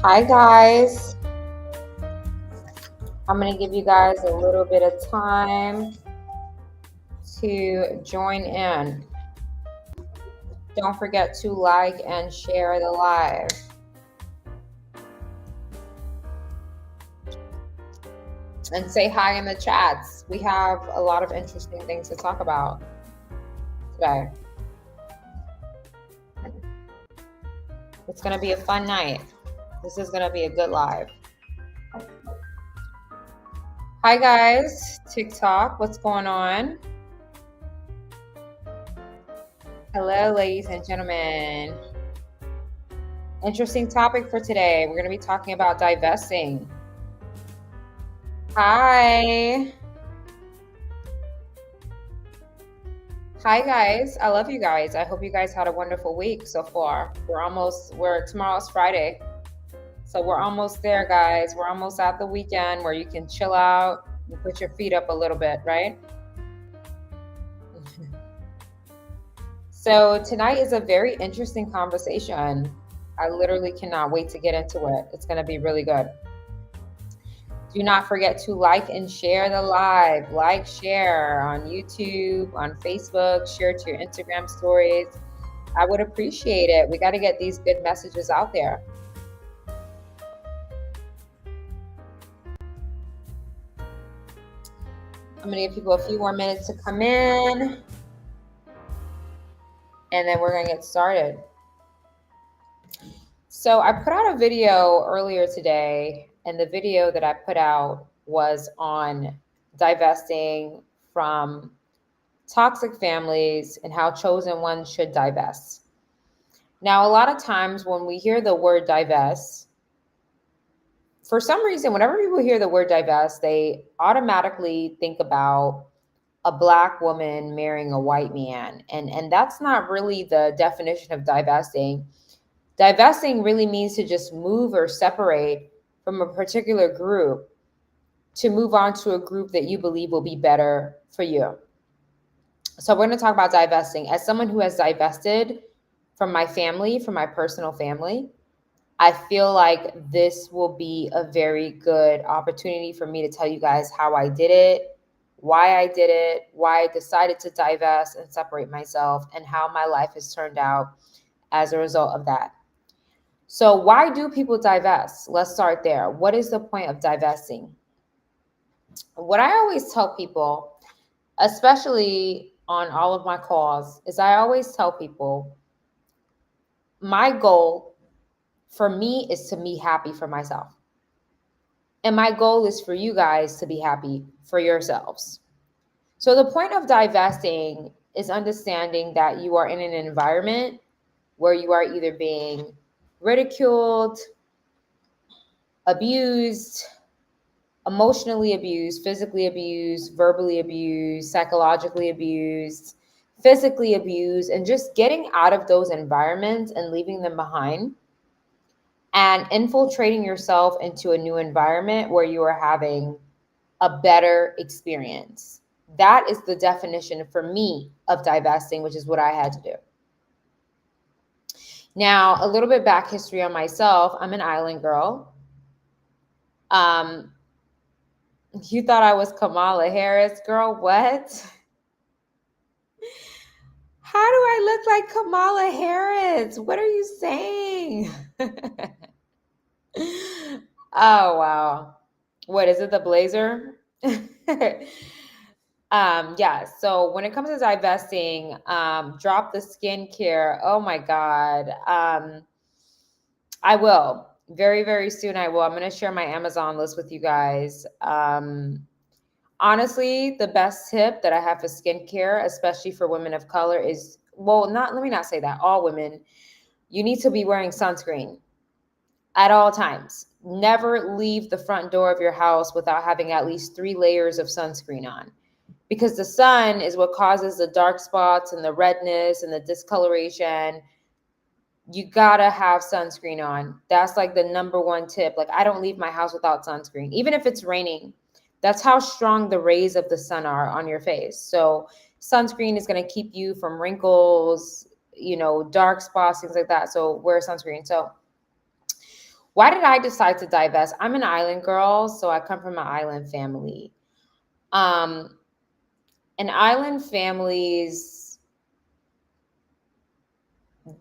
Hi guys, I'm going to give you guys a little bit of time to join in. Don't forget to like and share the live. And say hi in the chats. We have a lot of interesting things to talk about today. It's going to be a fun night. This is going to be a good live. Hi guys, TikTok, what's going on? Hello, ladies and gentlemen. Interesting topic for today. We're going to be talking about divesting. Hi. Hi guys, I love you guys. I hope you guys had a wonderful week so far. Tomorrow's Friday. So we're almost there, guys. We're almost at the weekend where you can chill out and put your feet up a little bit, right? So tonight is a very interesting conversation. I literally cannot wait to get into it. It's going to be really good. Do not forget to like and share the live. Like, share on YouTube, on Facebook, share to your Instagram stories. I would appreciate it. We got to get these good messages out there. I'm going to give people a few more minutes to come in, and then we're going to get started. So I put out a video earlier today, and the video that I put out was on divesting from toxic families and how chosen ones should divest. Now, a lot of times when we hear the word divest, for some reason, whenever people hear the word divest, they automatically think about a Black woman marrying a white man. And that's not really the definition of divesting. Divesting really means to just move or separate from a particular group to move on to a group that you believe will be better for you. So we're going to talk about divesting. As someone who has divested from my family, from my personal family, I feel like this will be a very good opportunity for me to tell you guys how I did it, why I did it, why I decided to divest and separate myself, and how my life has turned out as a result of that. So why do people divest? Let's start there. What is the point of divesting? What I always tell people, especially on all of my calls, is I always tell people my goal for me is to be happy for myself. And my goal is for you guys to be happy for yourselves. So the point of divesting is understanding that you are in an environment where you are either being ridiculed, abused, emotionally abused, physically abused, verbally abused, psychologically abused, physically abused, and just getting out of those environments and leaving them behind and infiltrating yourself into a new environment where you are having a better experience. That is the definition for me of divesting, which is what I had to do. Now, a little bit back history on myself. I'm an island girl. You thought I was Kamala Harris, girl? What? How do I look like Kamala Harris? What are you saying? Oh, wow. What is it, the blazer? Yeah, so when it comes to divesting, drop the skincare. Oh my God. I will. Very, very soon I will. I'm going to share my Amazon list with you guys. Honestly, the best tip that I have for skincare, especially for women of color, is, let me not say that, all women, you need to be wearing sunscreen at all times. Never leave the front door of your house without having at least 3 layers of sunscreen on, because the sun is what causes the dark spots and the redness and the discoloration. You gotta have sunscreen on. That's like the number one tip. Like, I don't leave my house without sunscreen, even if it's raining. That's how strong the rays of the sun are on your face. So sunscreen is going to keep you from wrinkles, dark spots, things like that. So wear sunscreen. So Why did I decide to divest? I'm an island girl, so I come from an island family. And island families,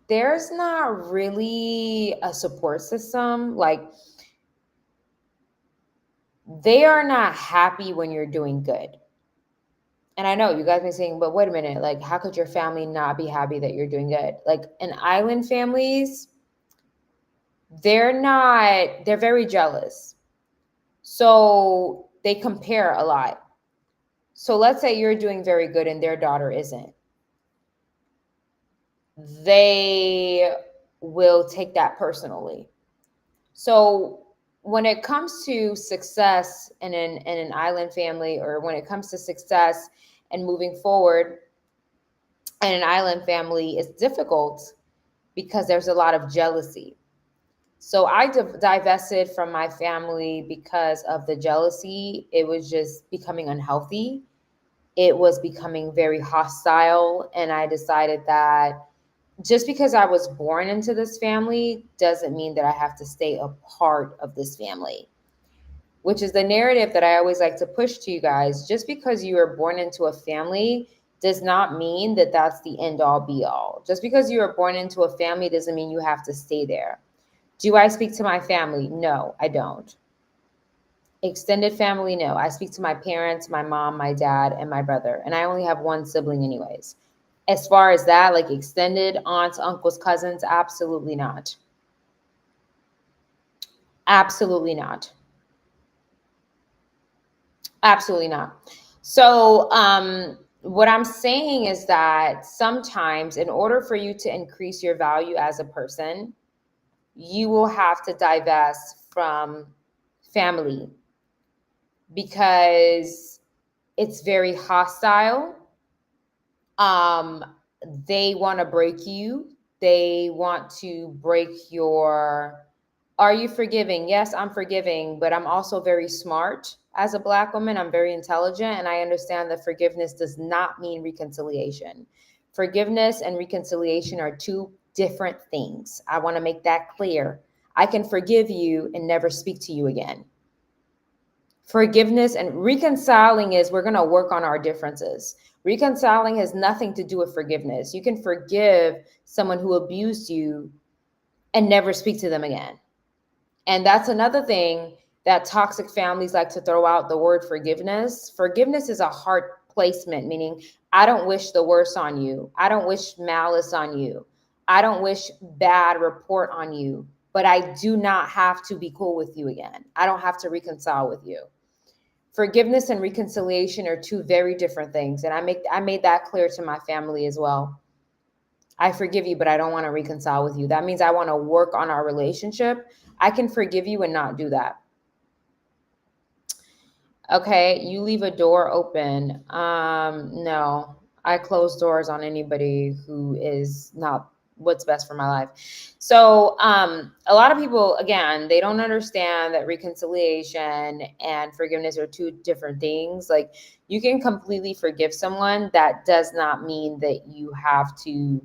there's not really a support system. Like, they are not happy when you're doing good. And I know you guys may be saying, but wait a minute, like, how could your family not be happy that you're doing good? Like, in island families, they're very jealous. So they compare a lot. So let's say you're doing very good and their daughter isn't. They will take that personally. So when it comes to success in an island family, or when it comes to success and moving forward in an island family, it's difficult because there's a lot of jealousy. So I divested from my family because of the jealousy. It was just becoming unhealthy. It was becoming very hostile. And I decided that just because I was born into this family doesn't mean that I have to stay a part of this family, which is the narrative that I always like to push to you guys. Just because you were born into a family does not mean that that's the end all be all. Just because you were born into a family doesn't mean you have to stay there. Do I speak to my family? No, I don't. Extended family? No. I speak to my parents, my mom, my dad, and my brother. And I only have one sibling anyways. As far as that, like extended aunts, uncles, cousins, absolutely not. Absolutely not. Absolutely not. So, what I'm saying is that sometimes, in order for you to increase your value as a person, you will have to divest from family because it's very hostile. Um, they want to break you. They want to break your. Are you forgiving? Yes, I'm forgiving, but I'm also very smart as a Black woman. I'm very intelligent, and I understand that forgiveness does not mean reconciliation. Forgiveness and reconciliation are two different things. I want to make that clear. I can forgive you and never speak to you again. Forgiveness and reconciling is we're going to work on our differences. Reconciling has nothing to do with forgiveness. You can forgive someone who abused you and never speak to them again. And that's another thing that toxic families like to throw out, the word forgiveness. Forgiveness is a heart placement, meaning I don't wish the worst on you. I don't wish malice on you. I don't wish bad report on you, but I do not have to be cool with you again. I don't have to reconcile with you. Forgiveness and reconciliation are two very different things. And I made that clear to my family as well. I forgive you, but I don't want to reconcile with you. That means I want to work on our relationship. I can forgive you and not do that. Okay, you leave a door open. No, I close doors on anybody who is not what's best for my life. So, a lot of people, again, they don't understand that reconciliation and forgiveness are two different things. Like, you can completely forgive someone. That does not mean that you have to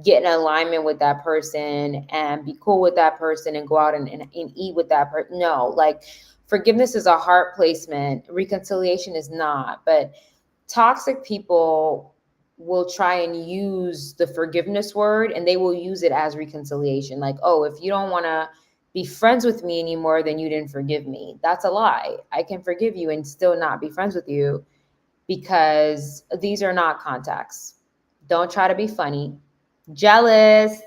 get in alignment with that person and be cool with that person and go out and eat with that person. No, like, forgiveness is a heart placement. Reconciliation is not. But toxic people will try and use the forgiveness word and they will use it as reconciliation. Like, oh, if you don't want to be friends with me anymore, then you didn't forgive me. That's a lie. I can forgive you and still not be friends with you because these are not contacts. Don't try to be funny. Jealous.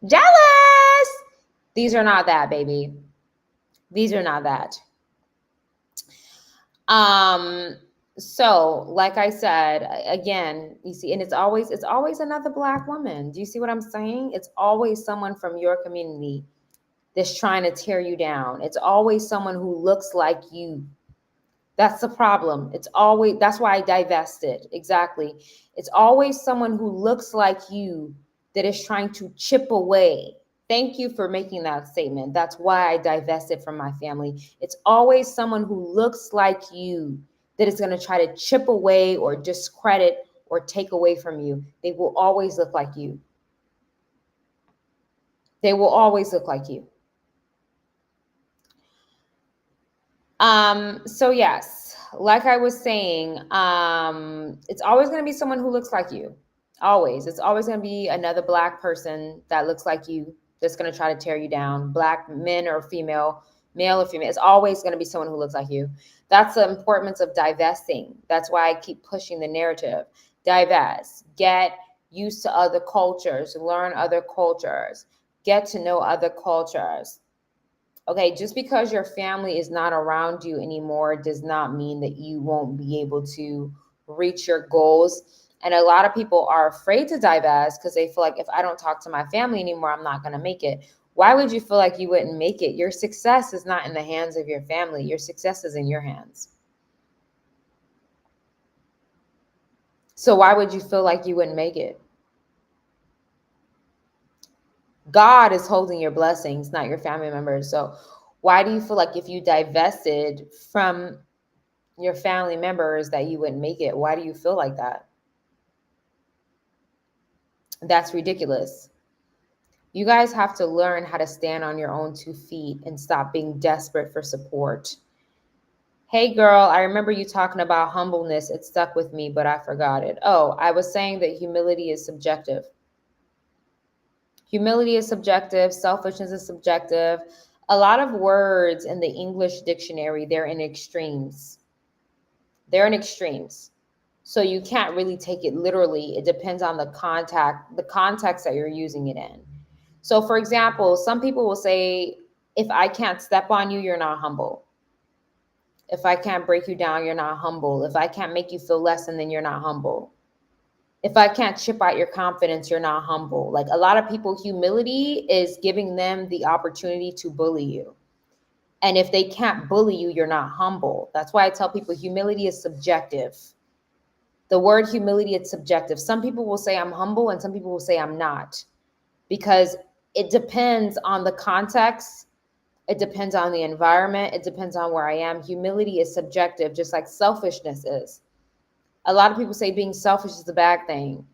Jealous. These are not that, baby. These are not that. So like I said, again, you see, and it's always another Black woman. Do you see what I'm saying? It's always someone from your community that's trying to tear you down. It's always someone who looks like you. That's the problem. That's why I divested. Exactly. It's always someone who looks like you that is trying to chip away. Thank you for making that statement. That's why I divested from my family. It's always someone who looks like you that is going to try to chip away or discredit or take away from you. They will always look like you. They will always look like you. So yes, like I was saying, it's always going to be someone who looks like you. Always. It's always going to be another Black person that looks like you that's going to try to tear you down. Black men or female, male or female. It's always going to be someone who looks like you. That's the importance of divesting. That's why I keep pushing the narrative. Divest. Get used to other cultures. Learn other cultures. Get to know other cultures. Okay, just because your family is not around you anymore does not mean that you won't be able to reach your goals. And a lot of people are afraid to divest because they feel like if I don't talk to my family anymore, I'm not going to make it. Why would you feel like you wouldn't make it? Your success is not in the hands of your family. Your success is in your hands. So why would you feel like you wouldn't make it? God is holding your blessings, not your family members. So why do you feel like if you divested from your family members that you wouldn't make it? Why do you feel like that? That's ridiculous. You guys have to learn how to stand on your own 2 feet and stop being desperate for support. Hey girl, I remember you talking about humbleness. It stuck with me, but I forgot it. Oh, I was saying that humility is subjective. Humility is subjective. Selfishness is subjective. A lot of words in the English dictionary, they're in extremes. They're in extremes. So you can't really take it literally. It depends on the context that you're using it in. So for example, some people will say, if I can't step on you, you're not humble. If I can't break you down, you're not humble. If I can't make you feel less than, then you're not humble. If I can't chip out your confidence, you're not humble. Like a lot of people, humility is giving them the opportunity to bully you. And if they can't bully you, you're not humble. That's why I tell people humility is subjective. The word humility, it's subjective. Some people will say I'm humble and some people will say I'm not, because it depends on the context. It depends on the environment. It depends on where I am. Humility is subjective, just like selfishness is. A lot of people say being selfish is a bad thing.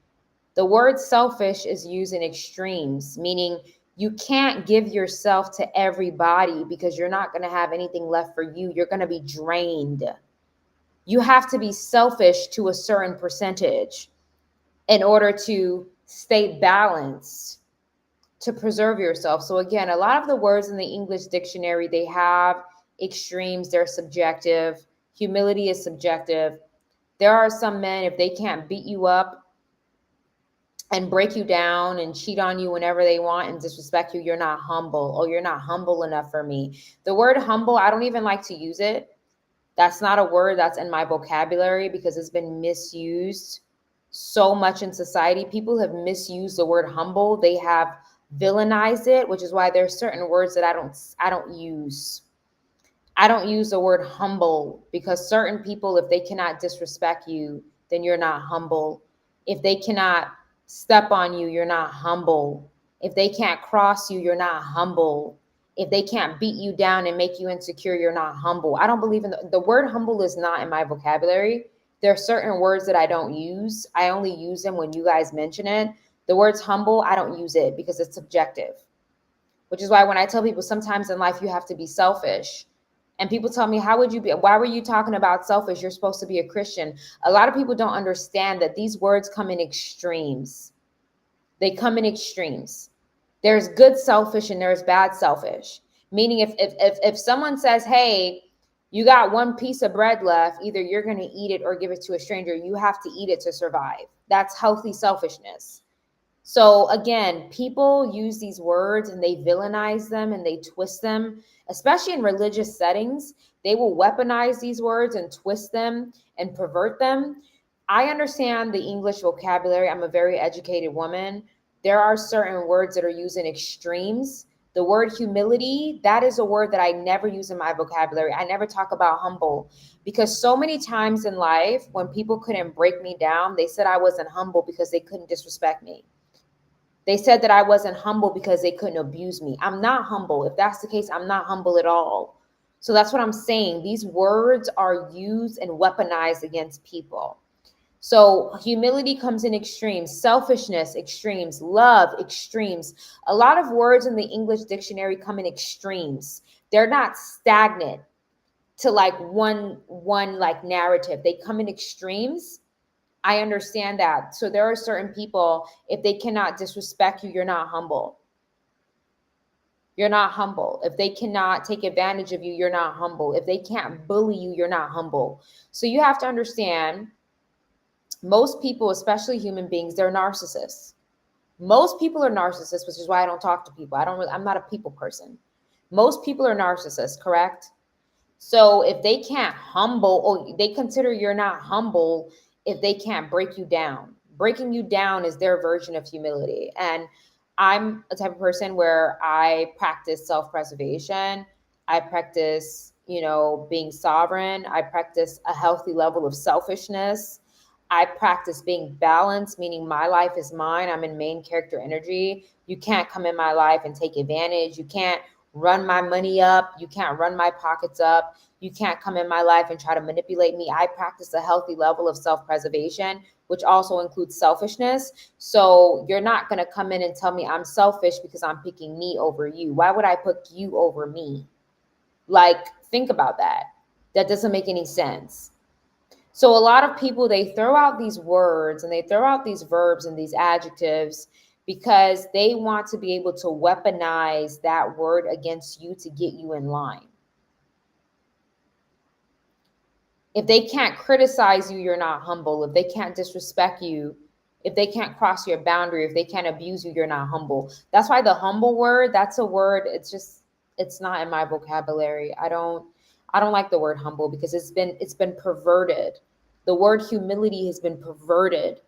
The word selfish is used in extremes, meaning you can't give yourself to everybody because you're not going to have anything left for you. You're going to be drained. You have to be selfish to a certain percentage in order to stay balanced, to preserve yourself. So again, a lot of the words in the English dictionary, they have extremes, they're subjective. Humility is subjective. There are some men, if they can't beat you up and break you down and cheat on you whenever they want and disrespect you, you're not humble. Oh, you're not humble enough for me. The word humble, I don't even like to use it. That's not a word that's in my vocabulary because it's been misused so much in society. People have misused the word humble. They have villainized it, which is why there's certain words that I don't use. I don't use the word humble because certain people, if they cannot disrespect you, then you're not humble. If they cannot step on you, you're not humble. If they can't cross you, you're not humble. If they can't beat you down and make you insecure, you're not humble. I don't believe in the word humble is not in my vocabulary. There are certain words that I don't use. I only use them when you guys mention it. The words humble, I don't use it because it's subjective, which is why when I tell people sometimes in life you have to be selfish. And people tell me, how would you be? Why were you talking about selfish? You're supposed to be a Christian. A lot of people don't understand that these words come in extremes. They come in extremes. There's good selfish and there's bad selfish. Meaning if someone says, hey, you got one piece of bread left, either you're going to eat it or give it to a stranger. You have to eat it to survive. That's healthy selfishness. So again, people use these words and they villainize them and they twist them, especially in religious settings. They will weaponize these words and twist them and pervert them. I understand the English vocabulary. I'm a very educated woman. There are certain words that are used in extremes. The word humility, that is a word that I never use in my vocabulary. I never talk about humble because so many times in life, when people couldn't break me down, they said I wasn't humble because they couldn't disrespect me. They said that I wasn't humble because they couldn't abuse me. I'm not humble. If that's the case, I'm not humble at all. So that's what I'm saying. These words are used and weaponized against people. So humility comes in extremes, selfishness, extremes, love, extremes. A lot of words in the English dictionary come in extremes. They're not stagnant. to like one like narrative. They come in extremes. I understand that. So there are certain people, if they cannot disrespect you, you're not humble. You're not humble. If they cannot take advantage of you, you're not humble. If they can't bully you, you're not humble. So you have to understand, most people, especially human beings, they're narcissists. Most people are narcissists, which is why I don't talk to people. I'm not a people person. Most people are narcissists, correct? So if they can't humble, or they consider you're not humble if they can't break you down. Breaking you down is their version of humility. And I'm a type of person where I practice self-preservation. I practice, being sovereign. I practice a healthy level of selfishness. I practice being balanced, meaning my life is mine. I'm in main character energy. You can't come in my life and take advantage. You can't run my money up. You can't run my pockets up. You can't come in my life and try to manipulate me. I practice a healthy level of self-preservation, which also includes selfishness. So you're not going to come in and tell me I'm selfish because I'm picking me over you. Why would I put you over me? Like, think about that. That doesn't make any sense. So a lot of people, they throw out these words and they throw out these verbs and these adjectives because they want to be able to weaponize that word against you to get you in line. If they can't criticize you, you're not humble. If they can't disrespect you, if they can't cross your boundary, if they can't abuse you, you're not humble. That's why the humble word, that's a word, it's not in my vocabulary. I don't like the word humble because it's been perverted. The word humility has been perverted.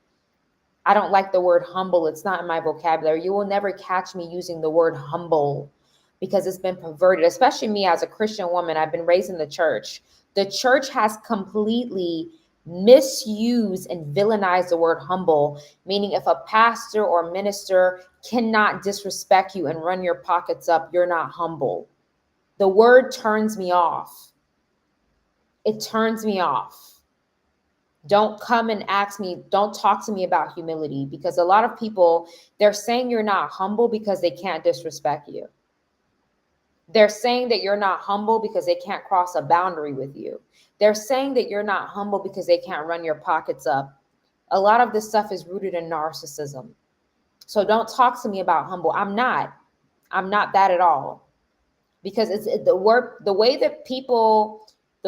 I don't like the word humble. It's not in my vocabulary. You will never catch me using the word humble because it's been perverted, especially me as a Christian woman. I've been raised in the church. The church has completely misused and villainized the word humble, meaning if a pastor or minister cannot disrespect you and run your pockets up, you're not humble. The word turns me off. It turns me off. Don't come and ask me, don't talk to me about humility, because a lot of people, they're saying you're not humble because they can't disrespect you. They're saying that you're not humble because they can't cross a boundary with you. They're saying that you're not humble because they can't run your pockets up. A lot of this stuff is rooted in narcissism. So don't talk to me about humble. I'm not that at all. Because it's the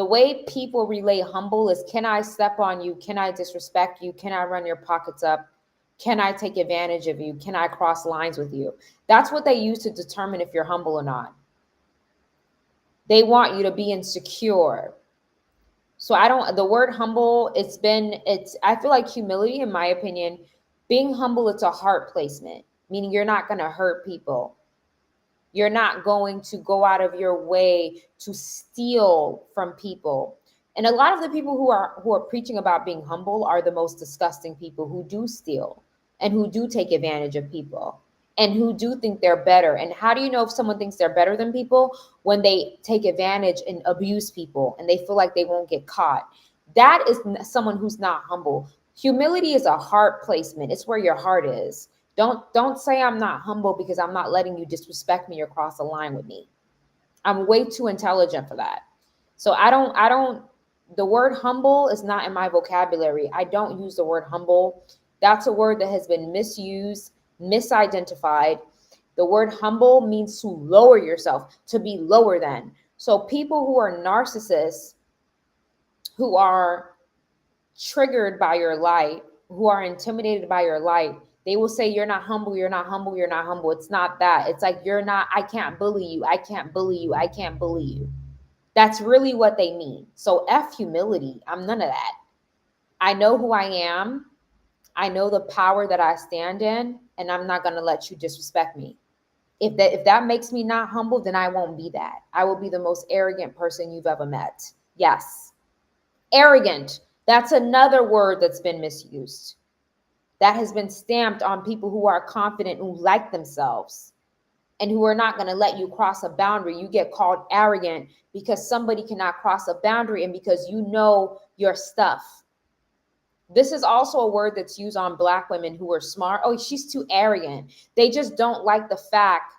way people relay humble is, can I step on you? Can I disrespect you? Can I run your pockets up? Can I take advantage of you? Can I cross lines with you? That's what they use to determine if you're humble or not. They want you to be insecure. So the word humble, I feel like humility, in my opinion, being humble, it's a heart placement, meaning you're not going to hurt people. You're not going to go out of your way to steal from people. And a lot of the people who are preaching about being humble are the most disgusting people, who do steal and who do take advantage of people and who do think they're better. And how do you know if someone thinks they're better than people? When they take advantage and abuse people and they feel like they won't get caught. That is someone who's not humble. Humility is a heart placement. It's where your heart is. Don't say I'm not humble because I'm not letting you disrespect me or cross a line with me. I'm way too intelligent for that. So the word humble is not in my vocabulary. I don't use the word humble. That's a word that has been misused, misidentified. The word humble means to lower yourself, to be lower than. So people who are narcissists, who are triggered by your light, who are intimidated by your light, they will say, you're not humble, you're not humble, you're not humble. It's not that. It's like, I can't bully you. I can't bully you. I can't bully you. That's really what they mean. So F humility. I'm none of that. I know who I am. I know the power that I stand in, and I'm not going to let you disrespect me. If that makes me not humble, then I won't be that. I will be the most arrogant person you've ever met. Yes. Arrogant. That's another word that's been misused. That has been stamped on people who are confident, who like themselves, and who are not going to let you cross a boundary. You get called arrogant because somebody cannot cross a boundary and because you know your stuff. This is also a word that's used on Black women who are smart. Oh, she's too arrogant. They just don't like the fact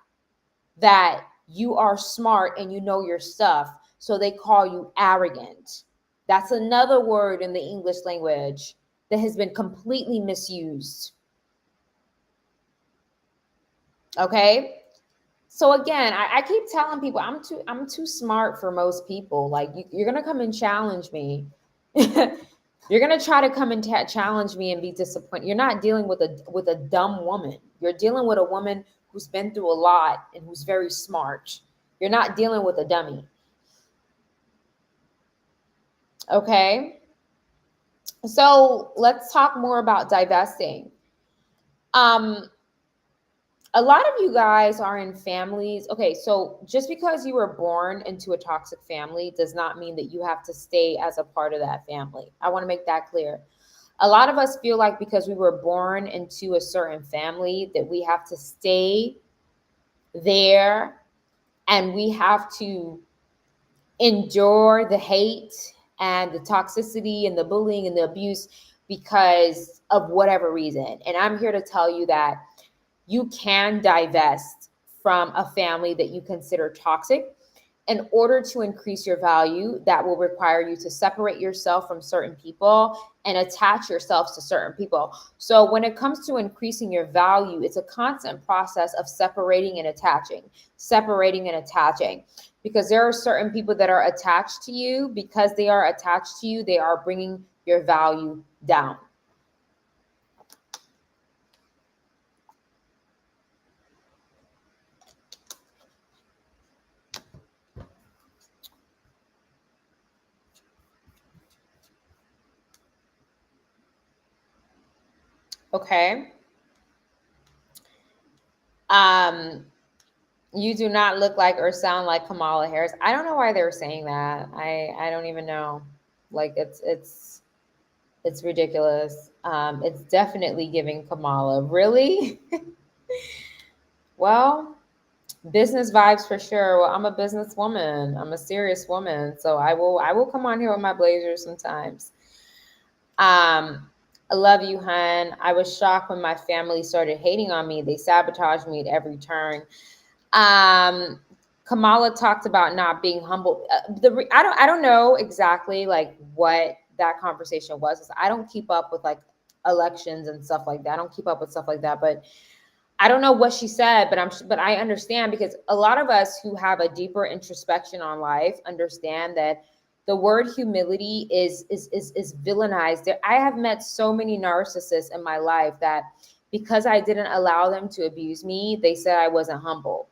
that you are smart and you know your stuff. So they call you arrogant. That's another word in the English language that has been completely misused. Okay? So again, I keep telling people I'm too smart for most people. Like you're gonna come and challenge me. You're gonna try to come and challenge me and be disappointed. You're not dealing with a dumb woman. You're dealing with a woman who's been through a lot and who's very smart. You're not dealing with a dummy. Okay. So let's talk more about divesting. Um, a lot of you guys are in families. Okay, so just because you were born into a toxic family does not mean that you have to stay as a part of that family. I want to make that clear. A lot of us feel like because we were born into a certain family that we have to stay there and we have to endure the hate and the toxicity and the bullying and the abuse because of whatever reason. And I'm here to tell you that you can divest from a family that you consider toxic. In order to increase your value, that will require you to separate yourself from certain people and attach yourselves to certain people. So when it comes to increasing your value, it's a constant process of separating and attaching, because there are certain people that are attached to you. Because they are attached to you, they are bringing your value down. Okay. You do not look like or sound like Kamala Harris. I don't know why they're saying that. I don't even know. Like it's ridiculous. It's definitely giving Kamala. Really? Well, business vibes for sure. Well, I'm a businesswoman. I'm a serious woman. So I will come on here with my blazers sometimes. I love you, hun. I was shocked when my family started hating on me. They sabotaged me at every turn. Kamala talked about not being humble. I don't know exactly like what that conversation was, 'cause I don't keep up with like elections and stuff like that. I don't keep up with stuff like that, but I don't know what she said, but I understand, because a lot of us who have a deeper introspection on life understand that the word humility is villainized. I have met so many narcissists in my life that because I didn't allow them to abuse me, they said I wasn't humble.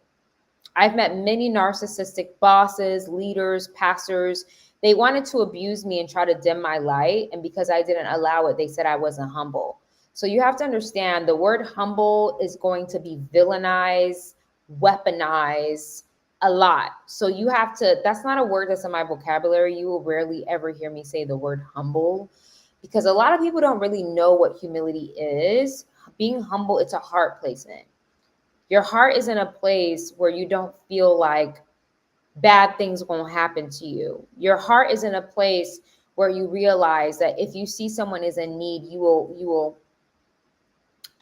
I've met many narcissistic bosses, leaders, pastors. They wanted to abuse me and try to dim my light. And because I didn't allow it, they said I wasn't humble. So you have to understand the word humble is going to be villainized, weaponized a lot. So you have to, that's not a word that's in my vocabulary. You will rarely ever hear me say the word humble, because a lot of people don't really know what humility is. Being humble, it's a heart placement. Your heart is in a place where you don't feel like bad things won't happen to you. Your heart is in a place where you realize that if you see someone is in need, you will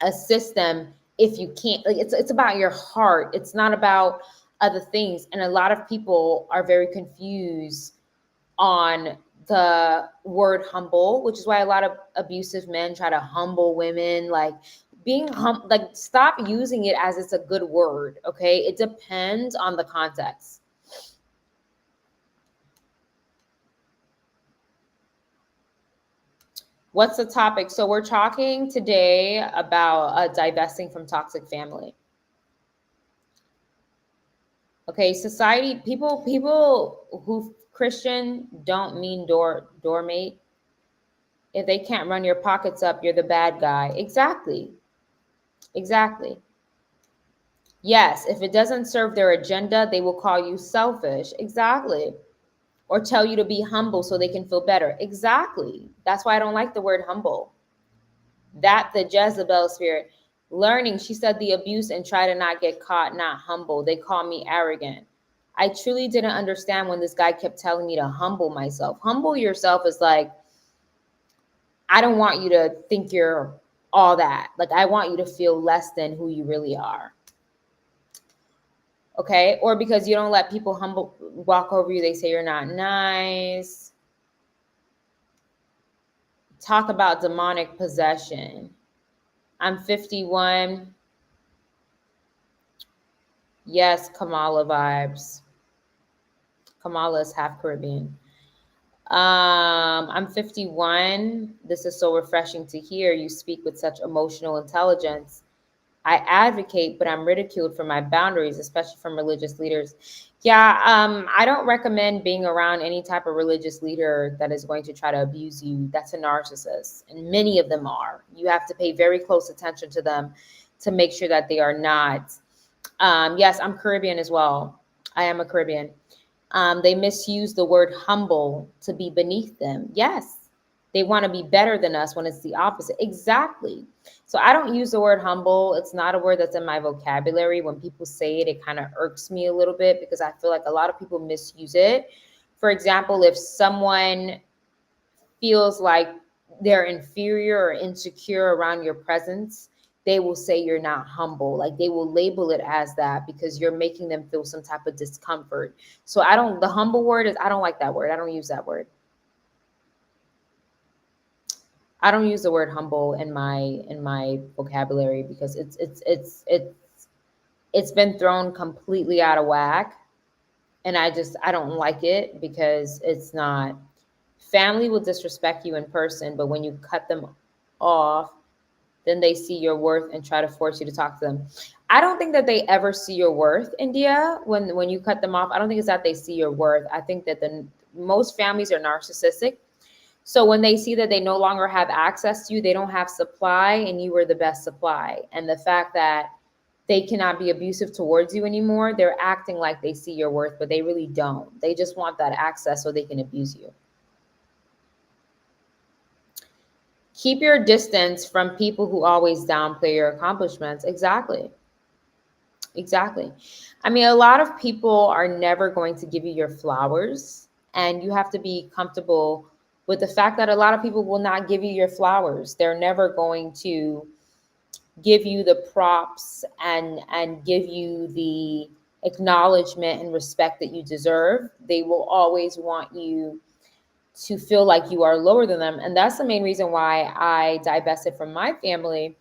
assist them if you can't. Like it's about your heart. It's not about other things. And a lot of people are very confused on the word humble, which is why a lot of abusive men try to humble women. Like like stop using it as it's a good word. Okay, it depends on the context. What's the topic? So we're talking today about divesting from toxic family. Okay, society, people who Christian don't mean doormate. If they can't run your pockets up, you're the bad guy. Exactly. Exactly. Yes, if it doesn't serve their agenda, they will call you selfish. Exactly. Or tell you to be humble so they can feel better. Exactly. That's why I don't like the word humble. That the Jezebel spirit. Learning, she said, the abuse and try to not get caught, not humble. They call me arrogant. I truly didn't understand when this guy kept telling me to humble myself. Humble yourself is like, I don't want you to think you're all that. Like, I want you to feel less than who you really are. Okay? Or because you don't let people walk over you, they say you're not nice. Talk about demonic possession. I'm 51. Yes, Kamala vibes. Kamala is half Caribbean. I'm 51. This is so refreshing to hear. You speak with such emotional intelligence. I advocate, but I'm ridiculed for my boundaries, especially from religious leaders. Yeah, I don't recommend being around any type of religious leader that is going to try to abuse you. That's a narcissist, and many of them are. You have to pay very close attention to them to make sure that they are not. Yes, I'm Caribbean as well. I am a Caribbean. They misuse the word humble to be beneath them. Yes, they want to be better than us when it's the opposite. Exactly. So I don't use the word humble. It's not a word that's in my vocabulary. When people say it, it kind of irks me a little bit because I feel like a lot of people misuse it. For example, if someone feels like they're inferior or insecure around your presence, they will say you're not humble. Like they will label it as that because you're making them feel some type of discomfort. So the humble word is, I don't like that word. I don't use that word. I don't use the word humble in my vocabulary because it's been thrown completely out of whack, and I don't like it because it's not. Family will disrespect you in person, but when you cut them off, then they see your worth and try to force you to talk to them. I don't think that they ever see your worth, India, when you cut them off. I don't think it's that they see your worth. I think that the most families are narcissistic. So when they see that they no longer have access to you, they don't have supply, and you were the best supply. And the fact that they cannot be abusive towards you anymore, they're acting like they see your worth, but they really don't. They just want that access so they can abuse you. Keep your distance from people who always downplay your accomplishments. Exactly. Exactly. I mean, a lot of people are never going to give you your flowers, and you have to be comfortable with the fact that a lot of people will not give you your flowers. They're never going to give you the props and give you the acknowledgement and respect that you deserve. They will always want you to feel like you are lower than them. And that's the main reason why I divested from my family,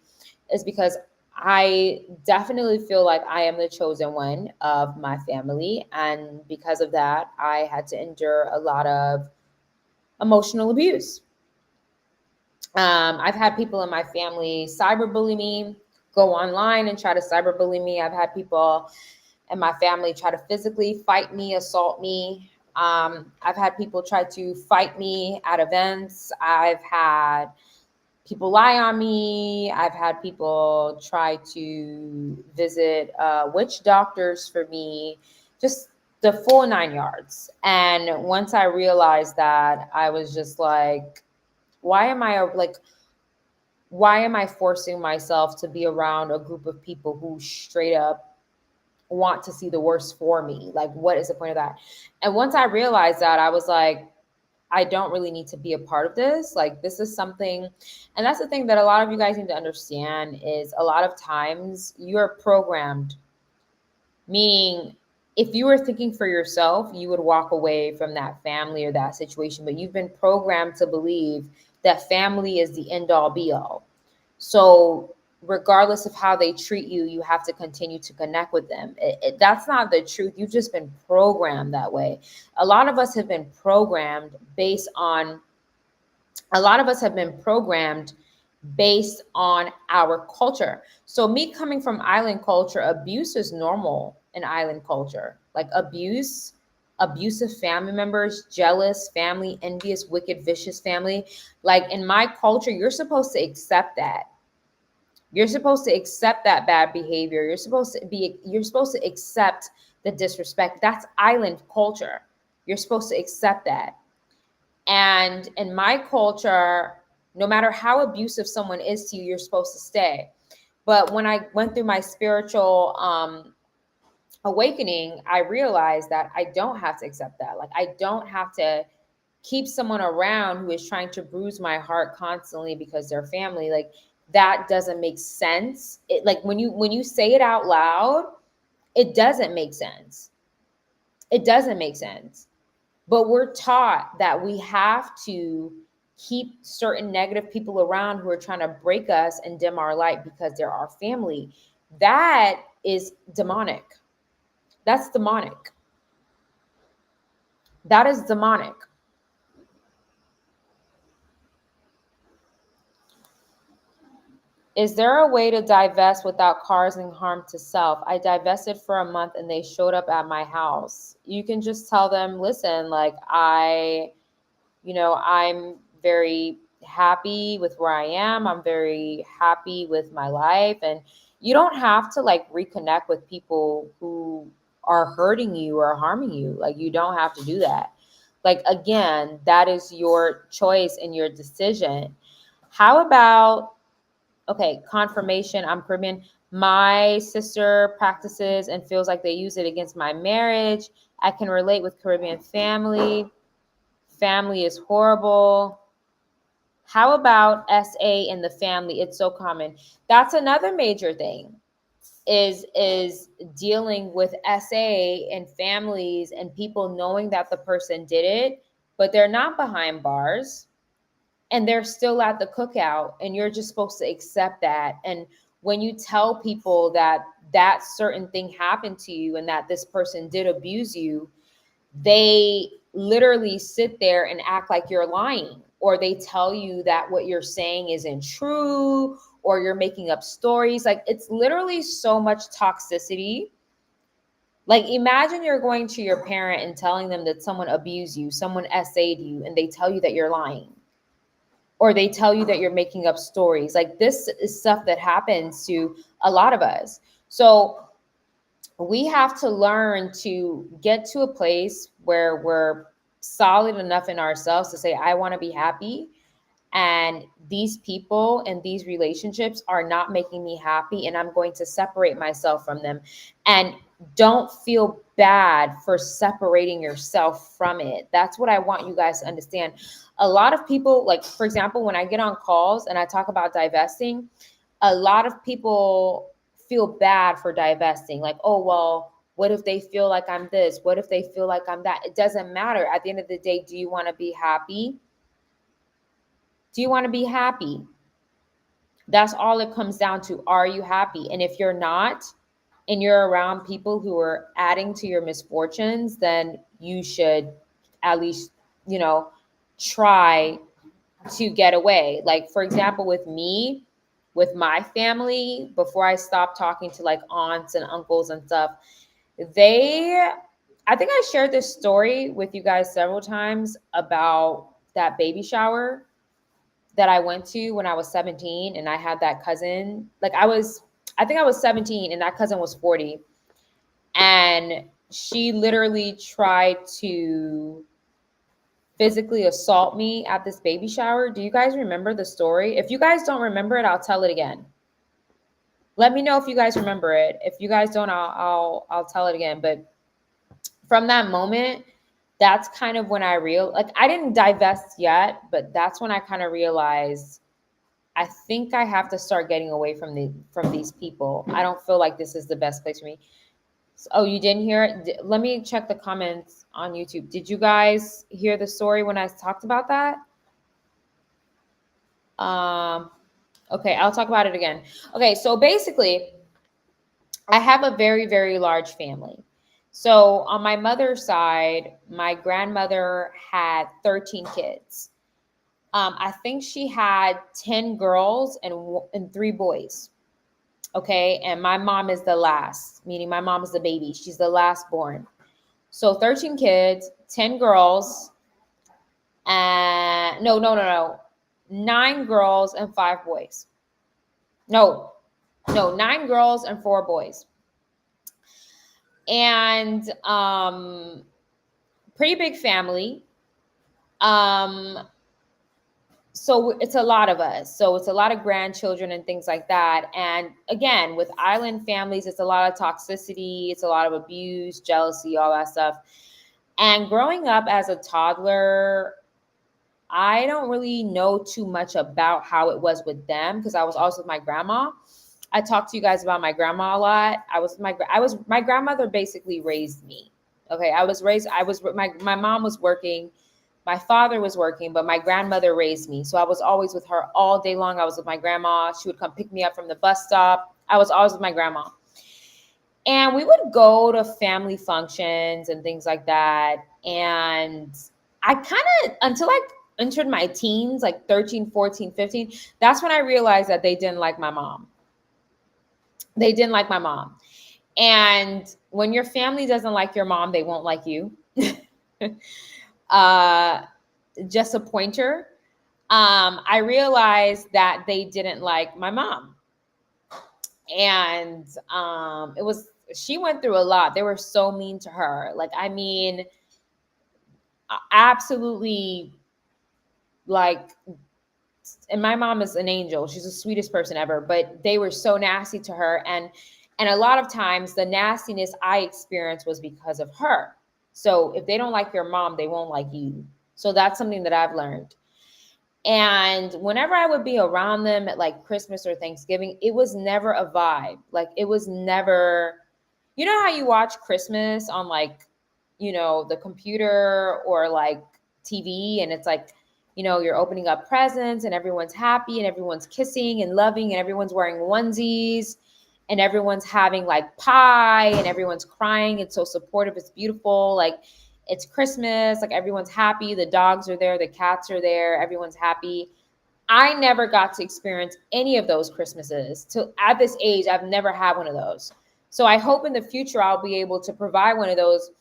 is because I definitely feel like I am the chosen one of my family. And because of that, I had to endure a lot of emotional abuse. I've had people in my family cyberbully me, go online and try to cyberbully me. I've had people in my family try to physically fight me, assault me. I've had people try to fight me at events. I've had people lie on me. I've had people try to visit witch doctors for me, just the full 9 yards. And once I realized that, I was just like, why am I like, why am I forcing myself to be around a group of people who straight up want to see the worst for me? Like, what is the point of that? And once I realized that, I was like, I don't really need to be a part of this. Like, this is something, and that's the thing that a lot of you guys need to understand, is a lot of times you're programmed, meaning if you were thinking for yourself, you would walk away from that family or that situation, but you've been programmed to believe that family is the end all be all. So regardless of how they treat you, you have to continue to connect with them. That's not the truth. You've just been programmed that way. A lot of us have been programmed based on, a lot of us have been programmed based on our culture. So me coming from island culture, abuse is normal in island culture. Like abusive family members, jealous family, envious, wicked, vicious family. Like in my culture, you're supposed to accept that. You're supposed to accept that bad behavior. You're supposed to accept the disrespect. That's island culture. You're supposed to accept that. And in my culture, no matter how abusive someone is to you, you're supposed to stay. But when I went through my spiritual awakening, I realized that I don't have to accept that. Like, I don't have to keep someone around who is trying to bruise my heart constantly because they're family. Like, that doesn't make sense. It, like, when you say it out loud, It doesn't make sense. It doesn't make sense. But we're taught that we have to keep certain negative people around who are trying to break us and dim our light because they're our family. That is demonic. That's demonic. That is demonic. Is there a way to divest without causing harm to self? I divested for a month and they showed up at my house. You can just tell them, listen, like I'm very happy with where I am. I'm very happy with my life. And you don't have to like reconnect with people who are hurting you or harming you. Like, you don't have to do that. Like, again, that is your choice and your decision. How about, okay, confirmation. I'm Caribbean. My sister practices and feels like they use it against my marriage. I can relate with Caribbean family. Family is horrible. How about SA in the family? It's so common. That's another major thing is dealing with SA and families and people knowing that the person did it, but they're not behind bars and they're still at the cookout, and you're just supposed to accept that. And when you tell people that that certain thing happened to you and that this person did abuse you, they literally sit there and act like you're lying, or they tell you that what you're saying isn't true, or you're making up stories. Like, it's literally so much toxicity. Like, imagine you're going to your parent and telling them that someone abused you, someone SA'd you, and they tell you that you're lying, or they tell you that you're making up stories. Like, this is stuff that happens to a lot of us. So we have to learn to get to a place where we're solid enough in ourselves to say, I want to be happy. And these people and these relationships are not making me happy, and I'm going to separate myself from them. And don't feel bad for separating yourself from it. That's what I want you guys to understand. A lot of people, like, for example, when I get on calls and I talk about divesting, a lot of people feel bad for divesting. Like, oh, well, what if they feel like I'm this? What if they feel like I'm that? It doesn't matter. At the end of the day, do you want to be happy? Do you want to be happy? That's all it comes down to. Are you happy? And if you're not, and you're around people who are adding to your misfortunes, then you should at least, try to get away. Like, for example, with me, with my family, before I stopped talking to like aunts and uncles and stuff, I think I shared this story with you guys several times about that baby shower that I went to when I was 17, and I had that cousin. Like, I think I was 17 and that cousin was 40. And she literally tried to physically assault me at this baby shower. Do you guys remember the story? If you guys don't remember it, I'll tell it again. Let me know if you guys remember it. If you guys don't, I'll tell it again. But from that moment, that's kind of when I didn't divest yet, but that's when I kind of realized I think I have to start getting away from these people. I don't feel like this is the best place for me. Oh, you didn't hear it? Let me check the comments on YouTube. Did you guys hear the story when I talked about that? Okay, I'll talk about it again. Okay, so basically, I have a very, very large family. So on my mother's side, my grandmother had 13 kids. I think she had 10 girls and 3 boys. Okay. And my mom is the last, meaning my mom is the baby. She's the last born. So 13 kids, 10 girls, and no. 9 girls and 5 boys. No, 9 girls and 4 boys. And pretty big family. So it's a lot of us. So it's a lot of grandchildren and things like that. And again, with island families, it's a lot of toxicity, it's a lot of abuse, jealousy, all that stuff. And growing up as a toddler, I don't really know too much about how it was with them because I was also with my grandma. I talked to you guys about my grandma a lot. My grandmother basically raised me. Okay, my mom was working, my father was working, but my grandmother raised me. So I was always with her all day long. I was with my grandma. She would come pick me up from the bus stop. I was always with my grandma. And we would go to family functions and things like that. And I kind of, until I entered my teens, like 13, 14, 15, that's when I realized that they didn't like my mom. They didn't like my mom. And when your family doesn't like your mom, they won't like you. Just a pointer. I realized that they didn't like my mom. And she went through a lot. They were so mean to her. Like, I mean, absolutely, like, and my mom is an angel. She's the sweetest person ever, but they were so nasty to her. And a lot of times the nastiness I experienced was because of her. So if they don't like your mom, they won't like you. So that's something that I've learned. And whenever I would be around them at like Christmas or Thanksgiving, it was never a vibe. Like, it was never, you know how you watch Christmas on like, the computer or like TV, and it's like, you're opening up presents and everyone's happy and everyone's kissing and loving and everyone's wearing onesies and everyone's having like pie and everyone's crying. It's so supportive. It's beautiful. Like, it's Christmas. Like, everyone's happy. The dogs are there. The cats are there. Everyone's happy. I never got to experience any of those Christmases. Till at this age, I've never had one of those. So I hope in the future I'll be able to provide one of those,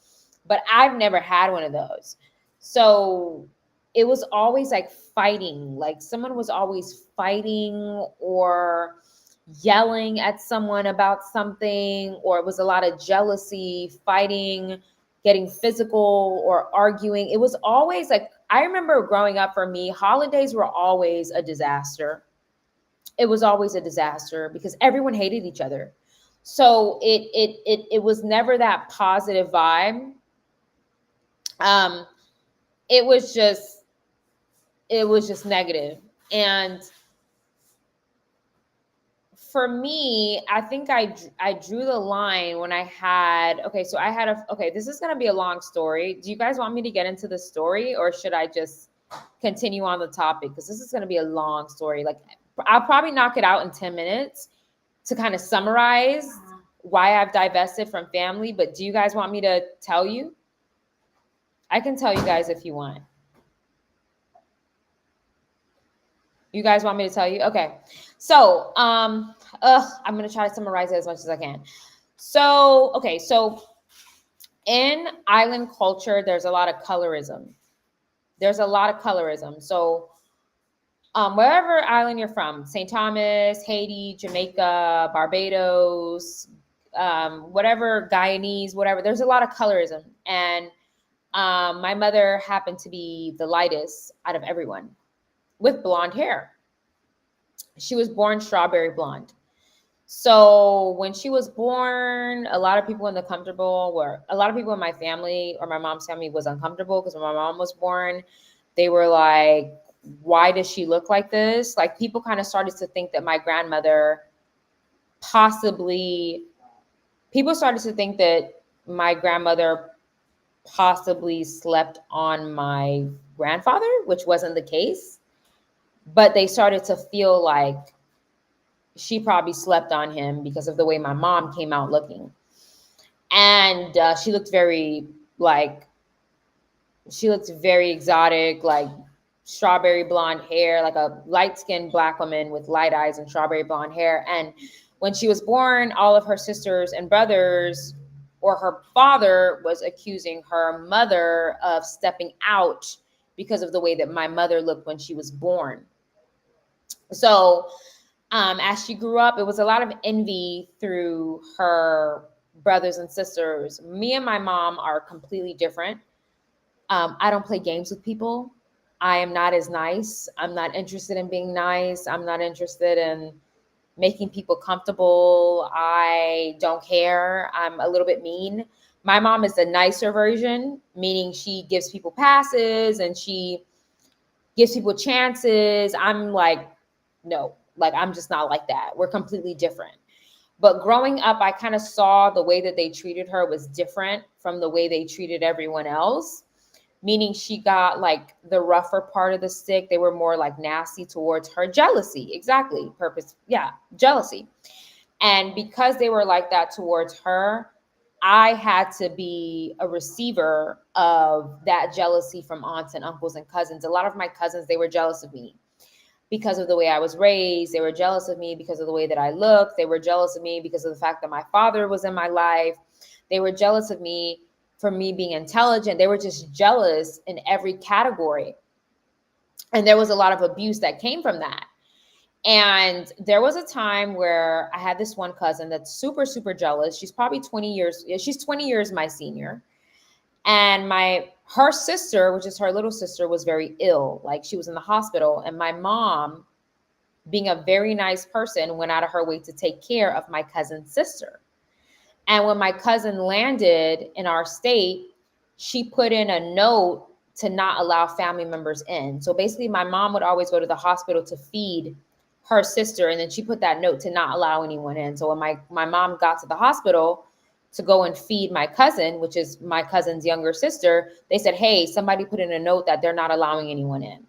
but I've never had one of those. So it was always like fighting. Like, someone was always fighting or yelling at someone about something, or it was a lot of jealousy, fighting, getting physical or arguing. It was always like, I remember growing up, for me, holidays were always a disaster. It was always a disaster because everyone hated each other. So it was never that positive vibe. It was just negative. And for me, I think I drew the line when I had, this is going to be a long story. Do you guys want me to get into the story, or should I just continue on the topic? Because this is going to be a long story. Like, I'll probably knock it out in 10 minutes to kind of summarize why I've divested from family. But do you guys want me to tell you? I can tell you guys if you want. You guys want me to tell you? Okay. So, I'm going to try to summarize it as much as I can. So, okay. So in island culture, there's a lot of colorism. So, wherever island you're from, St. Thomas, Haiti, Jamaica, Barbados, whatever, Guyanese, whatever, there's a lot of colorism. And my mother happened to be the lightest out of everyone, with blonde hair. She was born strawberry blonde. So when she was born, a lot of people in my family, or my mom's family, was uncomfortable because when my mom was born, they were like, why does she look like this? Like, people kind of started to think that my grandmother possibly slept on my grandfather, which wasn't the case. But they started to feel like she probably slept on him because of the way my mom came out looking. And she looked very exotic, like strawberry blonde hair, like a light-skinned Black woman with light eyes and strawberry blonde hair. And when she was born, all of her sisters and brothers, or her father, was accusing her mother of stepping out because of the way that my mother looked when she was born. So as she grew up, it was a lot of envy through her brothers and sisters. Me and my mom are completely different. I don't play games with people. I am not as nice. I'm not interested in being nice. I'm not interested in making people comfortable. I don't care. I'm a little bit mean. My mom is the nicer version, meaning she gives people passes and she gives people chances. I'm like, no, Like, I'm just not like that. We're completely different. But growing up, I kind of saw the way that they treated her was different from the way they treated everyone else, meaning she got like the rougher part of the stick. They were more like nasty towards her. Jealousy, exactly. Purpose, yeah, jealousy. And because they were like that towards her, I had to be a receiver of that jealousy from aunts and uncles and cousins. A lot of my cousins, they were jealous of me because of the way I was raised. They were jealous of me because of the way that I looked. They were jealous of me because of the fact that my father was in my life. They were jealous of me for me being intelligent. They were just jealous in every category. And there was a lot of abuse that came from that. And there was a time where I had this one cousin that's super, super jealous. She's probably 20 years. She's 20 years my senior. And her sister, which is her little sister, was very ill. Like, she was in the hospital. And my mom, being a very nice person, went out of her way to take care of my cousin's sister. And when my cousin landed in our state, she put in a note to not allow family members in. So basically, my mom would always go to the hospital to feed her sister, and then she put that note to not allow anyone in. So when my mom got to the hospital to go and feed my cousin, which is my cousin's younger sister, they said, hey, somebody put in a note that they're not allowing anyone in.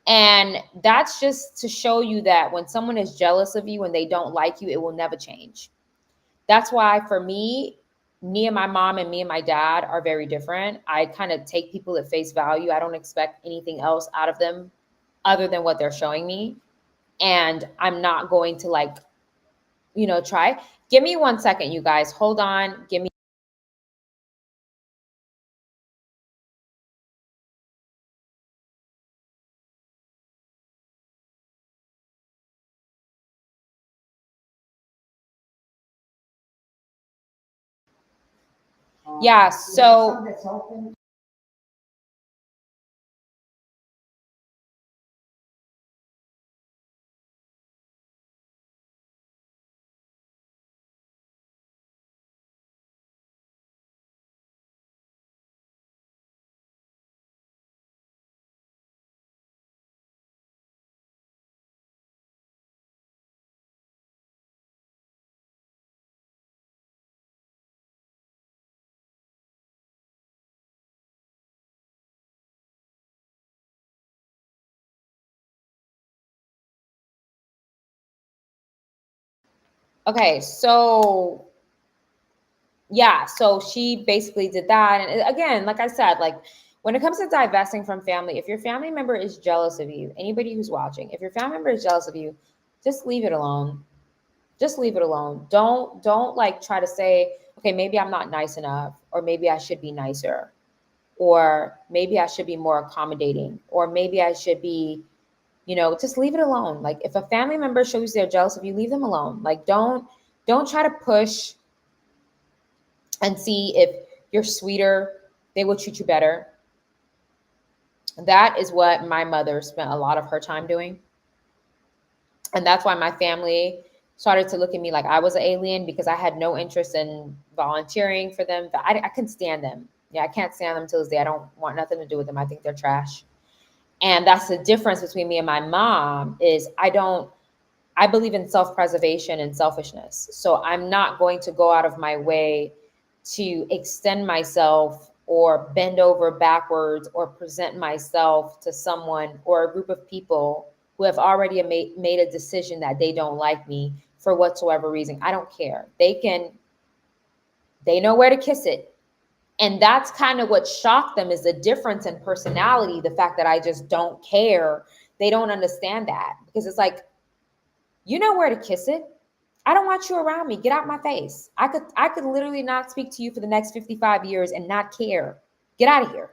And that's just to show you that when someone is jealous of you and they don't like you, it will never change. That's why for me and my mom and me and my dad are very different. I kind of take people at face value. I don't expect anything else out of them other than what they're showing me. And I'm not going to try. Give me 1 second, you guys. Hold on. Give me. Yeah. So okay. So yeah, so she basically did that. And again, like I said, like when it comes to divesting from family, if your family member is jealous of you, anybody who's watching, if your family member is jealous of you, just leave it alone. Just leave it alone. Don't like try to say, okay, maybe I'm not nice enough, or maybe I should be nicer, or maybe I should be more accommodating, or maybe I should be, just leave it alone. Like if a family member shows they're jealous of you, leave them alone. Like don't try to push and see if you're sweeter, they will treat you better. That is what my mother spent a lot of her time doing. And that's why my family started to look at me like I was an alien, because I had no interest in volunteering for them. I couldn't stand them. Yeah, I can't stand them till this day. I don't want nothing to do with them. I think they're trash. And that's the difference between me and my mom is I believe in self-preservation and selfishness. So I'm not going to go out of my way to extend myself or bend over backwards or present myself to someone or a group of people who have already made a decision that they don't like me for whatsoever reason. I don't care. They know where to kiss it. And that's kind of what shocked them, is the difference in personality, the fact that I just don't care. They don't understand that, because it's like, you know where to kiss it. I don't want you around me. Get out my face. I could literally not speak to you for the next 55 years and not care. Get out of here.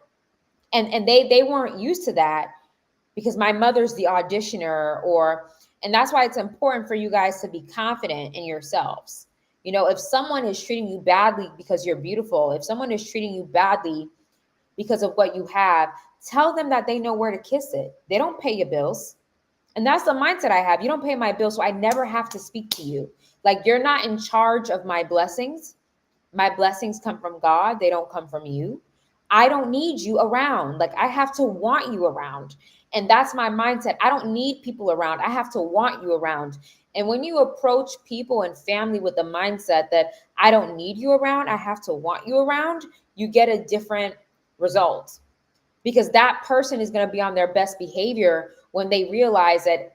And they weren't used to that, because my mother's the auditioner, and that's why it's important for you guys to be confident in yourselves. If someone is treating you badly because you're beautiful, if someone is treating you badly because of what you have, tell them that they know where to kiss it. They don't pay your bills. And that's the mindset I have. You don't pay my bills, so I never have to speak to you. Like, you're not in charge of my blessings. My blessings come from God. They don't come from you. I don't need you around. Like, I have to want you around. And that's my mindset. I don't need people around. I have to want you around. And when you approach people and family with the mindset that I don't need you around, I have to want you around, you get a different result. Because that person is going to be on their best behavior when they realize that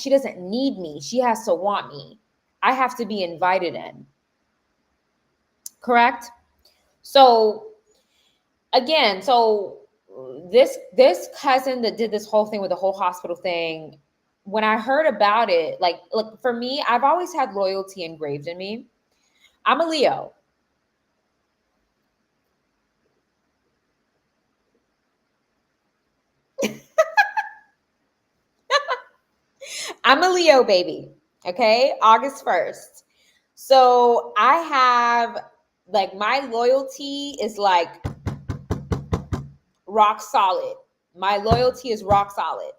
she doesn't need me. She has to want me. I have to be invited in. Correct? So again, this cousin that did this whole thing with the whole hospital thing, when I heard about it, like, look, for me, I've always had loyalty engraved in me. I'm a Leo. I'm a Leo baby. Okay. August 1st. So I have, like, my loyalty is like rock solid. My loyalty is rock solid.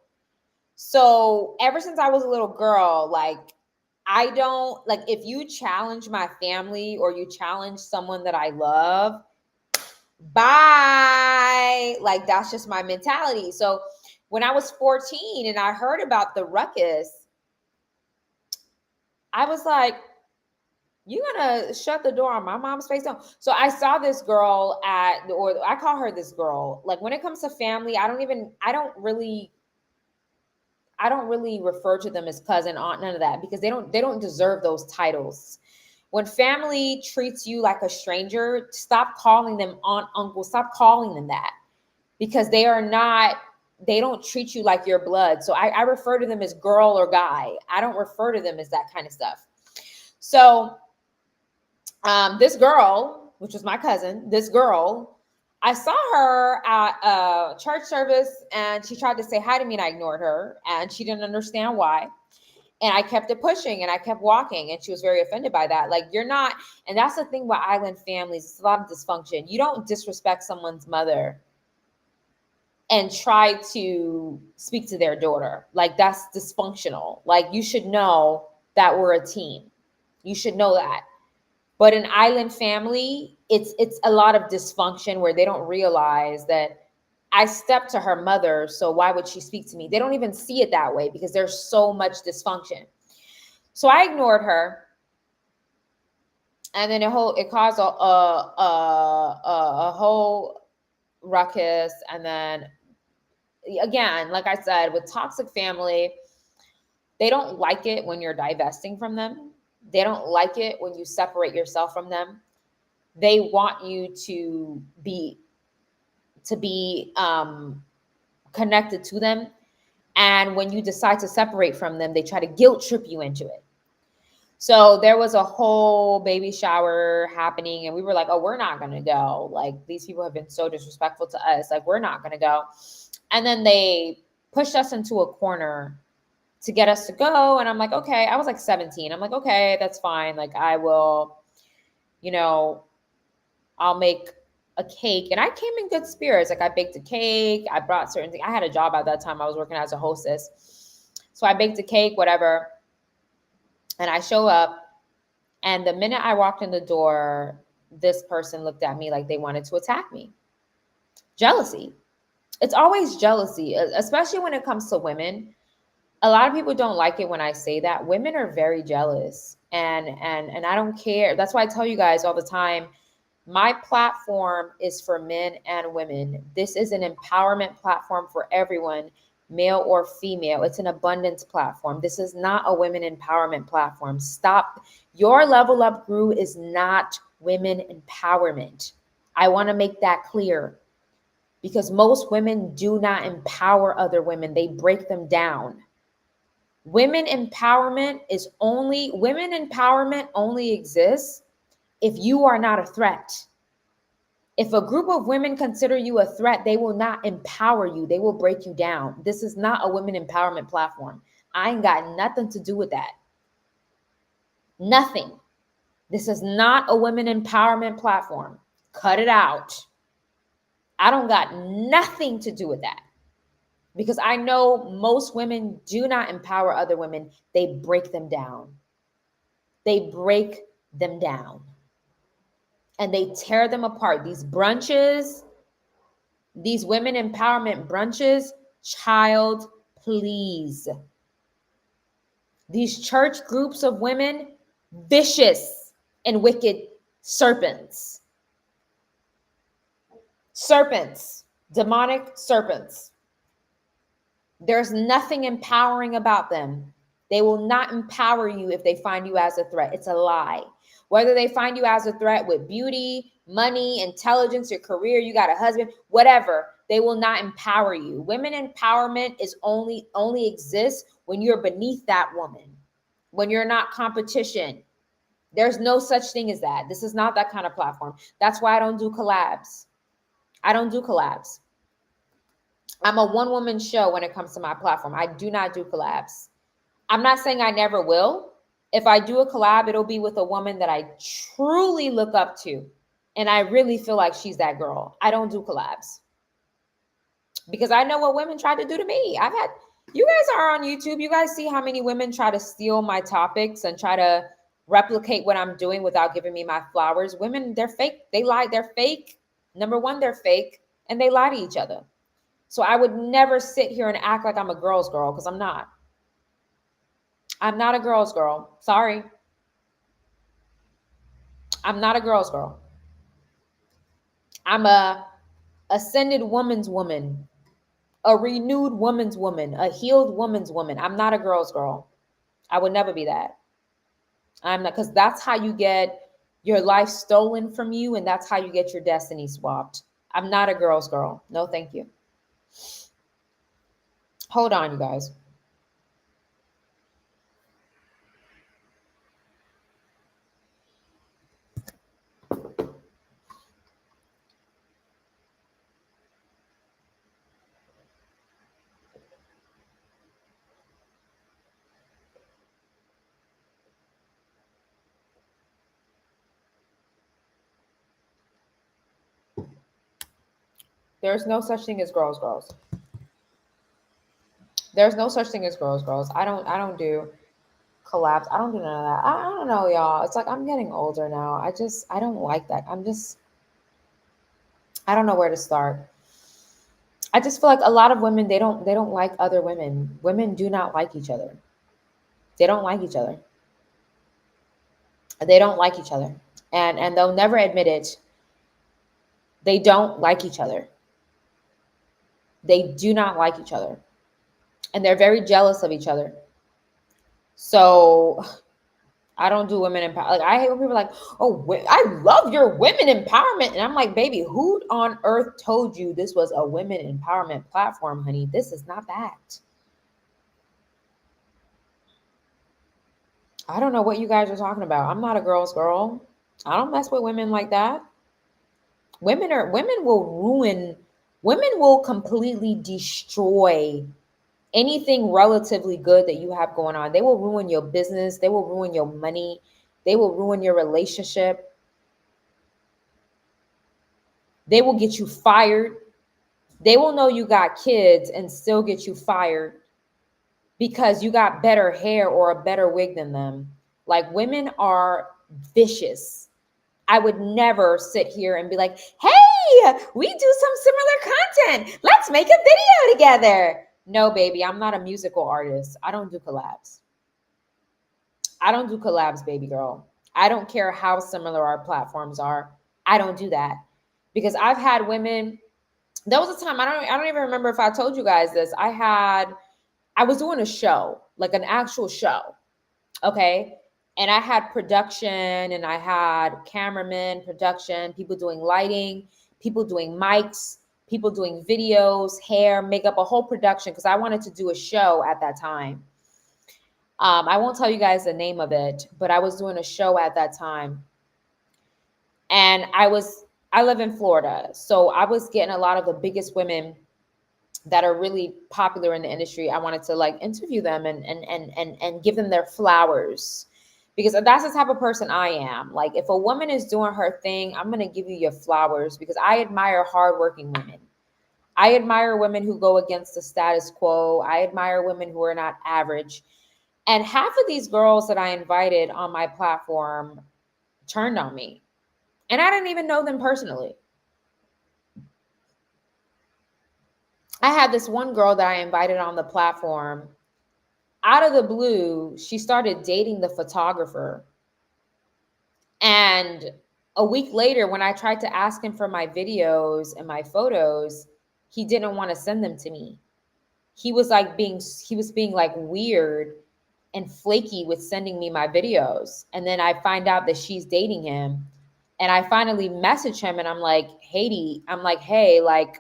So ever since I was a little girl, like, I don't, like, if you challenge my family or you challenge someone that I love, bye. Like, that's just my mentality. So when I was 14 and I heard about the ruckus, I was like, you gonna shut the door on my mom's face? No. So I saw this girl or I call her this girl. Like, when it comes to family, I don't really refer to them as cousin, aunt, none of that, because they don't deserve those titles. When family treats you like a stranger, stop calling them aunt, uncle, stop calling them that, because they don't treat you like your blood. So I refer to them as girl or guy. I don't refer to them as that kind of stuff. So this girl, which was my cousin, this girl, I saw her at a church service and she tried to say hi to me and I ignored her and she didn't understand why. And I kept it pushing and I kept walking and she was very offended by that. Like, you're not, and that's the thing about island families, it's a lot of dysfunction. You don't disrespect someone's mother and try to speak to their daughter. Like, that's dysfunctional. Like, you should know that we're a team. You should know that. But an island family, it's a lot of dysfunction where they don't realize that I stepped to her mother, so why would she speak to me? They don't even see it that way because there's so much dysfunction. So I ignored her, and then it caused a whole ruckus. And then again, like I said, with toxic family, they don't like it when you're divesting from them. They don't like it when you separate yourself from them. They want you to be connected to them. And when you decide to separate from them, they try to guilt trip you into it. So there was a whole baby shower happening and we were like, oh, we're not going to go. Like, these people have been so disrespectful to us. Like, we're not going to go. And then they pushed us into a corner to get us to go. And I'm like, okay. I was like 17. I'm like, okay, that's fine. Like, I will, I'll make a cake. And I came in good spirits. Like, I baked a cake. I brought certain things. I had a job at that time. I was working as a hostess. So I baked a cake, whatever. And I show up. And the minute I walked in the door, this person looked at me like they wanted to attack me. Jealousy. It's always jealousy, especially when it comes to women. A lot of people don't like it when I say that. Women are very jealous. And I don't care. That's why I tell you guys all the time, my platform is for men and women. This is an empowerment platform for everyone, male or female. It's an abundance platform. This is not a women empowerment platform. Stop. Your Level Up Grew is not women empowerment. I want to make that clear, because most women do not empower other women. They break them down. Women empowerment only exists if you are not a threat. If a group of women consider you a threat, they will not empower you. They will break you down. This is not a women empowerment platform. I ain't got nothing to do with that. Nothing. This is not a women empowerment platform. Cut it out. I don't got nothing to do with that, because I know most women do not empower other women. They break them down. They break them down. And they tear them apart. These brunches, these women empowerment brunches, Child, please. These church groups of women, vicious and wicked serpents. Serpents, demonic serpents. There's nothing empowering about them. They will not empower you if they find you as a threat. It's a lie. Whether they find you as a threat with beauty, money, intelligence, your career, you got a husband, whatever, they will not empower you. Women empowerment is only exists when you're beneath that woman, when you're not competition. There's no such thing as that. This is not that kind of platform. That's why I don't do collabs. I don't do collabs. I'm a one-woman show when it comes to my platform. I do not do collabs. I'm not saying I never will. If I do a collab, it'll be with a woman that I truly look up to. And I really feel like she's that girl. I don't do collabs. Because I know what women tried to do to me. You guys are on YouTube. You guys see how many women try to steal my topics and try to replicate what I'm doing without giving me my flowers. Women, they're fake. They lie. They're fake. Number one, they're fake. And they lie to each other. So I would never sit here and act like I'm a girl's girl, because I'm not. I'm not a girl's girl. Sorry. I'm not a girl's girl. I'm a ascended woman's woman, a renewed woman's woman, a healed woman's woman. I'm not a girl's girl. I would never be that. I'm not, because that's how you get your life stolen from you, and that's how you get your destiny swapped. I'm not a girl's girl. No, thank you. Hold on, you guys. There's no such thing as girls. There's no such thing as girls. I don't do collabs. I don't do none of that. I don't know, y'all. It's like I'm getting older now. I don't like that. I don't know where to start. I just feel like a lot of women, they don't like other women. Women do not like each other. They don't like each other. They don't like each other. And they'll never admit it. They don't like each other. They do not like each other. And they're very jealous of each other. So I don't do women empowerment. Like, I hate when people are like, oh, I love your women empowerment. And I'm like, baby, who on earth told you this was a women empowerment platform, honey? This is not that. I don't know what you guys are talking about. I'm not a girl's girl. I don't mess with women like that. Women will completely destroy anything relatively good that you have going on. They will ruin your business. They will ruin your money. They will ruin your relationship. They will get you fired. They will know you got kids and still get you fired because you got better hair or a better wig than them. Like, women are vicious. I would never sit here and be like, hey, we do some similar content. Let's make a video together. No, baby, I'm not a musical artist. I don't do collabs. I don't do collabs, baby girl. I don't care how similar our platforms are. I don't do that because I've had women. There was a time, I don't even remember if I told you guys this. I was doing a show, like an actual show. Okay. And I had production and I had cameramen, production, people doing lighting, people doing mics, people doing videos, hair, makeup, a whole production, because I wanted to do a show at that time. I won't tell you guys the name of it, but I was doing a show at that time. And I live in Florida. So I was getting a lot of the biggest women that are really popular in the industry. I wanted to like interview them and give them their flowers, because that's the type of person I am. Like, if a woman is doing her thing, I'm going to give you your flowers, because I admire hardworking women. I admire women who go against the status quo. I admire women who are not average. And half of these girls that I invited on my platform turned on me. And I didn't even know them personally. I had this one girl that I invited on the platform. Out of the blue, she started dating the photographer. And a week later, when I tried to ask him for my videos and my photos, he didn't want to send them to me. He was being like weird and flaky with sending me my videos. And then I find out that she's dating him. And I finally message him and I'm like, hey, like,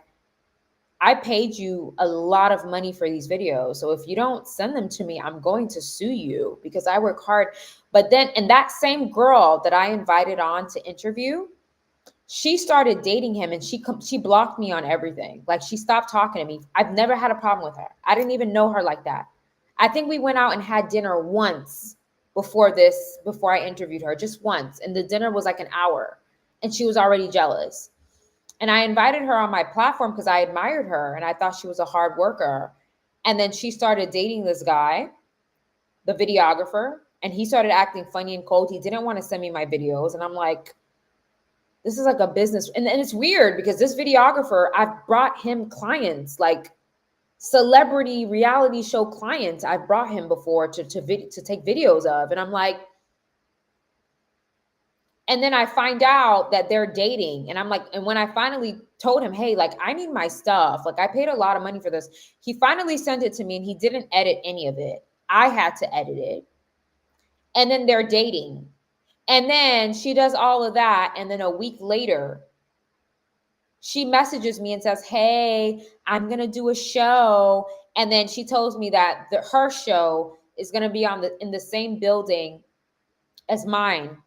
I paid you a lot of money for these videos. So if you don't send them to me, I'm going to sue you because I work hard. But then, and that same girl that I invited on to interview, she started dating him and she blocked me on everything. Like, she stopped talking to me. I've never had a problem with her. I didn't even know her like that. I think we went out and had dinner once before I interviewed her, just once. And the dinner was like an hour and she was already jealous. And I invited her on my platform because I admired her and I thought she was a hard worker. And then she started dating this guy, the videographer, and he started acting funny and cold. He didn't want to send me my videos. And I'm like, this is like a business. And it's weird because this videographer, I've brought him clients, like celebrity reality show clients. I've brought him before to take videos of. And I'm like, and then I find out that they're dating. And I'm like, and when I finally told him, hey, like, I need my stuff, like, I paid a lot of money for this, he finally sent it to me and he didn't edit any of it. I had to edit it. And then they're dating. And then she does all of that. And then a week later, she messages me and says, hey, I'm going to do a show. And then she tells me that her show is going to be in the same building as mine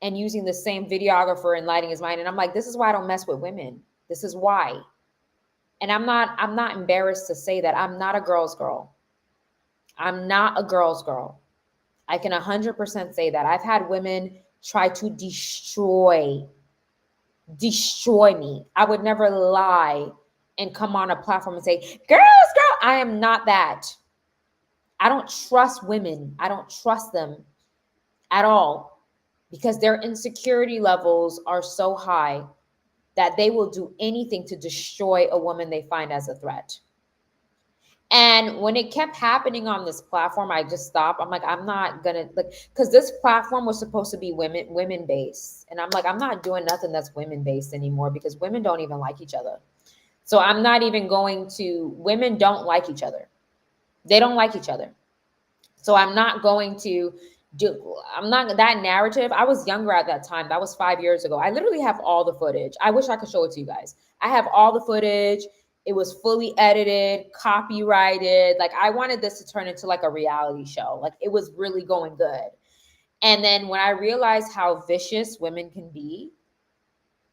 and using the same videographer and lighting as mine. And I'm like, this is why I don't mess with women. This is why. And I'm not embarrassed to say that. I'm not a girl's girl. I'm not a girl's girl. I can 100% say that. I've had women try to destroy me. I would never lie and come on a platform and say, girl. I am not that. I don't trust women. I don't trust them at all because their insecurity levels are so high that they will do anything to destroy a woman they find as a threat. And when it kept happening on this platform, I just stopped. I'm like, I'm not gonna, like, because this platform was supposed to be women based. And I'm like, I'm not doing nothing that's women based anymore because women don't even like each other. So I'm not even going to, women don't like each other. They don't like each other. So I'm not going to I'm not that narrative. I was younger at that time. That was 5 years ago. I literally have all the footage. I wish I could show it to you guys. I have all the footage. It was fully edited, copyrighted. Like, I wanted this to turn into like a reality show. Like, it was really going good. And then when I realized how vicious women can be,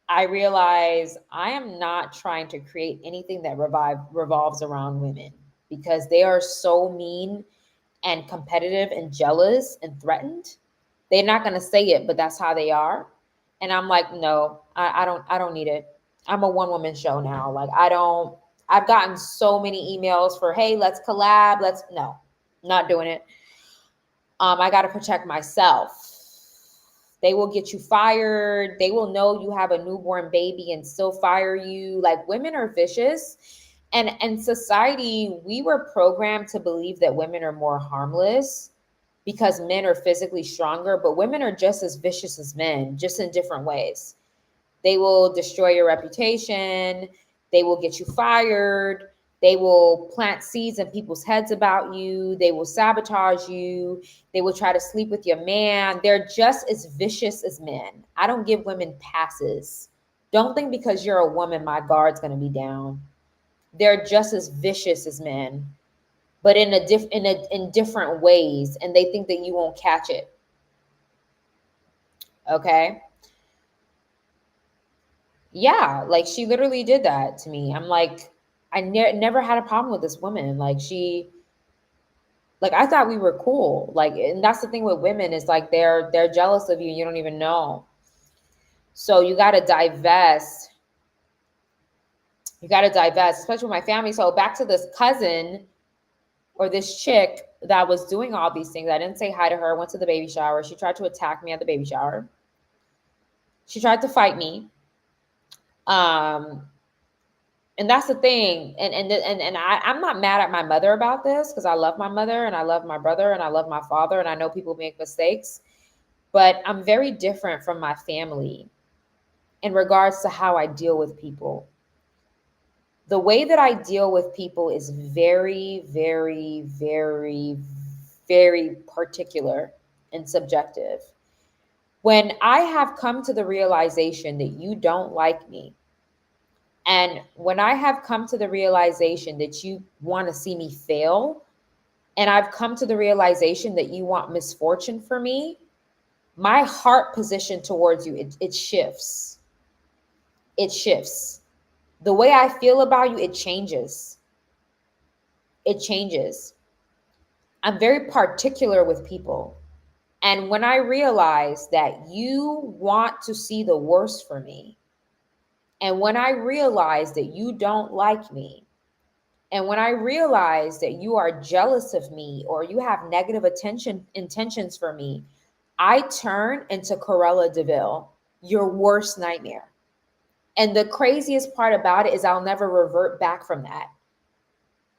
I realized I am not trying to create anything that revolves around women because they are so mean and competitive and jealous and threatened. They're not going to say it, but that's how they are. And I'm like, no, I don't need it. I'm a one woman show now. Like, I've gotten so many emails for, hey, let's collab. No, not doing it. I got to protect myself. They will get you fired. They will know you have a newborn baby and still fire you. Like, women are vicious. And society, we were programmed to believe that women are more harmless because men are physically stronger, but women are just as vicious as men, just in different ways. They will destroy your reputation. They will get you fired. They will plant seeds in people's heads about you. They will sabotage you. They will try to sleep with your man. They're just as vicious as men. I don't give women passes. Don't think because you're a woman, my guard's going to be down. They're just as vicious as men, but in different ways, and they think that you won't catch it. Okay? Yeah, like, she literally did that to me. I'm like, I never had a problem with this woman. Like, I thought we were cool. Like, and that's the thing with women is like they're jealous of you and you don't even know. So you got to divest. You got to divest, especially with my family. So back to this cousin or this chick that was doing all these things. I didn't say hi to her. Went to the baby shower. She tried to attack me at the baby shower. She tried to fight me. Um, And that's the thing. I'm not mad at my mother about this, because I love my mother and I love my brother and I love my father, and I know people make mistakes, but I'm very different from my family in regards to how I deal with people. The way that I deal with people is very, very, very, very particular and subjective. When I have come to the realization that you don't like me, and when I have come to the realization that you want to see me fail, and I've come to the realization that you want misfortune for me, my heart position towards you, it shifts. It shifts. The way I feel about you, it changes. It changes. I'm very particular with people. And when I realize that you want to see the worst for me, and when I realize that you don't like me, and when I realize that you are jealous of me or you have negative intentions for me, I turn into Corella DeVille, your worst nightmare. And the craziest part about it is I'll never revert back from that.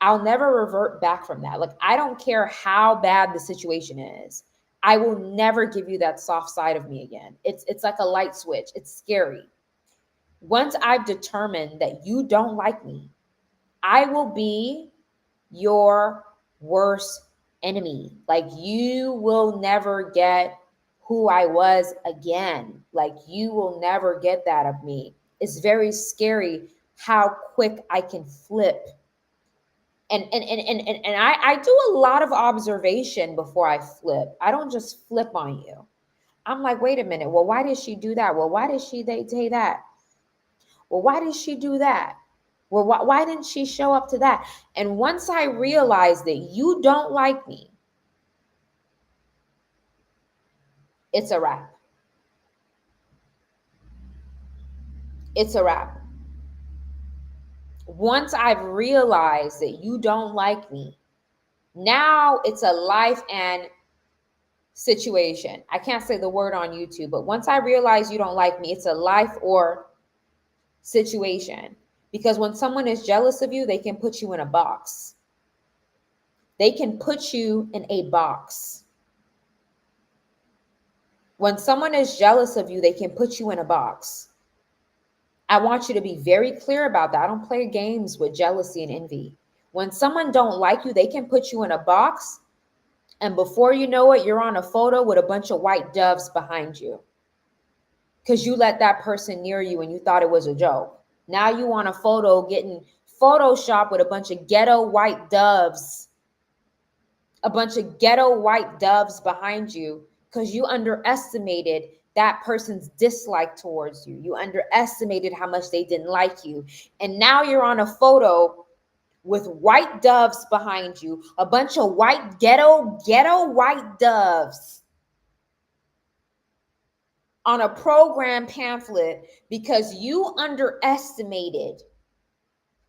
I'll never revert back from that. Like, I don't care how bad the situation is. I will never give you that soft side of me again. It's like a light switch. It's scary. Once I've determined that you don't like me, I will be your worst enemy. Like, you will never get who I was again. Like, you will never get that of me. It's very scary how quick I can flip. And I do a lot of observation before I flip. I don't just flip on you. I'm like, wait a minute. Well, why did she do that? Well, why did she say that? Well, why did she do that? Well, why didn't she show up to that? And once I realize that you don't like me, it's a wrap. It's a wrap. Once I've realized that you don't like me, now it's a life and situation. I can't say the word on YouTube, but once I realize you don't like me, it's a life or situation. Because when someone is jealous of you, they can put you in a box. They can put you in a box. When someone is jealous of you, they can put you in a box. I want you to be very clear about that. I don't play games with jealousy and envy. When someone don't like you, they can put you in a box, and before you know it, you're on a photo with a bunch of white doves behind you because you let that person near you and you thought it was a joke. Now you on a photo getting photoshopped with a bunch of ghetto white doves, behind you because you underestimated that person's dislike towards you. You underestimated how much they didn't like you. And now you're on a photo with white doves behind you, a bunch of white ghetto white doves on a program pamphlet because you underestimated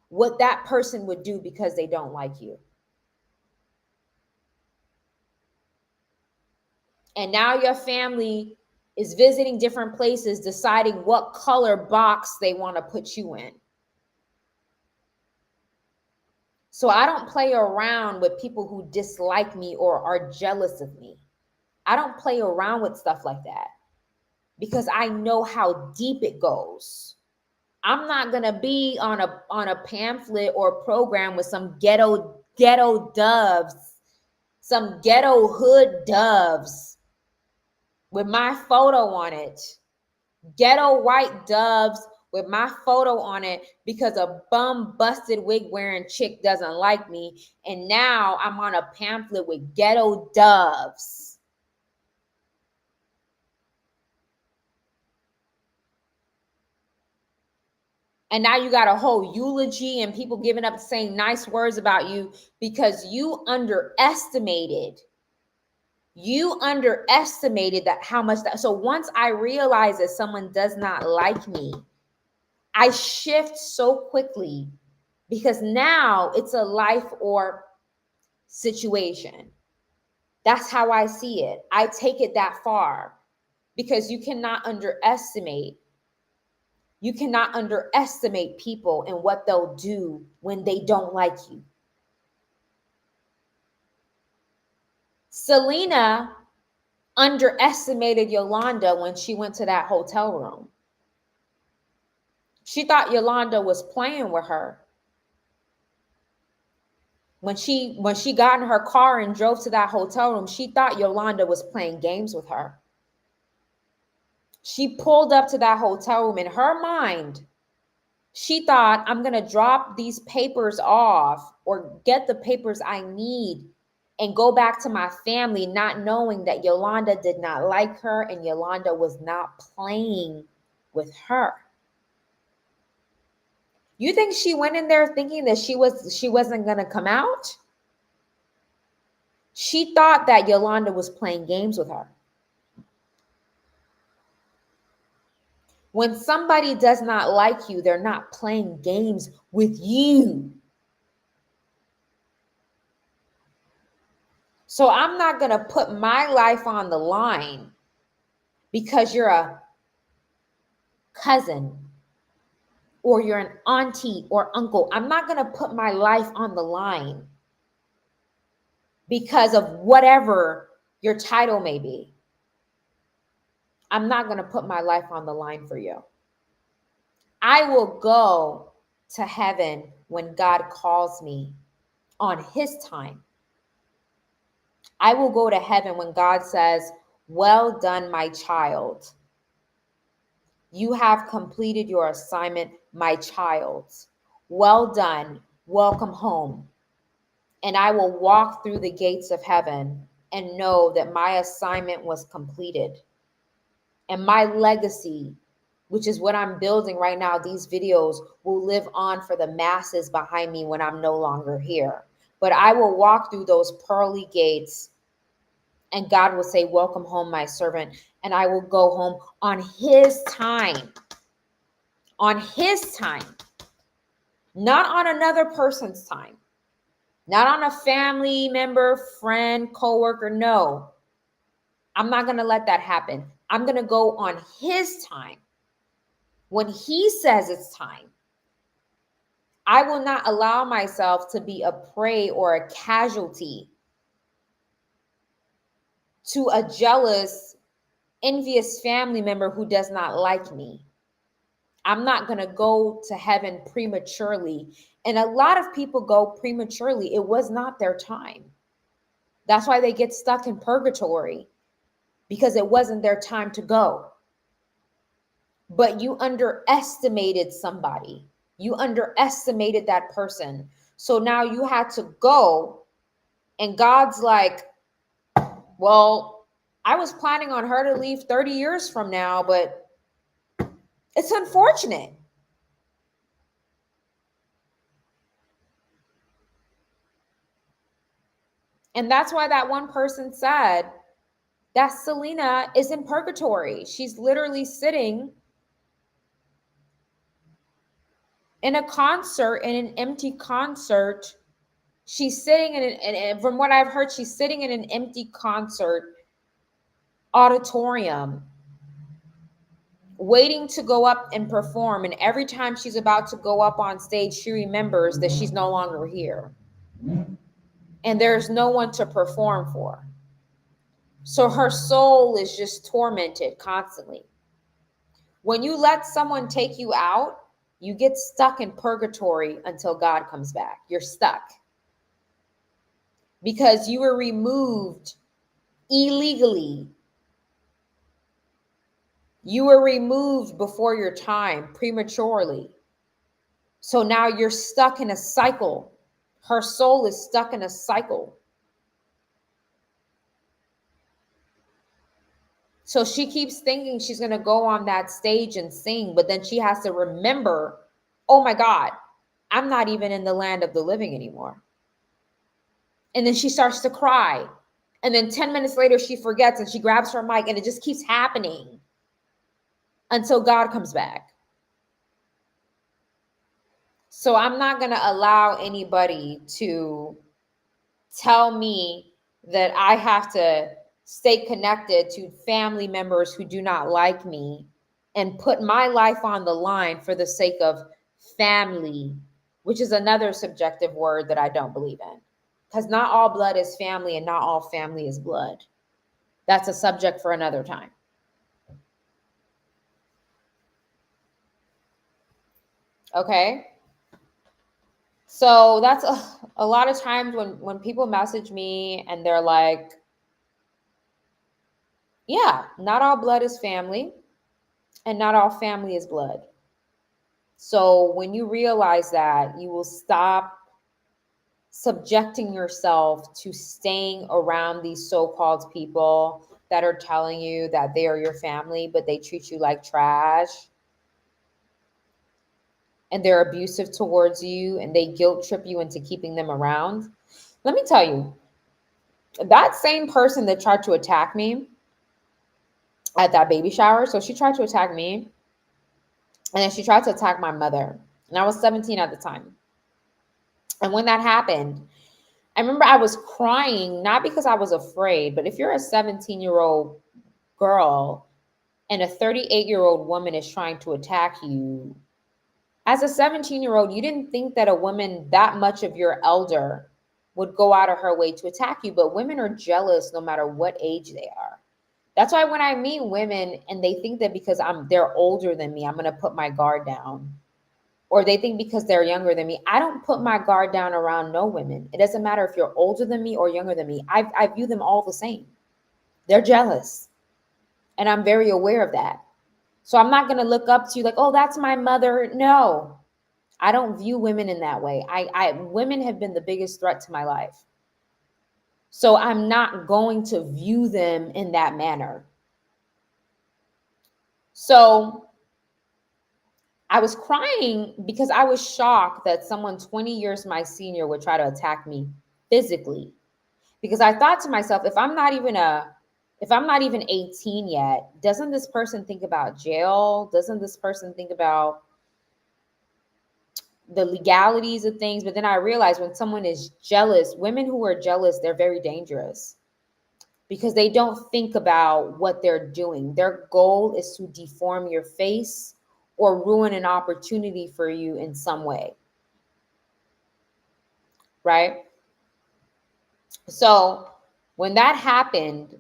what that person would do because they don't like you. And now your family is visiting different places, deciding what color box they want to put you in. So I don't play around with people who dislike me or are jealous of me. I don't play around with stuff like that because I know how deep it goes. I'm not going to be on a pamphlet or program with some ghetto doves, some ghetto hood doves with my photo on it. Ghetto white doves with my photo on it because a bum busted wig wearing chick doesn't like me. And now I'm on a pamphlet with ghetto doves. And now you got a whole eulogy and people giving up saying nice words about you because you underestimated that how much that. So once I realize that someone does not like me, I shift so quickly because now it's a life or situation. That's how I see it. I take it that far because you cannot underestimate You cannot underestimate people and what they'll do when they don't like you. Selena underestimated Yolanda when she went to that hotel room. She thought Yolanda was playing with her. When she got in her car and drove to that hotel room, she thought Yolanda was playing games with her. She pulled up to that hotel room. In her mind, she thought, I'm going to drop these papers off or get the papers I need and go back to my family, not knowing that Yolanda did not like her and Yolanda was not playing with her. You think she went in there thinking that she wasn't going to come out? She thought that Yolanda was playing games with her. When somebody does not like you, they're not playing games with you. So I'm not going to put my life on the line because you're a cousin or you're an auntie or uncle. I'm not going to put my life on the line because of whatever your title may be. I'm not going to put my life on the line for you. I will go to heaven when God calls me on his time. I will go to heaven when God says, well done, my child. You have completed your assignment, my child. Well done. Welcome home. And I will walk through the gates of heaven and know that my assignment was completed. And my legacy, which is what I'm building right now, these videos will live on for the masses behind me when I'm no longer here. But I will walk through those pearly gates and God will say, welcome home, my servant. And I will go home on his time. On his time. Not on another person's time. Not on a family member, friend, coworker. No. I'm not going to let that happen. I'm going to go on his time. When he says it's time. I will not allow myself to be a prey or a casualty to a jealous, envious family member who does not like me. I'm not going to go to heaven prematurely. And a lot of people go prematurely. It was not their time. That's why they get stuck in purgatory, because it wasn't their time to go. But you underestimated somebody. You underestimated that person. So now you had to go, and God's like, well, I was planning on her to leave 30 years from now, but it's unfortunate. And that's why that one person said that Selena is in purgatory. She's literally sitting in a concert, in an empty concert. She's sitting and from what I've heard, she's sitting in an empty concert auditorium, waiting to go up and perform. And every time she's about to go up on stage, she remembers that she's no longer here. And there's no one to perform for. So her soul is just tormented constantly. When you let someone take you out, you get stuck in purgatory until God comes back. You're stuck. Because you were removed illegally. You were removed before your time, prematurely. So now you're stuck in a cycle. Her soul is stuck in a cycle. So she keeps thinking she's going to go on that stage and sing, but then she has to remember, oh my God, I'm not even in the land of the living anymore. And then she starts to cry. And then 10 minutes later, she forgets and she grabs her mic, and it just keeps happening until God comes back. So I'm not going to allow anybody to tell me that I have to stay connected to family members who do not like me and put my life on the line for the sake of family, which is another subjective word that I don't believe in. Because not all blood is family and not all family is blood. That's a subject for another time. Okay? So that's a lot of times when people message me and they're like, yeah, not all blood is family and not all family is blood. So when you realize that, you will stop subjecting yourself to staying around these so-called people that are telling you that they are your family, but they treat you like trash and they're abusive towards you and they guilt trip you into keeping them around. Let me tell you, that same person that tried to attack me at that baby shower, so she tried to attack me and then she tried to attack my mother. And I was 17 at the time. And when that happened, I remember I was crying, not because I was afraid, but if you're a 17-year-old girl and a 38-year-old woman is trying to attack you, as a 17-year-old, you didn't think that a woman that much of your elder would go out of her way to attack you. But women are jealous no matter what age they are. That's why when I meet women and they think that because they're older than me, I'm going to put my guard down. Or they think because they're younger than me, I don't put my guard down around no women. It doesn't matter if you're older than me or younger than me. I view them all the same. They're jealous. And I'm very aware of that. So I'm not going to look up to you like, oh, that's my mother. No, I don't view women in that way. Women have been the biggest threat to my life. So I'm not going to view them in that manner. So I was crying because I was shocked that someone 20 years my senior would try to attack me physically. Because I thought to myself, if I'm not even 18 yet, doesn't this person think about jail? Doesn't this person think about the legalities of things? But then I realized when someone is jealous, women who are jealous, they're very dangerous because they don't think about what they're doing. Their goal is to deform your face or ruin an opportunity for you in some way. Right? So when that happened,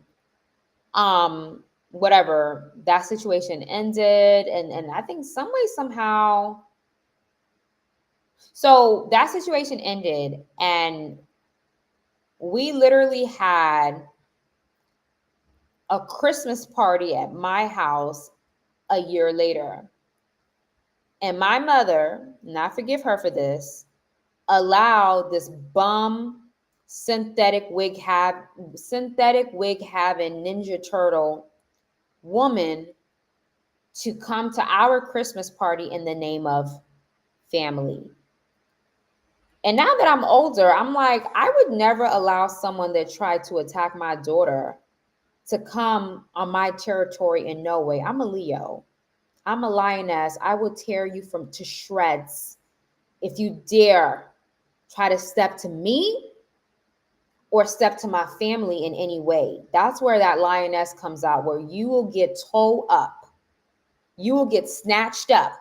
whatever, that situation ended. And I think some way, somehow, so that situation ended and we literally had a Christmas party at my house a year later. And my mother, and I forgive her for this, allowed this bum synthetic wig having Ninja Turtle woman to come to our Christmas party in the name of family. And now that I'm older, I'm like, I would never allow someone that tried to attack my daughter to come on my territory in no way. I'm a Leo. I'm a lioness. I will tear you to shreds if you dare try to step to me or step to my family in any way. That's where that lioness comes out, where you will get towed up. You will get snatched up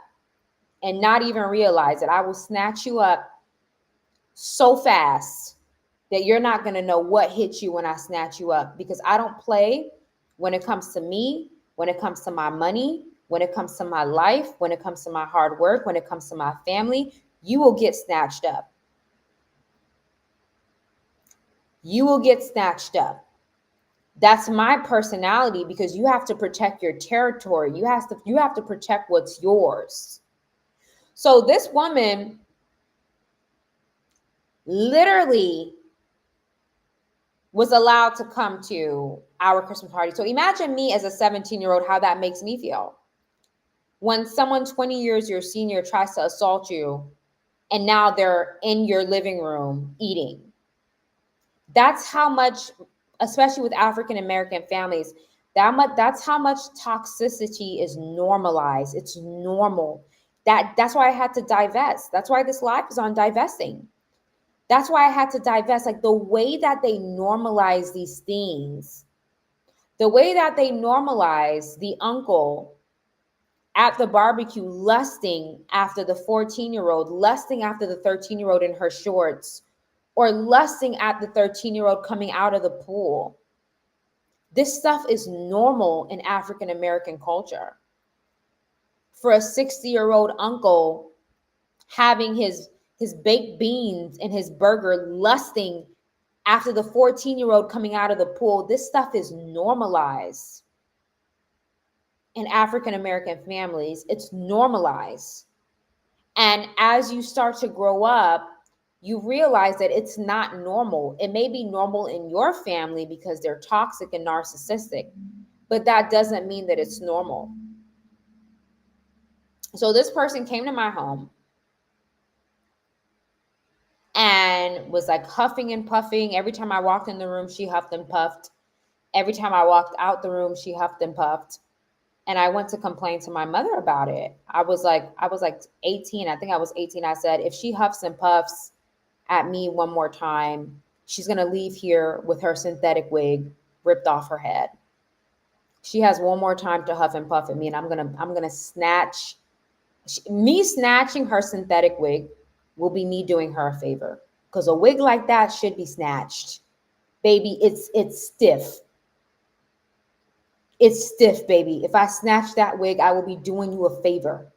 and not even realize it. I will snatch you up so fast that you're not going to know what hit you when I snatch you up, because I don't play when it comes to me, when it comes to my money, when it comes to my life, when it comes to my hard work, when it comes to my family. You will get snatched up. You will get snatched up. That's my personality, because you have to protect your territory. You have to protect what's yours. So this woman literally was allowed to come to our Christmas party. So imagine me as a 17-year-old, how that makes me feel. When someone 20 years your senior tries to assault you and now they're in your living room eating. That's how much, especially with African American families, that's how much toxicity is normalized. It's normal. That's why I had to divest. That's why this live is on divesting. That's why I had to divest. Like the way that they normalize these things, the way that they normalize the uncle at the barbecue, lusting after the 14-year-old, lusting after the 13-year-old in her shorts, or lusting at the 13-year-old coming out of the pool. This stuff is normal in African American culture. For a 60-year-old uncle having his baked beans and his burger, lusting after the 14-year-old coming out of the pool, this stuff is normalized in African American families. It's normalized. And as you start to grow up, you realize that it's not normal. It may be normal in your family because they're toxic and narcissistic, but that doesn't mean that it's normal. So this person came to my home and was like huffing and puffing. Every time I walked in the room, she huffed and puffed. Every time I walked out the room, she huffed and puffed. And I went to complain to my mother about it. I was like 18. I think I was 18. I said, if she huffs and puffs at me one more time, she's going to leave here with her synthetic wig ripped off her head. She has one more time to huff and puff at me, and I'm going to snatch. Me snatching her synthetic wig will be me doing her a favor, because a wig like that should be snatched. Baby, it's stiff. It's stiff, baby. If I snatch that wig, I will be doing you a favor.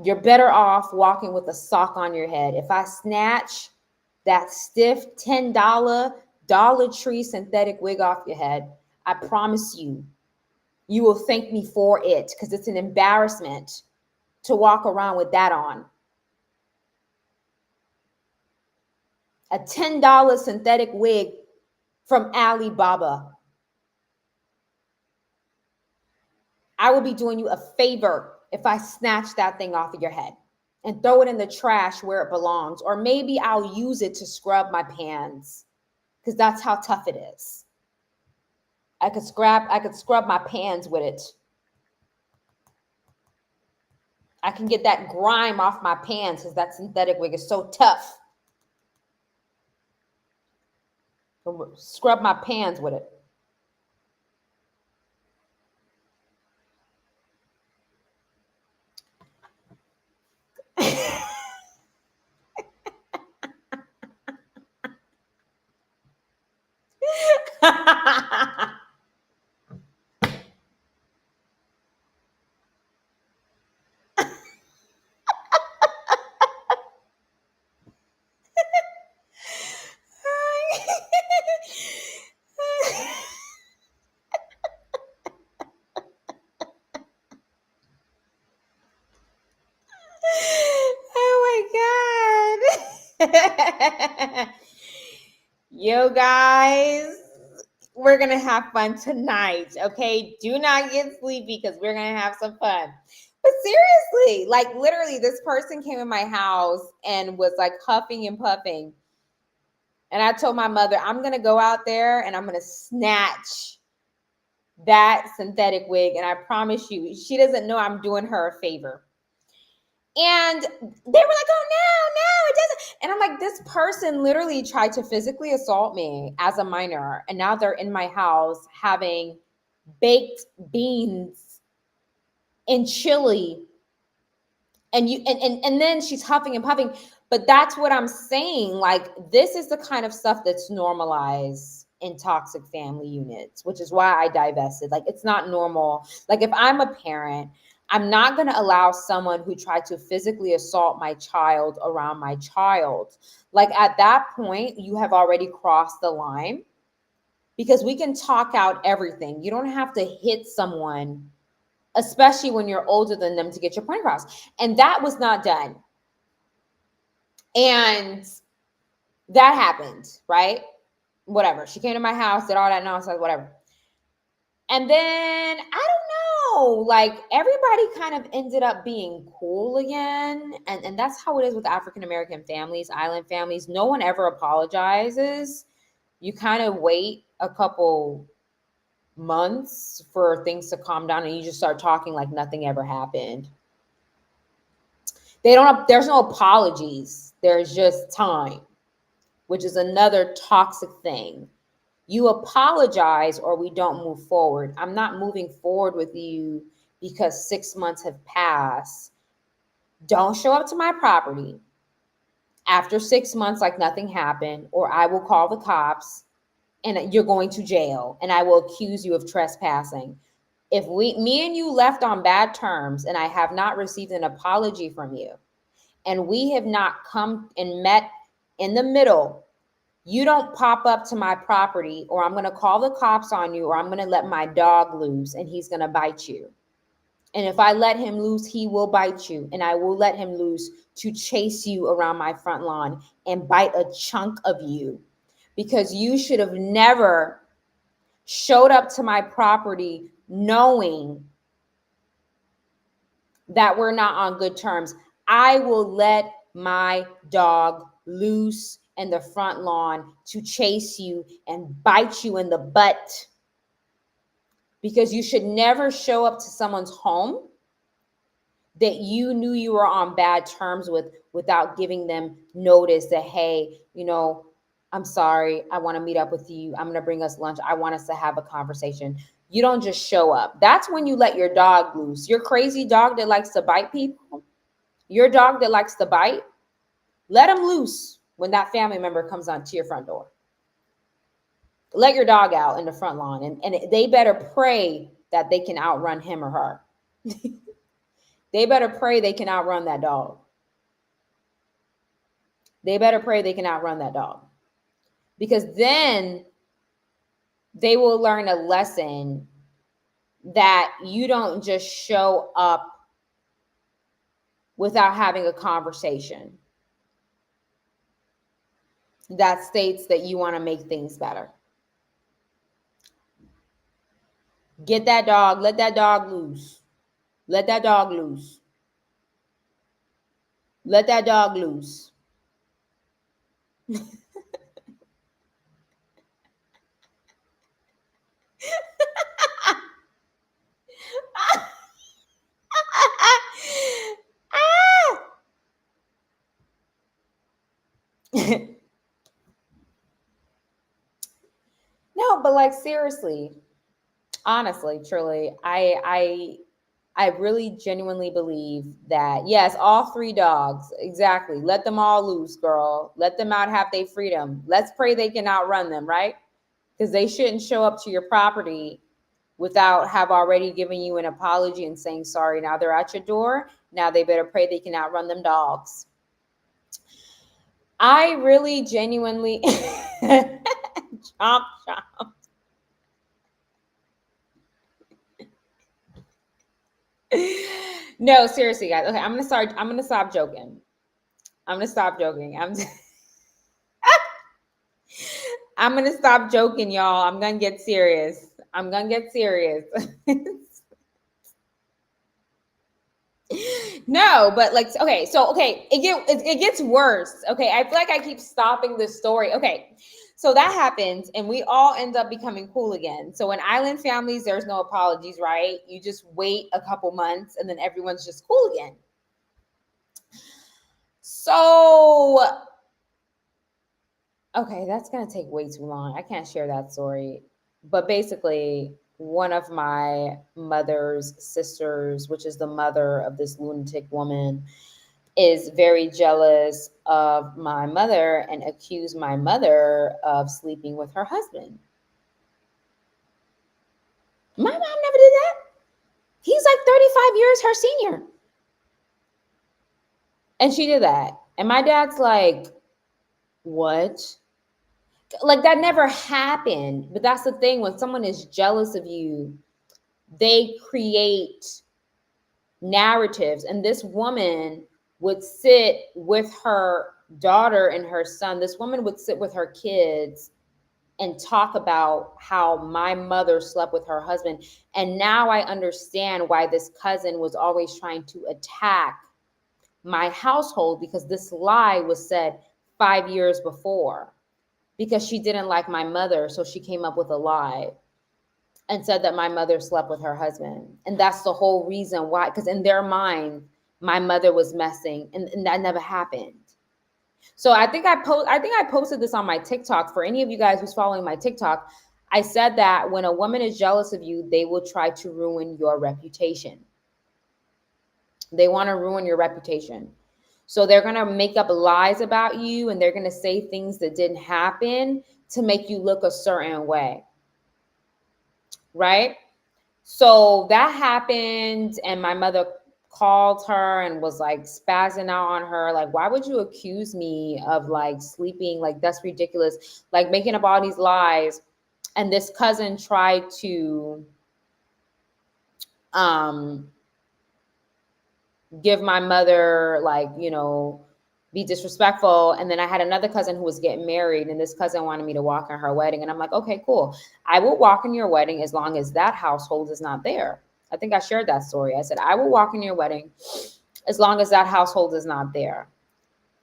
You're better off walking with a sock on your head. If I snatch that stiff $10 Dollar Tree synthetic wig off your head, I promise you, you will thank me for it, because it's an embarrassment to walk around with that on. A $10 synthetic wig from Alibaba. I will be doing you a favor if I snatch that thing off of your head and throw it in the trash where it belongs. Or maybe I'll use it to scrub my pans, because that's how tough it is. I could scrub my pans with it. I can get that grime off my pans because that synthetic wig is so tough. Scrub my pans with it. Oh my God. Yo, guys, we're going to have fun tonight, okay? Do not get sleepy, because we're going to have some fun. But seriously, like literally, this person came in my house and was like huffing and puffing. And I told my mother, I'm going to go out there and I'm going to snatch that synthetic wig. And I promise you, she doesn't know I'm doing her a favor. And they were like, oh, no, it doesn't. And I'm like, this person literally tried to physically assault me as a minor. And now they're in my house having baked beans and chili. And then she's huffing and puffing. But that's what I'm saying. Like, this is the kind of stuff that's normalized in toxic family units, which is why I divested. Like, it's not normal. Like, if I'm a parent, I'm not going to allow someone who tried to physically assault my child around my child. Like, at that point, you have already crossed the line, because we can talk out everything. You don't have to hit someone, especially when you're older than them, to get your point across. And that was not done. And that happened, right? Whatever. She came to my house, did all that nonsense, whatever. And then, I don't know, like, everybody kind of ended up being cool again. And that's how it is with African-American families, island families. No one ever apologizes. You kind of wait a couple months for things to calm down, and you just start talking like nothing ever happened. There's no apologies. There's just time, which is another toxic thing. You apologize or we don't move forward. I'm not moving forward with you because 6 months have passed. Don't show up to my property after 6 months like nothing happened, or I will call the cops and you're going to jail and I will accuse you of trespassing. If me and you left on bad terms and I have not received an apology from you and we have not come and met in the middle, you don't pop up to my property or I'm going to call the cops on you or I'm going to let my dog loose and he's going to bite you. And if I let him loose, he will bite you. And I will let him loose to chase you around my front lawn and bite a chunk of you, because you should have never showed up to my property knowing that we're not on good terms. I will let my dog loose in the front lawn to chase you and bite you in the butt, because you should never show up to someone's home that you knew you were on bad terms with without giving them notice that, hey, I'm sorry, I want to meet up with you. I'm going to bring us lunch. I want us to have a conversation. You don't just show up. That's when you let your dog loose. Your crazy dog that likes to bite people, your dog that likes to bite, let him loose when that family member comes on to your front door. Let your dog out in the front lawn, and they better pray that they can outrun him or her. They better pray they can outrun that dog. They better pray they can outrun that dog. Because then they will learn a lesson that you don't just show up without having a conversation that states that you want to make things better. Get that dog, let that dog loose. Let that dog loose. Let that dog loose. No, but like seriously, honestly, truly, I really genuinely believe that, yes, all 3 dogs, exactly. Let them all loose, girl. Let them out, have their freedom. Let's pray they can outrun them, right? Because they shouldn't show up to your property without have already given you an apology and saying sorry. Now they're at your door. Now they better pray they can outrun them dogs. I really genuinely chomp chomp. No, seriously, guys. Okay, I'm gonna stop joking. I'm gonna stop joking. I'm gonna stop joking, y'all. I'm gonna get serious. No, but like, okay, so okay, it gets worse. Okay, I feel like I keep stopping this story. Okay, so that happens, and we all end up becoming cool again. So in island families, there's no apologies, right? You just wait a couple months, and then everyone's just cool again. So, okay, that's gonna take way too long. I can't share that story, but basically, one of my mother's sisters, which is the mother of this lunatic woman, is very jealous of my mother and accused my mother of sleeping with her husband. My mom never did that. He's like 35 years her senior. And she did that. And my dad's like, what? Like, that never happened. But that's the thing. When someone is jealous of you, they create narratives. And this woman would sit with her daughter and her son. This woman would sit with her kids and talk about how my mother slept with her husband. And now I understand why this cousin was always trying to attack my household, because this lie was said 5 years before, because she didn't like my mother. So she came up with a lie and said that my mother slept with her husband. And that's the whole reason why, because in their mind, my mother was messing, and that never happened. So I think I posted this on my TikTok. For any of you guys who's following my TikTok, I said that when a woman is jealous of you, they will try to ruin your reputation. They want to ruin your reputation. So they're going to make up lies about you, and they're going to say things that didn't happen to make you look a certain way. Right? So that happened, and my mother called her and was like spazzing out on her, like, why would you accuse me of like sleeping? Like, that's ridiculous. Like, making up all these lies. And this cousin tried to give my mother, like, you know, be disrespectful. And then I had another cousin who was getting married, and this cousin wanted me to walk in her wedding. And I'm like, okay, cool. I will walk in your wedding as long as that household is not there. I think I shared that story. I said, I will walk in your wedding as long as that household is not there.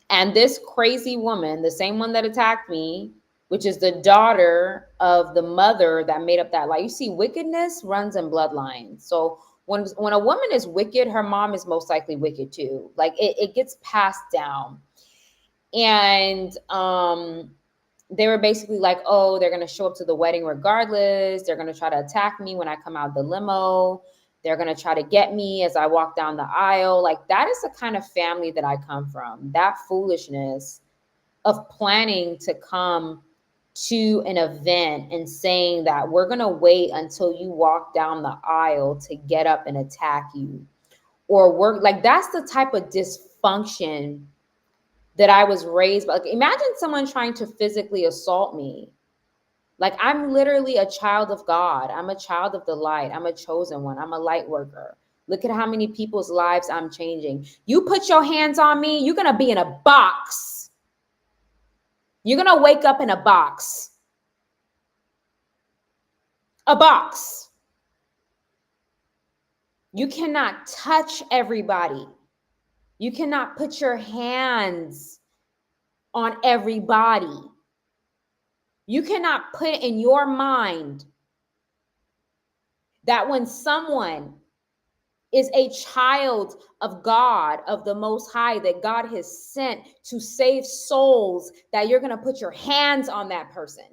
And this crazy woman, the same one that attacked me, which is the daughter of the mother that made up that lie. You see, wickedness runs in bloodlines. So when a woman is wicked, her mom is most likely wicked too. Like it gets passed down. And they were basically like, oh, they're going to show up to the wedding regardless. They're going to try to attack me when I come out the limo. They're going to try to get me as I walk down the aisle. Like, that is the kind of family that I come from. That foolishness of planning to come to an event and saying that we're going to wait until you walk down the aisle to get up and attack you. Or work, like, that's the type of dysfunction that I was raised by. Like, imagine someone trying to physically assault me. Like, I'm literally a child of God. I'm a child of the light. I'm a chosen one. I'm a light worker. Look at how many people's lives I'm changing. You put your hands on me, you're going to be in a box. You're going to wake up in a box. A box. You cannot touch everybody. You cannot put your hands on everybody. You cannot put in your mind that when someone is a child of God, of the Most High, that God has sent to save souls, that you're going to put your hands on that person.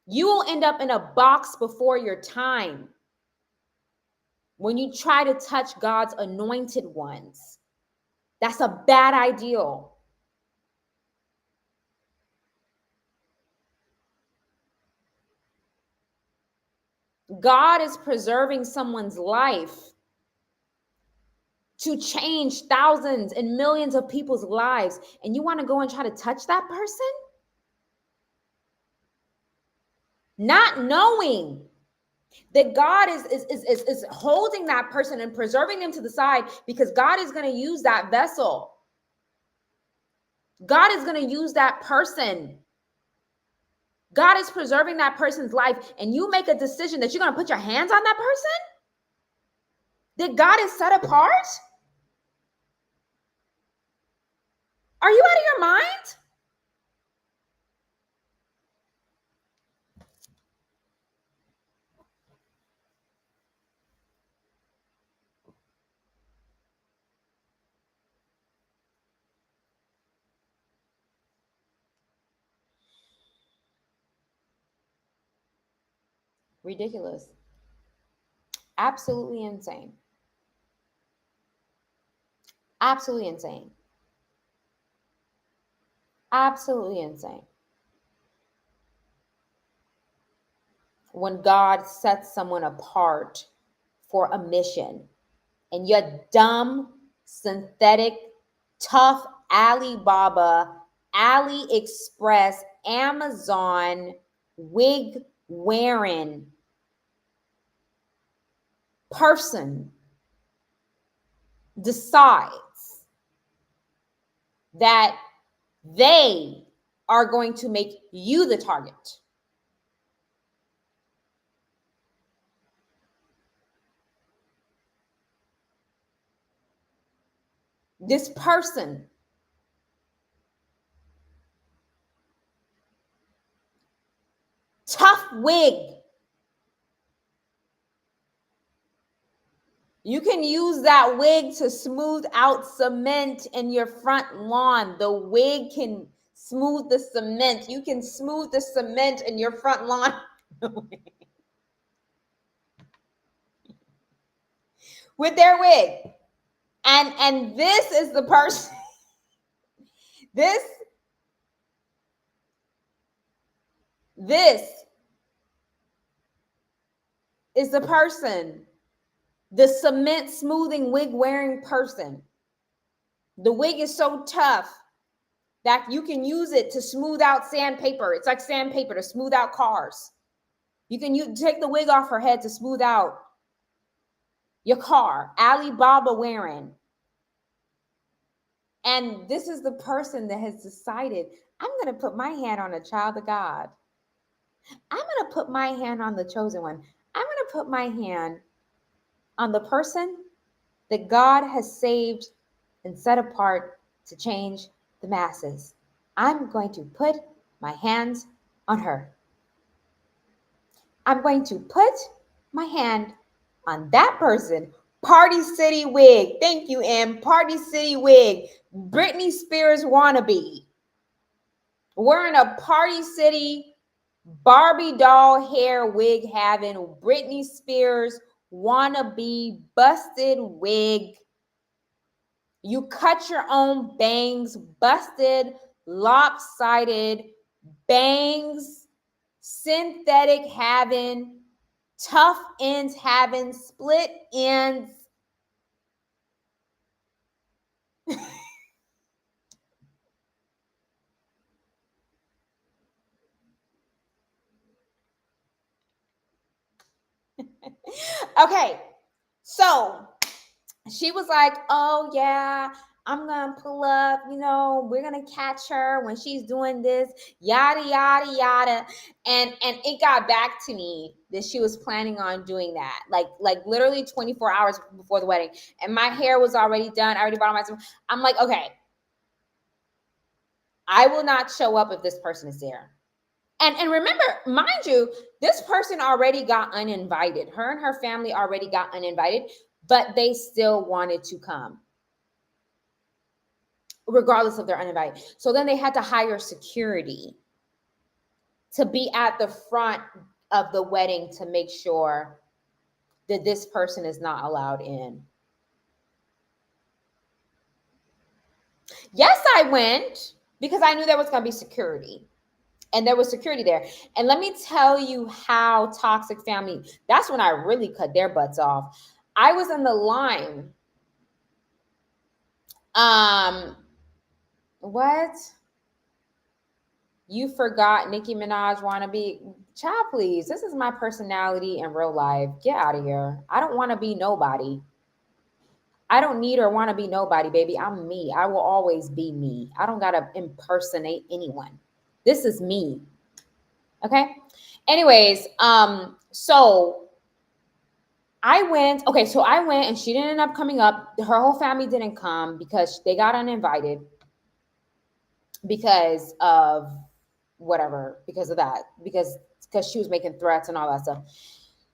You will end up in a box before your time when you try to touch God's anointed ones. That's a bad ideal. God is preserving someone's life to change thousands and millions of people's lives, and you want to go and try to touch that person? Not knowing that God is holding that person and preserving them to the side, because God is going to use that vessel. God is going to use that person. God is preserving that person's life, and you make a decision that you're going to put your hands on that person that God is set apart? Are you out of your mind? Ridiculous. Absolutely insane. Absolutely insane. Absolutely insane. When God sets someone apart for a mission, and your dumb, synthetic, tough Alibaba, AliExpress, Amazon, wig wearing person decides that they are going to make you the target. This person tough wig. You can use that wig to smooth out cement in your front lawn. The wig can smooth the cement. You can smooth the cement in your front lawn with their wig. And this is the person. This is the person, the cement smoothing wig wearing person. The wig is so tough that you can use it to smooth out sandpaper. It's like sandpaper to smooth out cars. You can take the wig off her head to smooth out your car. Alibaba wearing. And this is the person that has decided, I'm going to put my hand on a child of God. I'm going to put my hand on the chosen one. I'm going to put my hand on the person that God has saved and set apart to change the masses. I'm going to put my hands on her. I'm going to put my hand on that person. Party City wig. Thank you, Em. Party City wig. Britney Spears wannabe. Wearing a Party City Barbie doll hair wig having Britney Spears wannabe busted wig. You cut your own bangs, busted, lopsided bangs, synthetic having, tough ends having, split ends. Okay, so she was like, oh yeah, I'm gonna pull up, we're gonna catch her when she's doing this, yada yada yada. And it got back to me that she was planning on doing that, like literally 24 hours before the wedding. And my hair was already done. I already bought myself. I'm like, okay, I will not show up if this person is there. And remember, mind you, this person already got uninvited. Her and her family already got uninvited, but they still wanted to come, regardless of their uninvited. So then they had to hire security to be at the front of the wedding to make sure that this person is not allowed in. Yes, I went because I knew there was going to be security. And there was security there. And let me tell you how toxic family, that's when I really cut their butts off. I was in the line. What? You forgot Nicki Minaj wannabe? Child, please. This is my personality in real life. Get out of here. I don't want to be nobody. I don't need or want to be nobody, baby. I'm me. I will always be me. I don't got to impersonate anyone. This is me. Okay. Anyways, so I went, and she didn't end up coming up. Her whole family didn't come because they got uninvited because of whatever, because of that, because she was making threats and all that stuff.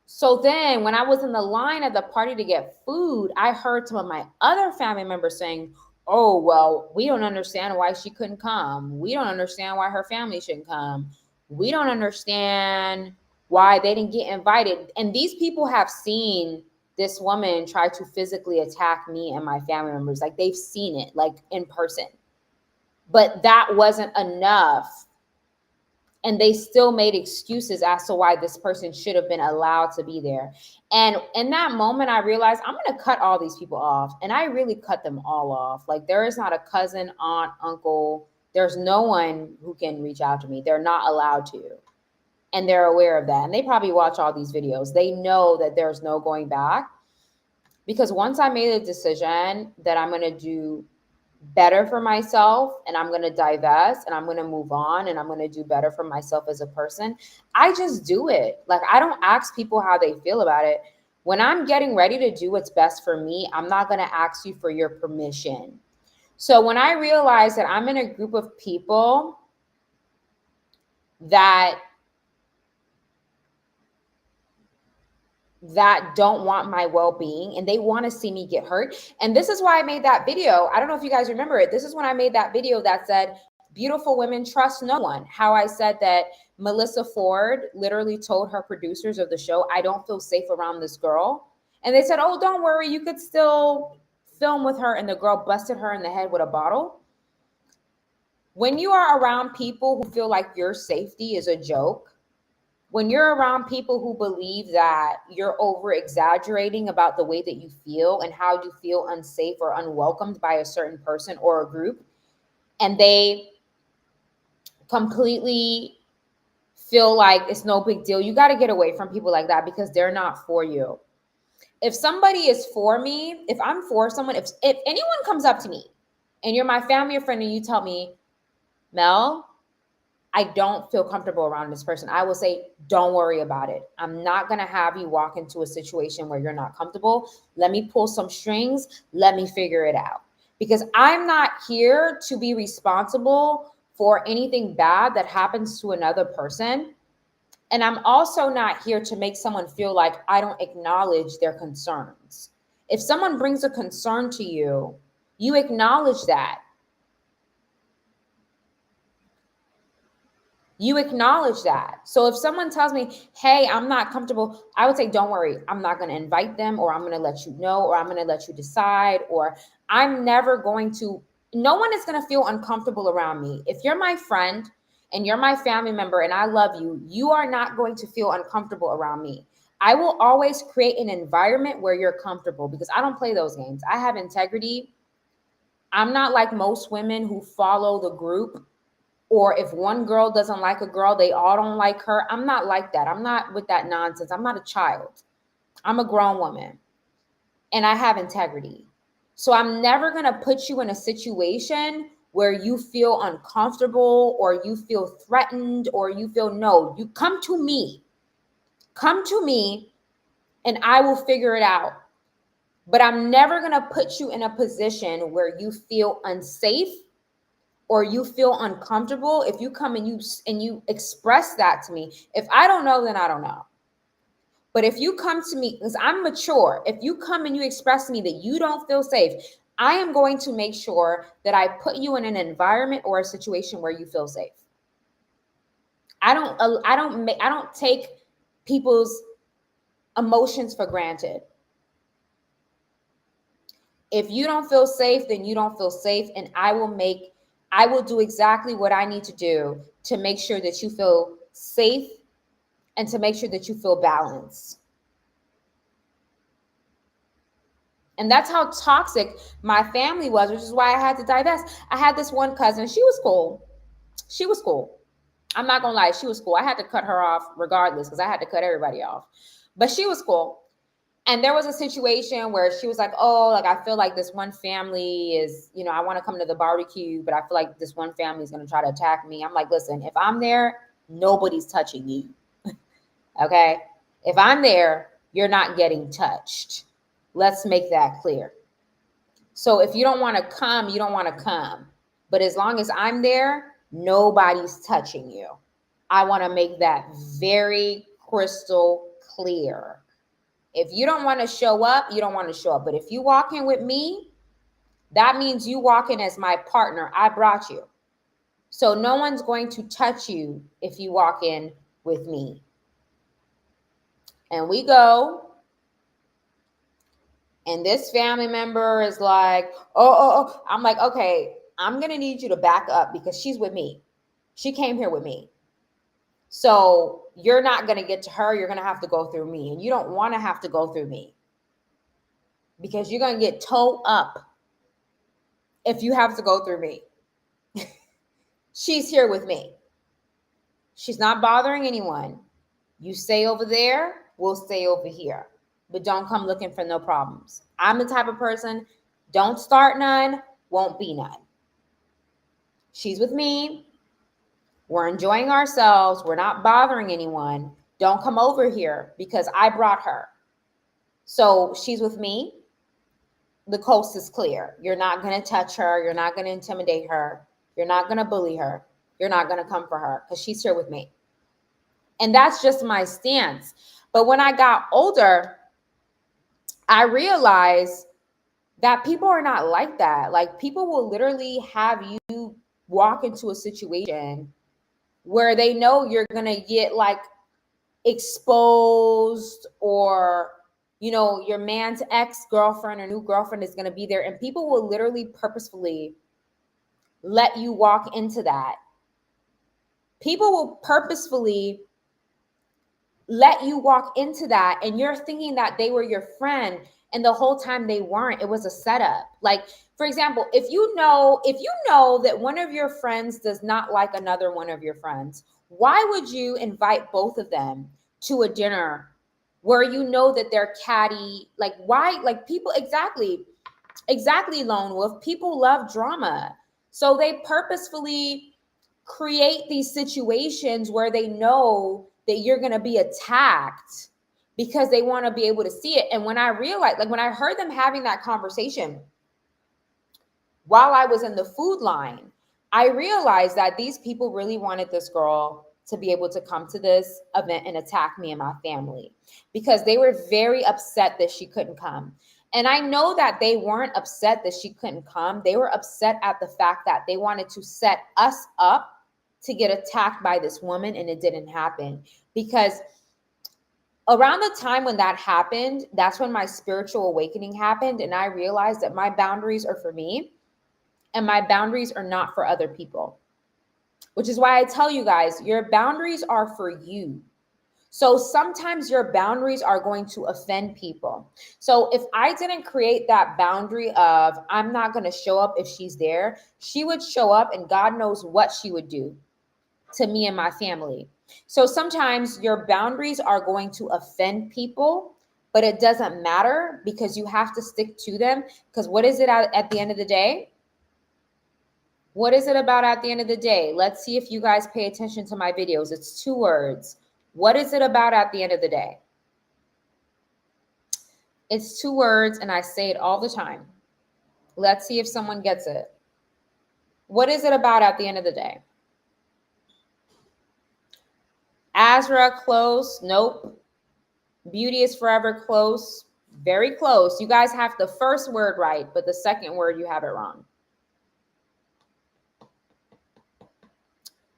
So then when I was in the line at the party to get food, I heard some of my other family members saying, oh, well, we don't understand why she couldn't come. We don't understand why her family shouldn't come. We don't understand why they didn't get invited. And these people have seen this woman try to physically attack me and my family members. Like, they've seen it, like, in person. But that wasn't enough. And they still made excuses as to why this person should have been allowed to be there. And in that moment, I realized I'm going to cut all these people off. And I really cut them all off. Like, there is not a cousin, aunt, uncle. There's no one who can reach out to me. They're not allowed to. And they're aware of that. And they probably watch all these videos. They know that there's no going back. Because once I made a decision that I'm going to do better for myself and I'm going to divest and I'm going to move on and I'm going to do better for myself as a person, I just do it. Like, I don't ask people how they feel about it. When I'm getting ready to do what's best for me, I'm not going to ask you for your permission. So when I realize that I'm in a group of people that don't want my well-being and they want to see me get hurt. And this is why I made that video. I don't know if you guys remember it. This is when I made that video that said, beautiful women trust no one. How I said that Melissa Ford literally told her producers of the show, I don't feel safe around this girl. And they said, oh, don't worry, you could still film with her. And the girl busted her in the head with a bottle. When you are around people who feel like your safety is a joke, when you're around people who believe that you're over exaggerating about the way that you feel and how you feel unsafe or unwelcomed by a certain person or a group, and they completely feel like it's no big deal, you got to get away from people like that because they're not for you. If somebody is for me, if I'm for someone, if anyone comes up to me and you're my family or friend and you tell me, Mel, I don't feel comfortable around this person, I will say, don't worry about it. I'm not going to have you walk into a situation where you're not comfortable. Let me pull some strings. Let me figure it out. Because I'm not here to be responsible for anything bad that happens to another person. And I'm also not here to make someone feel like I don't acknowledge their concerns. If someone brings a concern to you, you acknowledge that. You acknowledge that. So if someone tells me, hey, I'm not comfortable, I would say, don't worry. I'm not going to invite them, or I'm going to let you know, or I'm going to let you decide, or I'm never going to, no one is going to feel uncomfortable around me. If you're my friend and you're my family member and I love you, you are not going to feel uncomfortable around me. I will always create an environment where you're comfortable because I don't play those games. I have integrity. I'm not like most women who follow the group. Or if one girl doesn't like a girl, they all don't like her. I'm not like that. I'm not with that nonsense. I'm not a child. I'm a grown woman and I have integrity. So I'm never going to put you in a situation where you feel uncomfortable or you feel threatened or you feel, no, you come to me. Come to me and I will figure it out. But I'm never going to put you in a position where you feel unsafe or you feel uncomfortable. If you come and you express that to me, if I don't know, then I don't know. But if you come to me, because I'm mature, if you come and you express to me that you don't feel safe, I am going to make sure that I put you in an environment or a situation where you feel safe. I don't take people's emotions for granted. If you don't feel safe, then you don't feel safe, and I will do exactly what I need to do to make sure that you feel safe and to make sure that you feel balanced. And that's how toxic my family was, which is why I had to divest. I had this one cousin. She was cool. She was cool. I'm not going to lie. She was cool. I had to cut her off regardless because I had to cut everybody off. But she was cool. And there was a situation where she was like, oh, like, I feel like this one family is, I want to come to the barbecue, but I feel like this one family is going to try to attack me. I'm like, listen, if I'm there, nobody's touching you. Okay? If I'm there, you're not getting touched. Let's make that clear. So if you don't want to come, you don't want to come. But as long as I'm there, nobody's touching you. I want to make that very crystal clear. If you don't want to show up, you don't want to show up. But if you walk in with me, that means you walk in as my partner. I brought you. So no one's going to touch you if you walk in with me. And we go. And this family member is like, oh. I'm like, okay, I'm going to need you to back up because she's with me. She came here with me. So you're not going to get to her. You're going to have to go through me. And you don't want to have to go through me because you're going to get towed up if you have to go through me. She's here with me. She's not bothering anyone. You stay over there, we'll stay over here. But don't come looking for no problems. I'm the type of person, don't start none, won't be none. She's with me. We're enjoying ourselves. We're not bothering anyone. Don't come over here because I brought her. So she's with me. The coast is clear. You're not going to touch her. You're not going to intimidate her. You're not going to bully her. You're not going to come for her because she's here with me. And that's just my stance. But when I got older, I realized that people are not like that. Like, people will literally have you walk into a situation where they know you're going to get like exposed, or your man's ex-girlfriend or new girlfriend is going to be there, and people will literally purposefully let you walk into that. People will purposefully let you walk into that, and you're thinking that they were your friend, and the whole time they weren't. It was a setup. Like, for example, if you know that one of your friends does not like another one of your friends, why would you invite both of them to a dinner where you know that they're catty? Like, why? Like, people, exactly, Lone Wolf. People love drama, so they purposefully create these situations where they know that you're going to be attacked because they want to be able to see it. And when I realized, like when I heard them having that conversation while I was in the food line, I realized that these people really wanted this girl to be able to come to this event and attack me and my family, because they were very upset that she couldn't come. And I know that they weren't upset that she couldn't come. They were upset at the fact that they wanted to set us up to get attacked by this woman, and it didn't happen. Because around the time when that happened, that's when my spiritual awakening happened, and I realized that my boundaries are for me and my boundaries are not for other people. Which is why I tell you guys, your boundaries are for you. So sometimes your boundaries are going to offend people. So if I didn't create that boundary of I'm not going to show up if she's there, she would show up and God knows what she would do to me and my family. So sometimes your boundaries are going to offend people, but it doesn't matter because you have to stick to them. Because what is it at the end of the day? What is it about at the end of the day? Let's see if you guys pay attention to my videos. It's 2 words. What is it about at the end of the day? It's 2 words, and I say it all the time. Let's see if someone gets it. What is it about at the end of the day? Azra, close. Nope. Beauty is forever, close. Very close. You guys have the first word right, but the second word you have it wrong.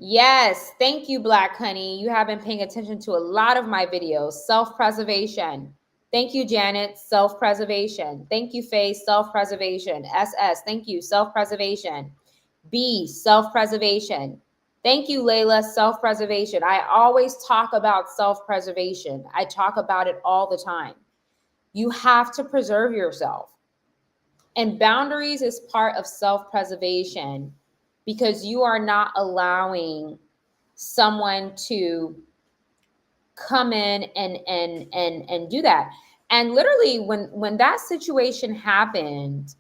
Yes, thank you, Black Honey. You have been paying attention to a lot of my videos. Self-preservation. Thank you, Janet. Self-preservation. Thank you, Faye. Self-preservation. SS. Thank you. Self-preservation. B. Self-preservation. Thank you, Layla. Self-preservation. I always talk about self-preservation. I talk about it all the time. You have to preserve yourself. And boundaries is part of self-preservation, because you are not allowing someone to come in and do that. And literally when that situation happened,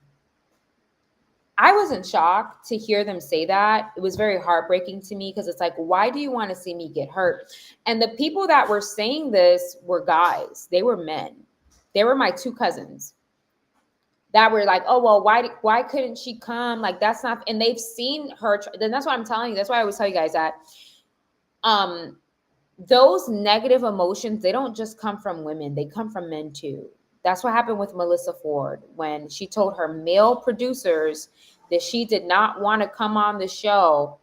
I was in shock to hear them say that. It was very heartbreaking to me, because it's like, why do you want to see me get hurt? And the people that were saying this were guys. They were men. They were my 2 cousins that were like, oh, well, why couldn't she come? Like, that's not, and they've seen her. Then that's why I'm telling you. That's why I always tell you guys that those negative emotions, they don't just come from women. They come from men too. That's what happened with Melissa Ford when she told her male producers that she did not want to come on the show,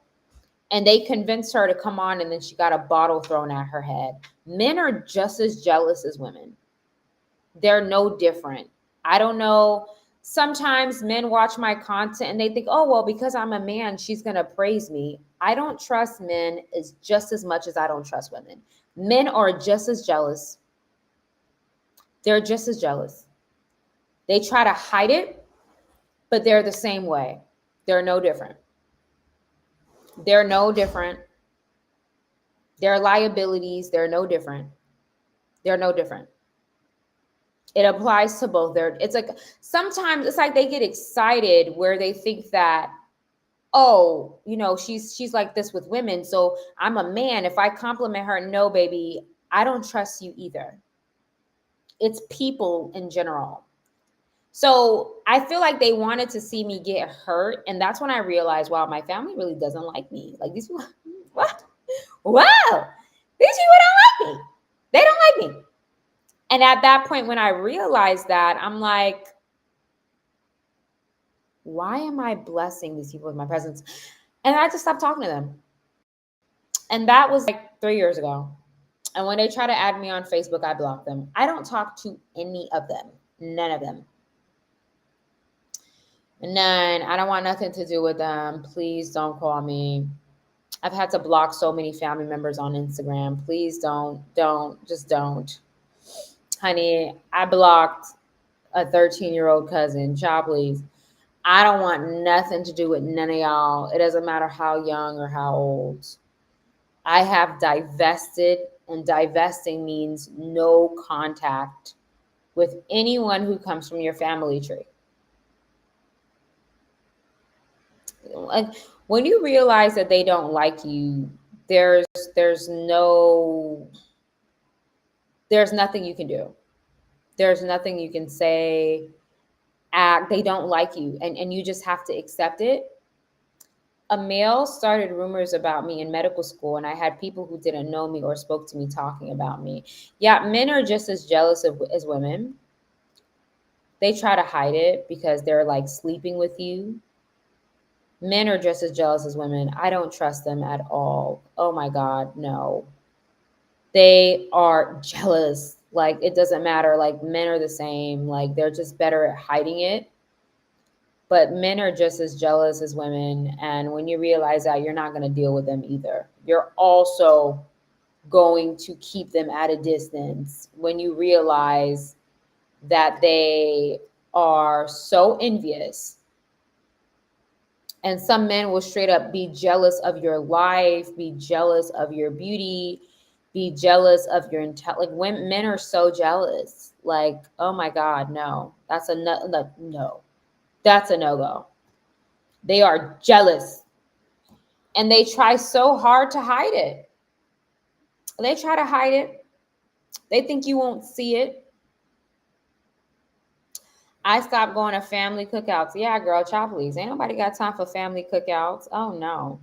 and they convinced her to come on, and then she got a bottle thrown at her head. Men are just as jealous as women. They're no different. I don't know. Sometimes men watch my content and they think, oh, well, because I'm a man, she's going to praise me. I don't trust men as just as much as I don't trust women. Men are just as jealous. They're just as jealous. They try to hide it, but they're the same way. They're no different. They're no different. Their liabilities, they're no different. They're no different. It applies to both. It's like, sometimes it's like they get excited where they think that, oh, she's like this with women, so I'm a man. If I compliment her, no, baby, I don't trust you either. It's people in general. So I feel like they wanted to see me get hurt, and that's when I realized, wow, my family really doesn't like me. Like, these people, what? Wow, these people don't like me. They don't like me. And at that point, when I realized that, I'm like, why am I blessing these people with my presence? And I just stopped talking to them. And that was like 3 years ago. And when they try to add me on Facebook, I block them. I don't talk to any of them. None of them. None. I don't want nothing to do with them. Please don't call me. I've had to block so many family members on Instagram. Please just don't. Honey, I blocked a 13-year-old cousin. Child, please. I don't want nothing to do with none of y'all. It doesn't matter how young or how old. I have divested, and divesting means no contact with anyone who comes from your family tree. Like, when you realize that they don't like you, there's nothing you can do. There's nothing you can say, act. They don't like you, and you just have to accept it. A male started rumors about me in medical school, and I had people who didn't know me or spoke to me talking about me. Yeah, men are just as jealous as women. They try to hide it because they're like sleeping with you. Men are just as jealous as women. I don't trust them at all. Oh my God, no. They are jealous. Like, it doesn't matter. Like, men are the same. Like, they're just better at hiding it. But men are just as jealous as women. And when you realize that, you're not going to deal with them either. You're also going to keep them at a distance when you realize that they are so envious. And some men will straight up be jealous of your life, be jealous of your beauty, be jealous of your intelligence. Like, when men are so jealous, like, oh my God, no, that's a no. That's a no-go. They are jealous. And they try so hard to hide it. They try to hide it. They think you won't see it. I stopped going to family cookouts. Yeah, girl, child, please. Ain't nobody got time for family cookouts. Oh, no.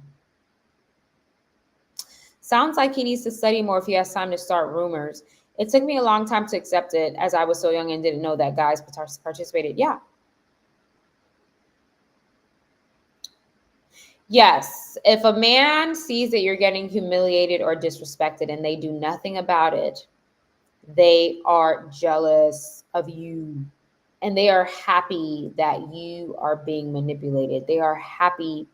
Sounds like he needs to study more if he has time to start rumors. It took me a long time to accept it, as I was so young and didn't know that guys participated. Yeah. Yes. If a man sees that you're getting humiliated or disrespected and they do nothing about it, they are jealous of you. And they are happy that you are being manipulated. They are happy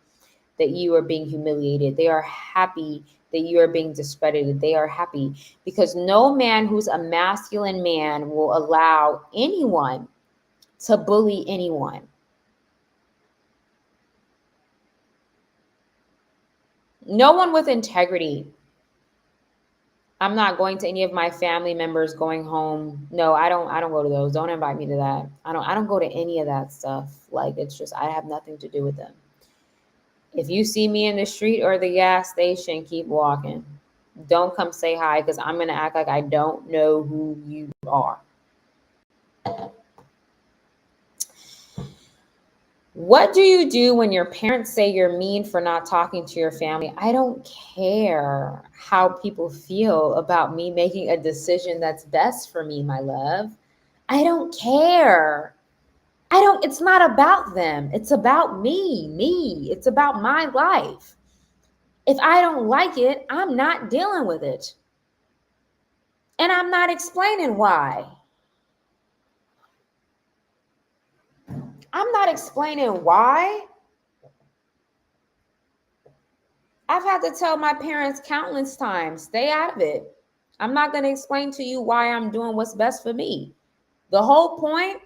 that you are being humiliated. They are happy that you are being discredited. They are happy because no man who's a masculine man will allow anyone to bully anyone. No one with integrity. I'm not going to any of my family members going home. No, I don't go to those. Don't invite me to that. I don't go to any of that stuff. Like, it's just, I have nothing to do with them. If you see me in the street or the gas station, keep walking. Don't come say hi, because I'm going to act like I don't know who you are. What do you do when your parents say you're mean for not talking to your family? I don't care how people feel about me making a decision that's best for me, my love. I don't care. It's not about them. It's about me. It's about my life. If I don't like it, I'm not dealing with it. And I'm not explaining why. I'm not explaining why. I've had to tell my parents countless times, stay out of it. I'm not going to explain to you why I'm doing what's best for me. The whole point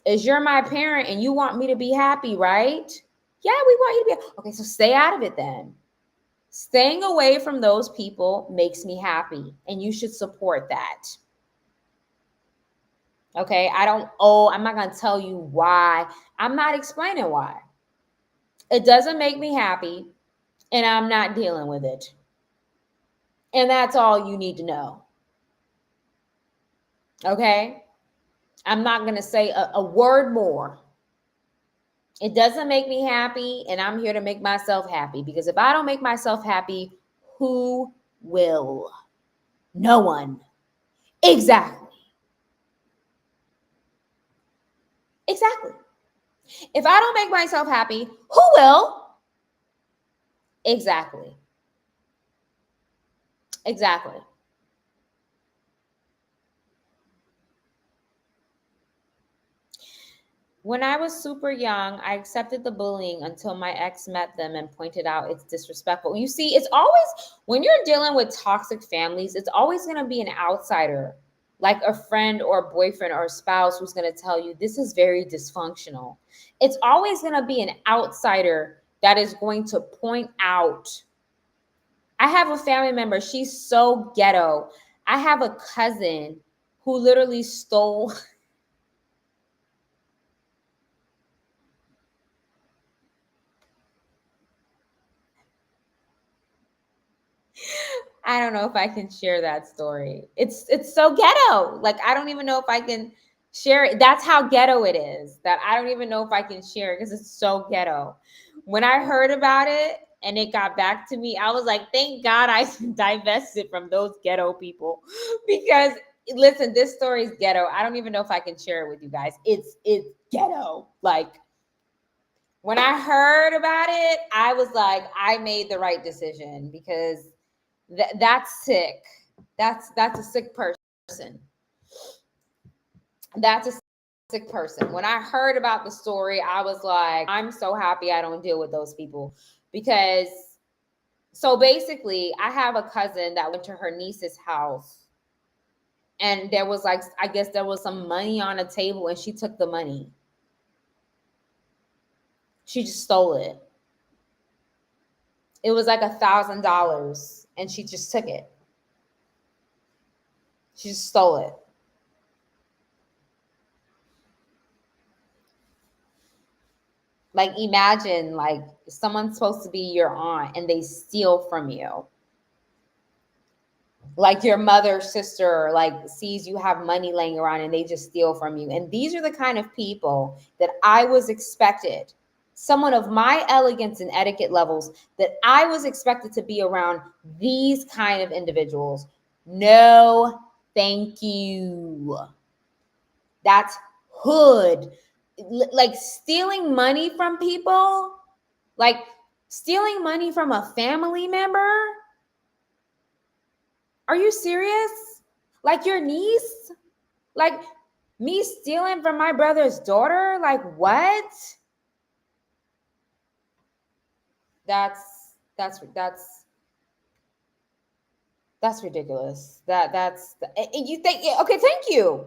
is you're my parent and you want me to be happy, right? Yeah, we want you to be. Okay, so stay out of it then. Staying away from those people makes me happy, and you should support that. Okay, I'm not going to tell you why. I'm not explaining why. It doesn't make me happy, and I'm not dealing with it. And that's all you need to know. Okay? I'm not going to say a word more. It doesn't make me happy, and I'm here to make myself happy, because if I don't make myself happy, who will? No one. Exactly. Exactly. If I don't make myself happy, who will? Exactly. Exactly. When I was super young, I accepted the bullying until my ex met them and pointed out it's disrespectful. You see, it's always, when you're dealing with toxic families, it's always going to be an outsider, like a friend or a boyfriend or a spouse, who's going to tell you this is very dysfunctional. It's always going to be an outsider that is going to point out. I have a family member, she's so ghetto. I have a cousin who literally stole. I don't know if I can share that story. It's so ghetto. Like, I don't even know if I can share it. That's how ghetto it is. That I don't even know if I can share it because it's so ghetto. When I heard about it and it got back to me, I was like, thank God I divested from those ghetto people. Because listen, this story is ghetto. I don't even know if I can share it with you guys. It's ghetto. Like, when I heard about it, I was like, I made the right decision, because that's sick. That's a sick person. That's a sick person. When I heard about the story, I was like, I'm so happy I don't deal with those people. Because so basically, I have a cousin that went to her niece's house, and there was, like, I guess there was some money on a table, and she took the money. She just stole it. It was like $1,000, and she just took it. She just stole it. Like, imagine, like, someone's supposed to be your aunt and they steal from you. Like, your mother, sister, like, sees you have money laying around and they just steal from you. And these are the kind of people that I was expected, someone of my elegance and etiquette levels, that I was expected to be around these kind of individuals. No, thank you. That's hood. Like, stealing money from people, like stealing money from a family member. Are you serious? Like, your niece? Like, me stealing from my brother's daughter? Like, what? That's that's ridiculous. That's you think, okay, thank you.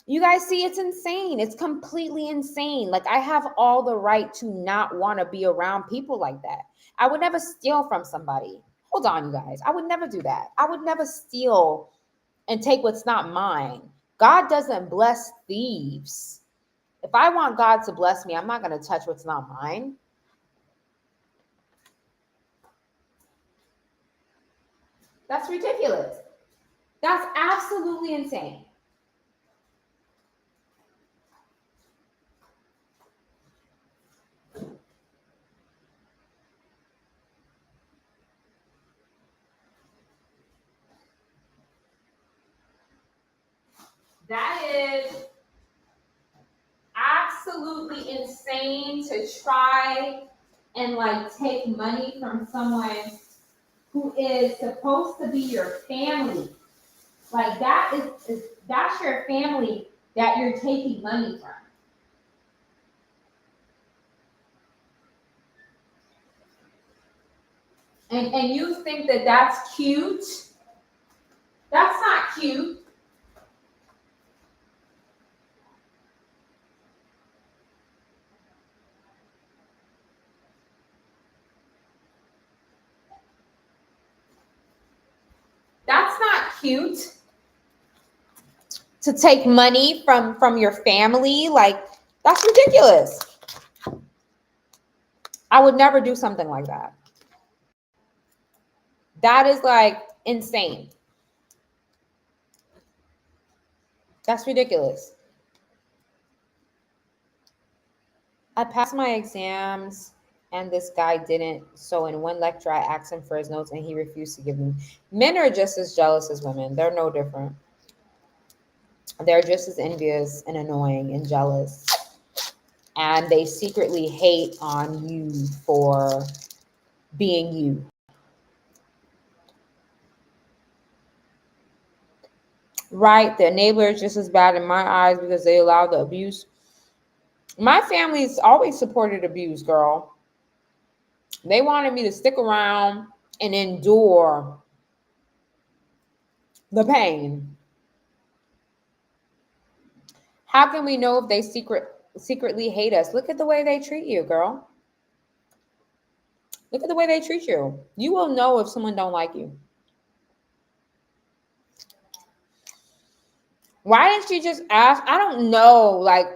You guys see, it's insane. It's completely insane. Like, I have all the right to not want to be around people like that. I would never steal from somebody. Hold on, you guys. I would never do that. I would never steal and take what's not mine. God doesn't bless thieves. If I want God to bless me, I'm not going to touch what's not mine. That's ridiculous. That's absolutely insane. That is absolutely insane, to try and, like, take money from someone who is supposed to be your family. Like, that's your family that you're taking money from. And you think that that's cute? That's not cute. That's not cute. To take money from your family, like, that's ridiculous. I would never do something like that. That is, like, insane. That's ridiculous. I passed my exams and this guy didn't. So in one lecture, I asked him for his notes and he refused to give them. Men are just as jealous as women. They're no different. They're just as envious and annoying and jealous. And they secretly hate on you for being you. Right? The enabler is just as bad in my eyes because they allow the abuse. My family's always supported abuse, girl. They wanted me to stick around and endure the pain. How can we know if they secretly hate us? Look at the way they treat you, girl. Look at the way they treat you. You will know if someone don't like you. Why didn't she just ask? I don't know. Like,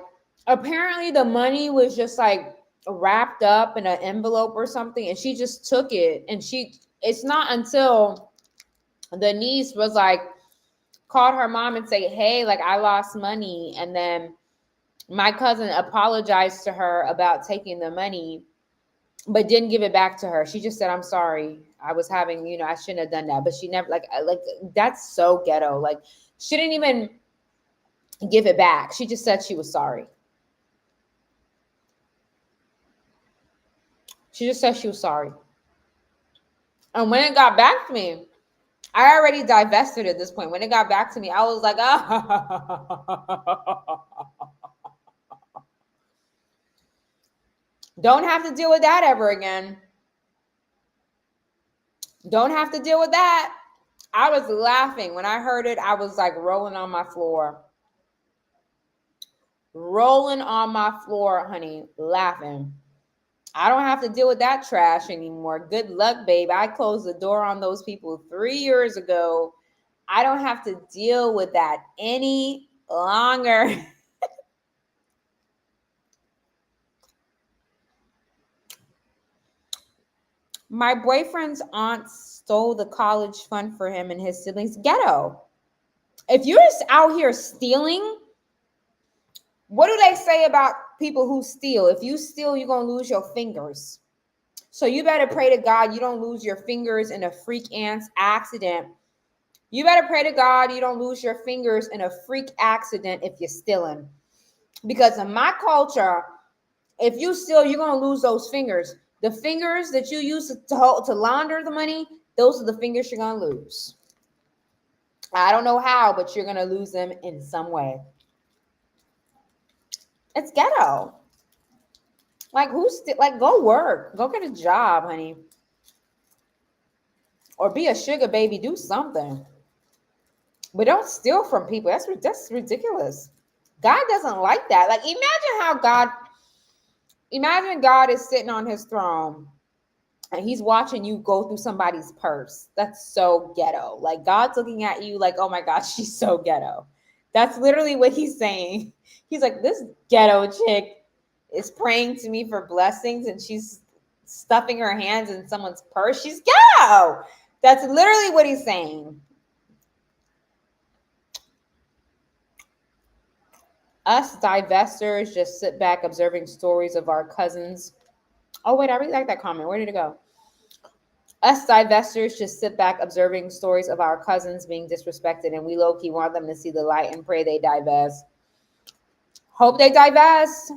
apparently the money was just like wrapped up in an envelope or something, and she just took it. And it's not until the niece was like, called her mom and say, hey, like I lost money. And then my cousin apologized to her about taking the money, but didn't give it back to her. She just said, I'm sorry. I was having, I shouldn't have done that. But she never, like, that's so ghetto. Like, she didn't even give it back. She just said she was sorry. She just said she was sorry. And when it got back to me, I already divested at this point. When it got back to me, I was like, don't have to deal with that ever again. Don't have to deal with that. I was laughing. When I heard it, I was like rolling on my floor. Rolling on my floor, honey, laughing. I don't have to deal with that trash anymore. Good luck, babe. I closed the door on those people 3 years ago. I don't have to deal with that any longer. My boyfriend's aunt stole the college fund for him and his siblings. Ghetto. If you're out here stealing, what do they say about people who steal? If you steal, you're going to lose your fingers. So you better pray to God you don't lose your fingers in a freak ants accident. You better pray to God you don't lose your fingers in a freak accident if you're stealing. Because in my culture, if you steal, you're going to lose those fingers. The fingers that you use to launder the money, those are the fingers you're going to lose. I don't know how, but you're going to lose them in some way. It's ghetto. Like, go work. Go get a job, honey. Or be a sugar baby. Do something. But don't steal from people. That's ridiculous. God doesn't like that. Like, imagine God is sitting on his throne and he's watching you go through somebody's purse. That's so ghetto. Like, God's looking at you like, oh my gosh, she's so ghetto. That's literally what he's saying. He's like, this ghetto chick is praying to me for blessings and she's stuffing her hands in someone's purse. She's ghetto. That's literally what he's saying. Us divestors just sit back observing stories of our cousins. Oh, wait, I really like that comment. Where did it go? Us divestors just sit back observing stories of our cousins being disrespected, and we low-key want them to see the light and pray they divest. Hope they divest.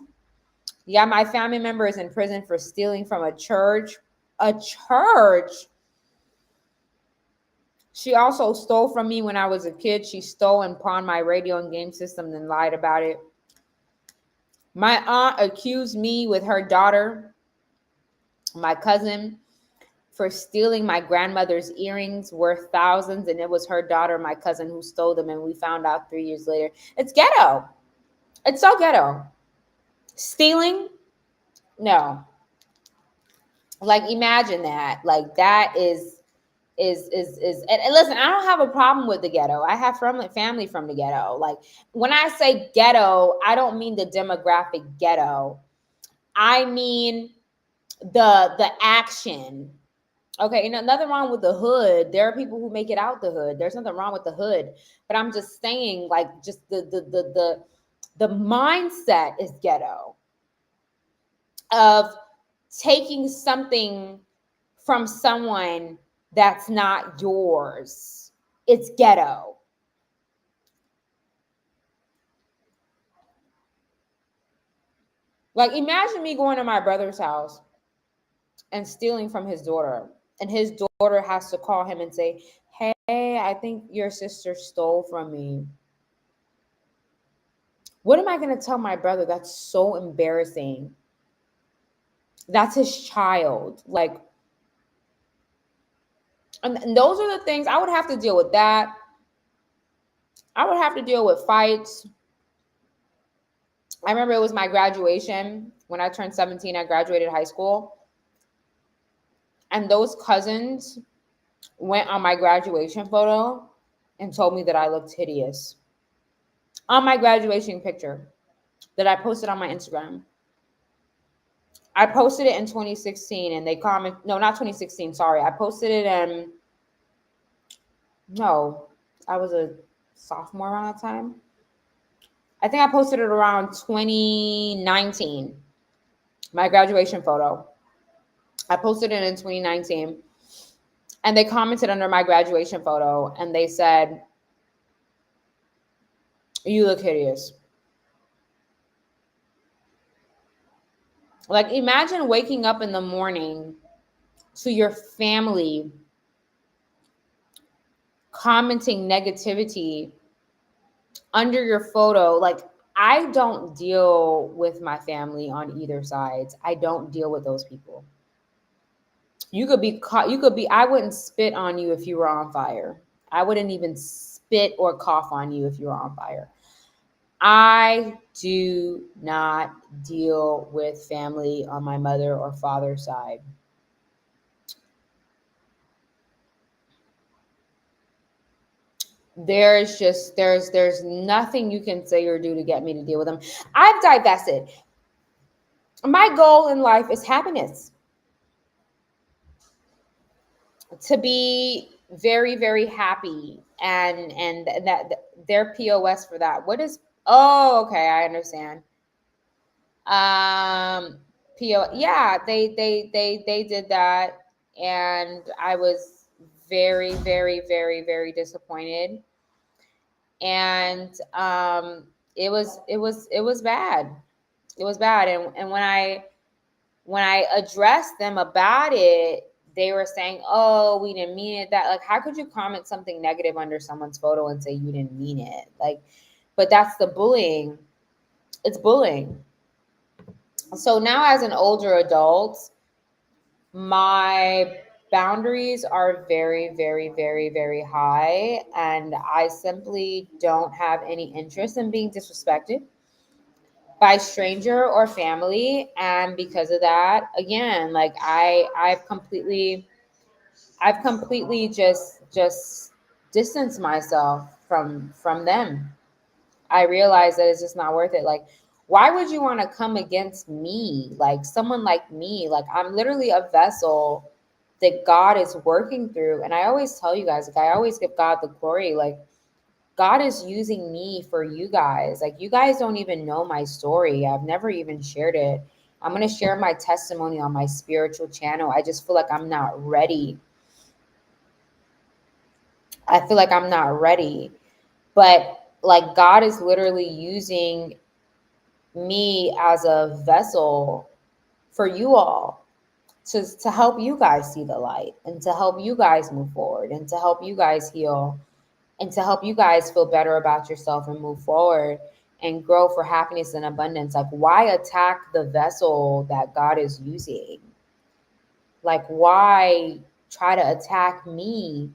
Yeah, my family member is in prison for stealing from a church. A church? She also stole from me when I was a kid. She stole and pawned my radio and game system, then lied about it. My aunt accused me with her daughter, my cousin, for stealing my grandmother's earrings worth thousands, and it was her daughter, my cousin, who stole them, and we found out 3 years later. It's ghetto. It's so ghetto. Stealing? No. Like, imagine that. Like, that is and listen, I don't have a problem with the ghetto. I have family from the ghetto. Like, when I say ghetto, I don't mean the demographic ghetto. I mean the action. Okay, and nothing wrong with the hood. There are people who make it out the hood. There's nothing wrong with the hood. But I'm just saying, like, just the mindset is ghetto of taking something from someone that's not yours. It's ghetto. Like, imagine me going to my brother's house and stealing from his daughter. And his daughter has to call him and say, hey, I think your sister stole from me. What am I going to tell my brother? That's so embarrassing. That's his child. Like, and those are the things I would have to deal with that. I would have to deal with fights. I remember it was my graduation. When I turned 17, I graduated high school. And those cousins went on my graduation photo and told me that I looked hideous. On my graduation picture that I posted on my Instagram. I posted it in 2016 and they comment, no, not 2016, sorry. I posted it in, no, I was a sophomore around that time. I think I posted it around 2019, my graduation photo. I posted it in 2019 and they commented under my graduation photo and they said, you look hideous. Like, imagine waking up in the morning to your family commenting negativity under your photo. Like, I don't deal with my family on either sides. I don't deal with those people. You could be caught, I wouldn't spit on you if you were on fire. I wouldn't even spit or cough on you if you were on fire. I do not deal with family on my mother or father's side. There's nothing you can say or do to get me to deal with them. I've divested. My goal in life is happiness. To be very, very happy, and that their POS for that. What is, oh, okay, I understand. Yeah, they did that, and I was very, very, very, very disappointed. And it was bad. It was bad. And when I addressed them about it, they were saying, oh, we didn't mean it. That, like, how could you comment something negative under someone's photo and say you didn't mean it? Like, but that's the bullying. It's bullying. So now, as an older adult, my boundaries are very, very, very, very high. And I simply don't have any interest in being disrespected by stranger or family. And because of that, again, like, I've completely just distanced myself from them. I realize that it's just not worth it. Like, why would you want to come against me? Like, someone like me, like, I'm literally a vessel that God is working through. And I always tell you guys, like, I always give God the glory. Like, God is using me for you guys. Like, you guys don't even know my story. I've never even shared it. I'm going to share my testimony on my spiritual channel. I just feel like I'm not ready. I feel like I'm not ready. But, like, God is literally using me as a vessel for you all to help you guys see the light, and to help you guys move forward, and to help you guys heal, and to help you guys feel better about yourself and move forward and grow for happiness and abundance. Like, why attack the vessel that God is using? Like, why try to attack me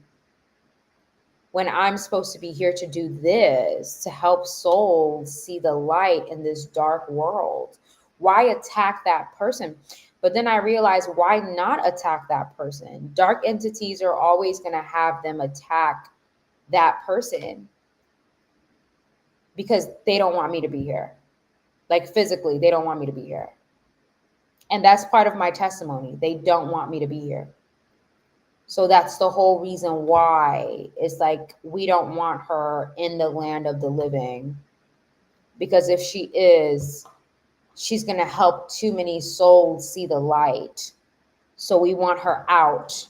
when I'm supposed to be here to do this, to help souls see the light in this dark world? Why attack that person? But then I realized, why not attack that person? Dark entities are always going to have them attack that person because they don't want me to be here. Like, physically, they don't want me to be here. And that's part of my testimony. They don't want me to be here. So that's the whole reason why it's like, we don't want her in the land of the living, because if she is, she's going to help too many souls see the light. So we want her out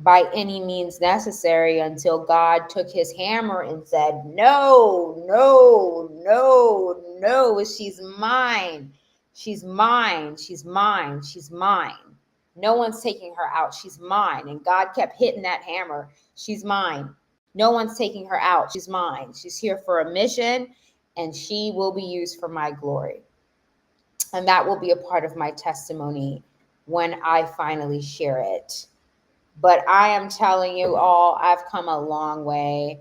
by any means necessary, until God took his hammer and said, no, no, no, no, she's mine. She's mine. She's mine. She's mine. No one's taking her out. She's mine. And God kept hitting that hammer. She's mine. No one's taking her out. She's mine. She's here for a mission, and she will be used for my glory. And that will be a part of my testimony when I finally share it. But I am telling you all, I've come a long way,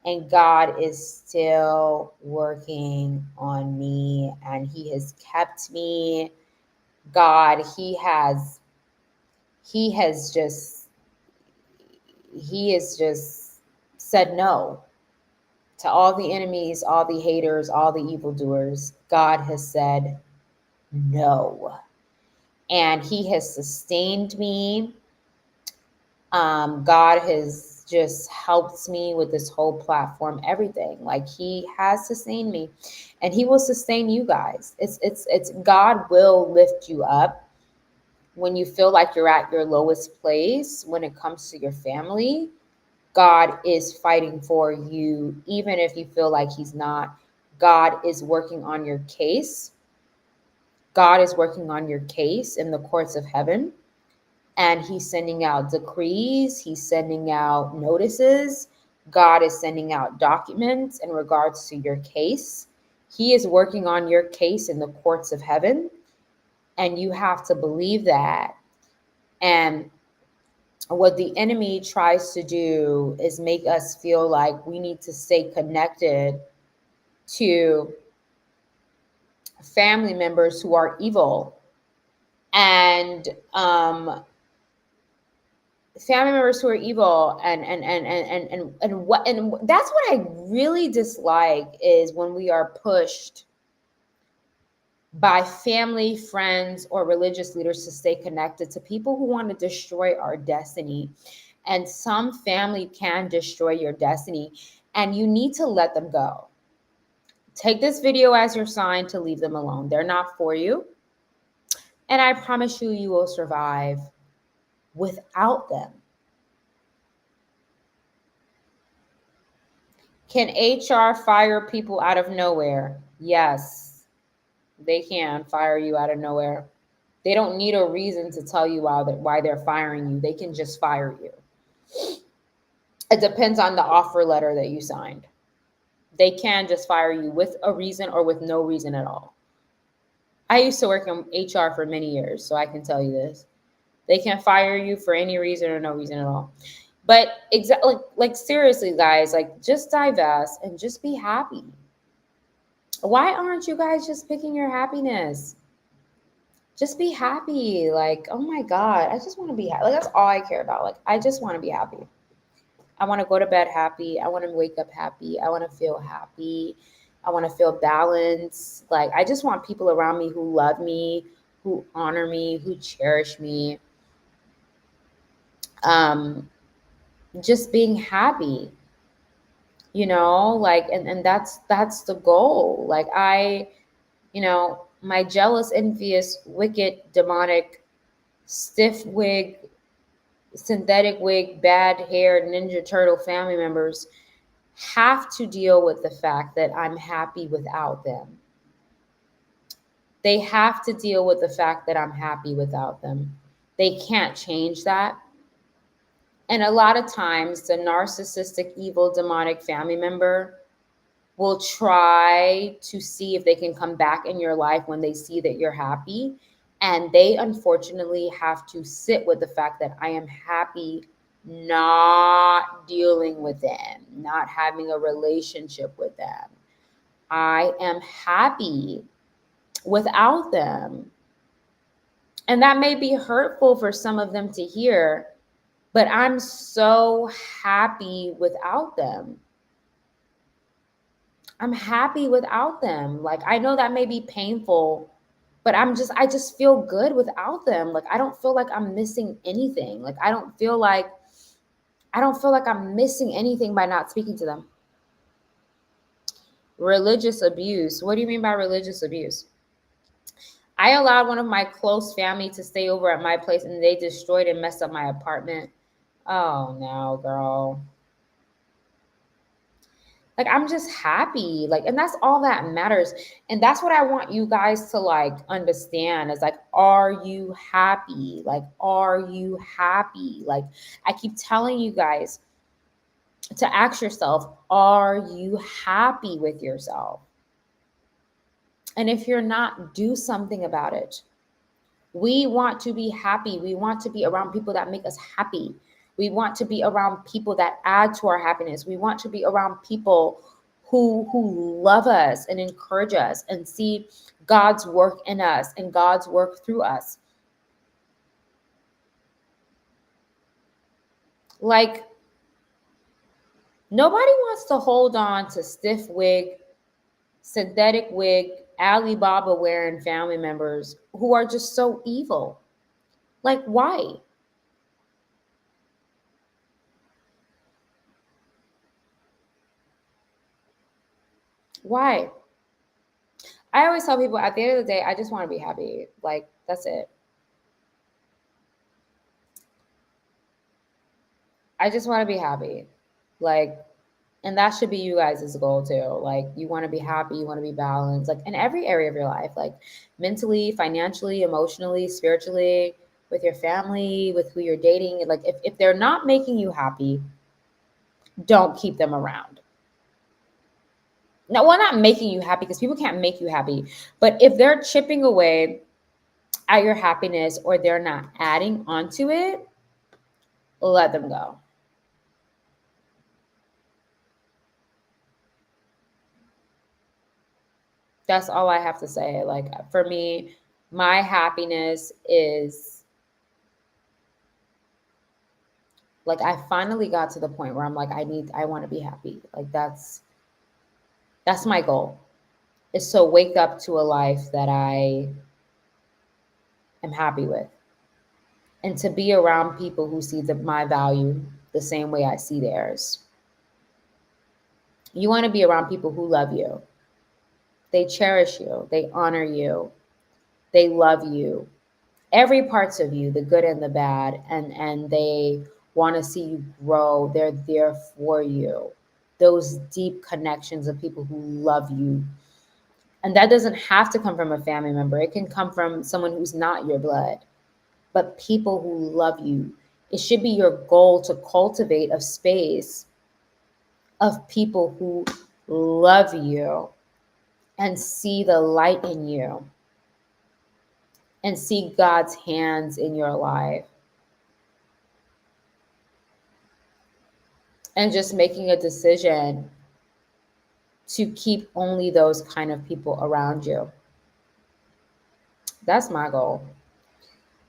and God is still working on me, and He has kept me. God, He has just said no to all the enemies, all the haters, all the evildoers. God has said no. And He has sustained me. God has just helped me with this whole platform, everything. Like, He has sustained me, and He will sustain you guys. It's God will lift you up when you feel like you're at your lowest place when it comes to your family. God is fighting for you, even if you feel like He's not. God is working on your case. God is working on your case in the courts of heaven. And He's sending out decrees. He's sending out notices. God is sending out documents in regards to your case. He is working on your case in the courts of heaven. And you have to believe that. And what the enemy tries to do is make us feel like we need to stay connected to family members who are evil. And family members who are evil, and that's what I really dislike, is when we are pushed by family, friends, or religious leaders to stay connected to people who want to destroy our destiny. And some family can destroy your destiny, and you need to let them go. Take this video as your sign to leave them alone. They're not for you. And I promise you, you will survive without them. Can HR fire people out of nowhere? Yes, they can fire you out of nowhere. They don't need a reason to tell you why they're firing you. They can just fire you. It depends on the offer letter that you signed. They can just fire you with a reason or with no reason at all. I used to work in HR for many years, so I can tell you this. They can fire you for any reason or no reason at all. But exactly, like seriously, guys, like, just divest and just be happy. Why aren't you guys just picking your happiness? Just be happy. Like, oh my God, I just want to be happy. Like, that's all I care about. Like, I just want to be happy. I want to go to bed happy. I want to wake up happy. I want to feel happy. I want to feel balanced. Like, I just want people around me who love me, who honor me, who cherish me. Just being happy, you know, like, and that's the goal. Like, my jealous, envious, wicked, demonic, stiff wig, synthetic wig, bad hair, Ninja Turtle family members have to deal with the fact that I'm happy without them. They have to deal with the fact that I'm happy without them. They can't change that. And a lot of times, the narcissistic, evil, demonic family member will try to see if they can come back in your life when they see that you're happy. And they unfortunately have to sit with the fact that I am happy not dealing with them, not having a relationship with them. I am happy without them. And that may be hurtful for some of them to hear, but I'm so happy without them. I'm happy without them. Like, I know that may be painful, but I just feel good without them. Like, I don't feel like I'm missing anything. Like, I don't feel like I'm missing anything by not speaking to them. Religious abuse. What do you mean by religious abuse? I allowed one of my close family to stay over at my place, and they destroyed and messed up my apartment. Oh no, girl. Like, I'm just happy. Like, and that's all that matters. And that's what I want you guys to like understand is like, are you happy? Like, are you happy? Like, I keep telling you guys to ask yourself, are you happy with yourself? And if you're not, do something about it. We want to be happy. We want to be around people that make us happy. We want to be around people that add to our happiness. We want to be around people who love us and encourage us and see God's work in us and God's work through us. Like, nobody wants to hold on to stiff wig, synthetic wig, Alibaba wearing family members who are just so evil. Like, why? Why? I always tell people at the end of the day, I just want to be happy. Like, that's it. I just want to be happy. Like, and that should be you guys' goal too. Like, you want to be happy, you want to be balanced, like in every area of your life, like mentally, financially, emotionally, spiritually, with your family, with who you're dating. Like, if they're not making you happy, don't keep them around. No, well, not making you happy because people can't make you happy. But if they're chipping away at your happiness or they're not adding onto it, let them go. That's all I have to say. Like, for me, my happiness is like, I finally got to the point where I'm like, I want to be happy. Like, that's my goal, is to wake up to a life that I am happy with and to be around people who see my value the same way I see theirs. You want to be around people who love you. They cherish you. They honor you. They love you. Every parts of you, the good and the bad, and they want to see you grow. They're there for you. Those deep connections of people who love you. And that doesn't have to come from a family member. It can come from someone who's not your blood, but people who love you. It should be your goal to cultivate a space of people who love you and see the light in you and see God's hands in your life. And just making a decision to keep only those kind of people around you. That's my goal.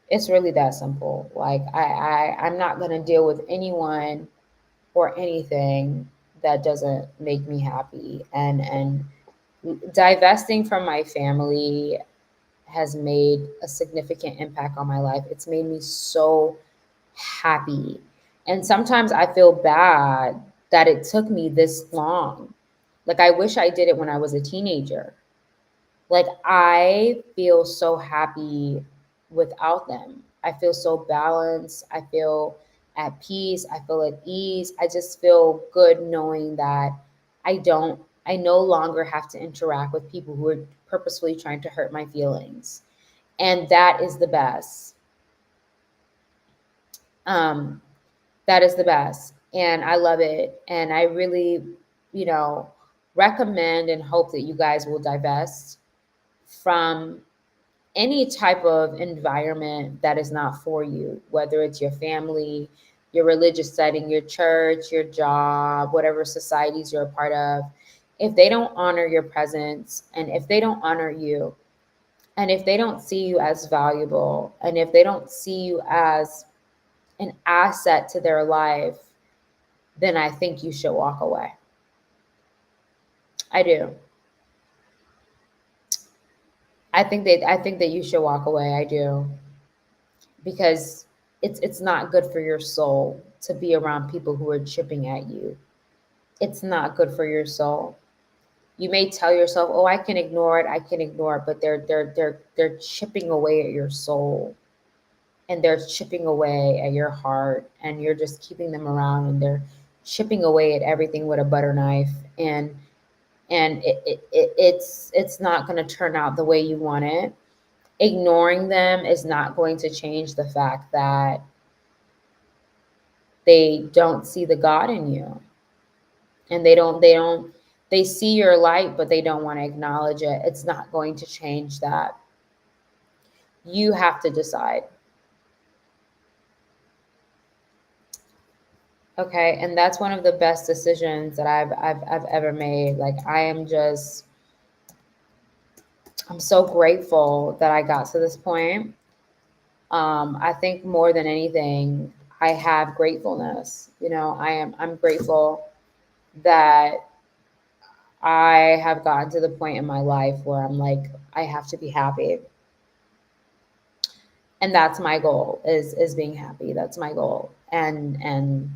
It's really that simple. Like, I'm not going to deal with anyone or anything that doesn't make me happy. And divesting from my family has made a significant impact on my life. It's made me so happy. And sometimes I feel bad that it took me this long. Like, I wish I did it when I was a teenager. Like, I feel so happy without them. I feel so balanced. I feel at peace. I feel at ease. I just feel good knowing that I no longer have to interact with people who are purposefully trying to hurt my feelings. And that is the best. Um, that is the best. And I love it. And I really, you know, recommend and hope that you guys will divest from any type of environment that is not for you, whether it's your family, your religious setting, your church, your job, whatever societies you're a part of. If they don't honor your presence and if they don't honor you, and if they don't see you as valuable, and if they don't see you as an asset to their life, then I think you should walk away. I do. I think that you should walk away. I do. Because it's not good for your soul to be around people who are chipping at you. It's not good for your soul. You may tell yourself, "Oh, I can ignore it. I can ignore it," but they're chipping away at your soul, and they're chipping away at your heart, and you're just keeping them around, and they're chipping away at everything with a butter knife, and it's not going to turn out the way you want it. Ignoring them is not going to change the fact that they don't see the God in you, and they see your light, but they don't want to acknowledge it. It's not going to change that. You have to decide. Okay, and that's one of the best decisions that I've ever made. Like, I'm so grateful that I got to this point. I think more than anything, I have gratefulness. I'm grateful that I have gotten to the point in my life where I'm like, I have to be happy. And that's my goal, is being happy. That's my goal. And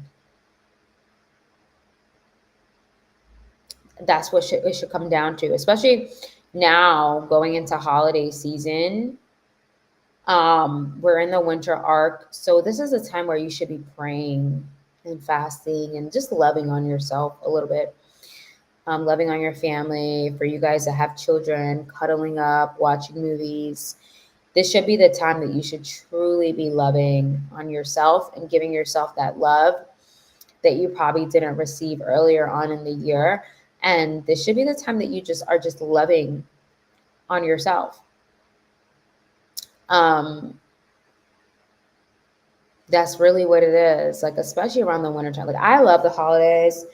that's what it should come down to, especially now going into holiday season. We're in the winter arc, so this is a time where you should be praying and fasting and just loving on yourself a little bit. Loving on your family, for you guys that have children, cuddling up, watching movies. This should be the time that you should truly be loving on yourself and giving yourself that love that you probably didn't receive earlier on in the year. And this should be the time that you just are just loving on yourself. That's really what it is. Like, especially around the wintertime. Like, I love the holidays.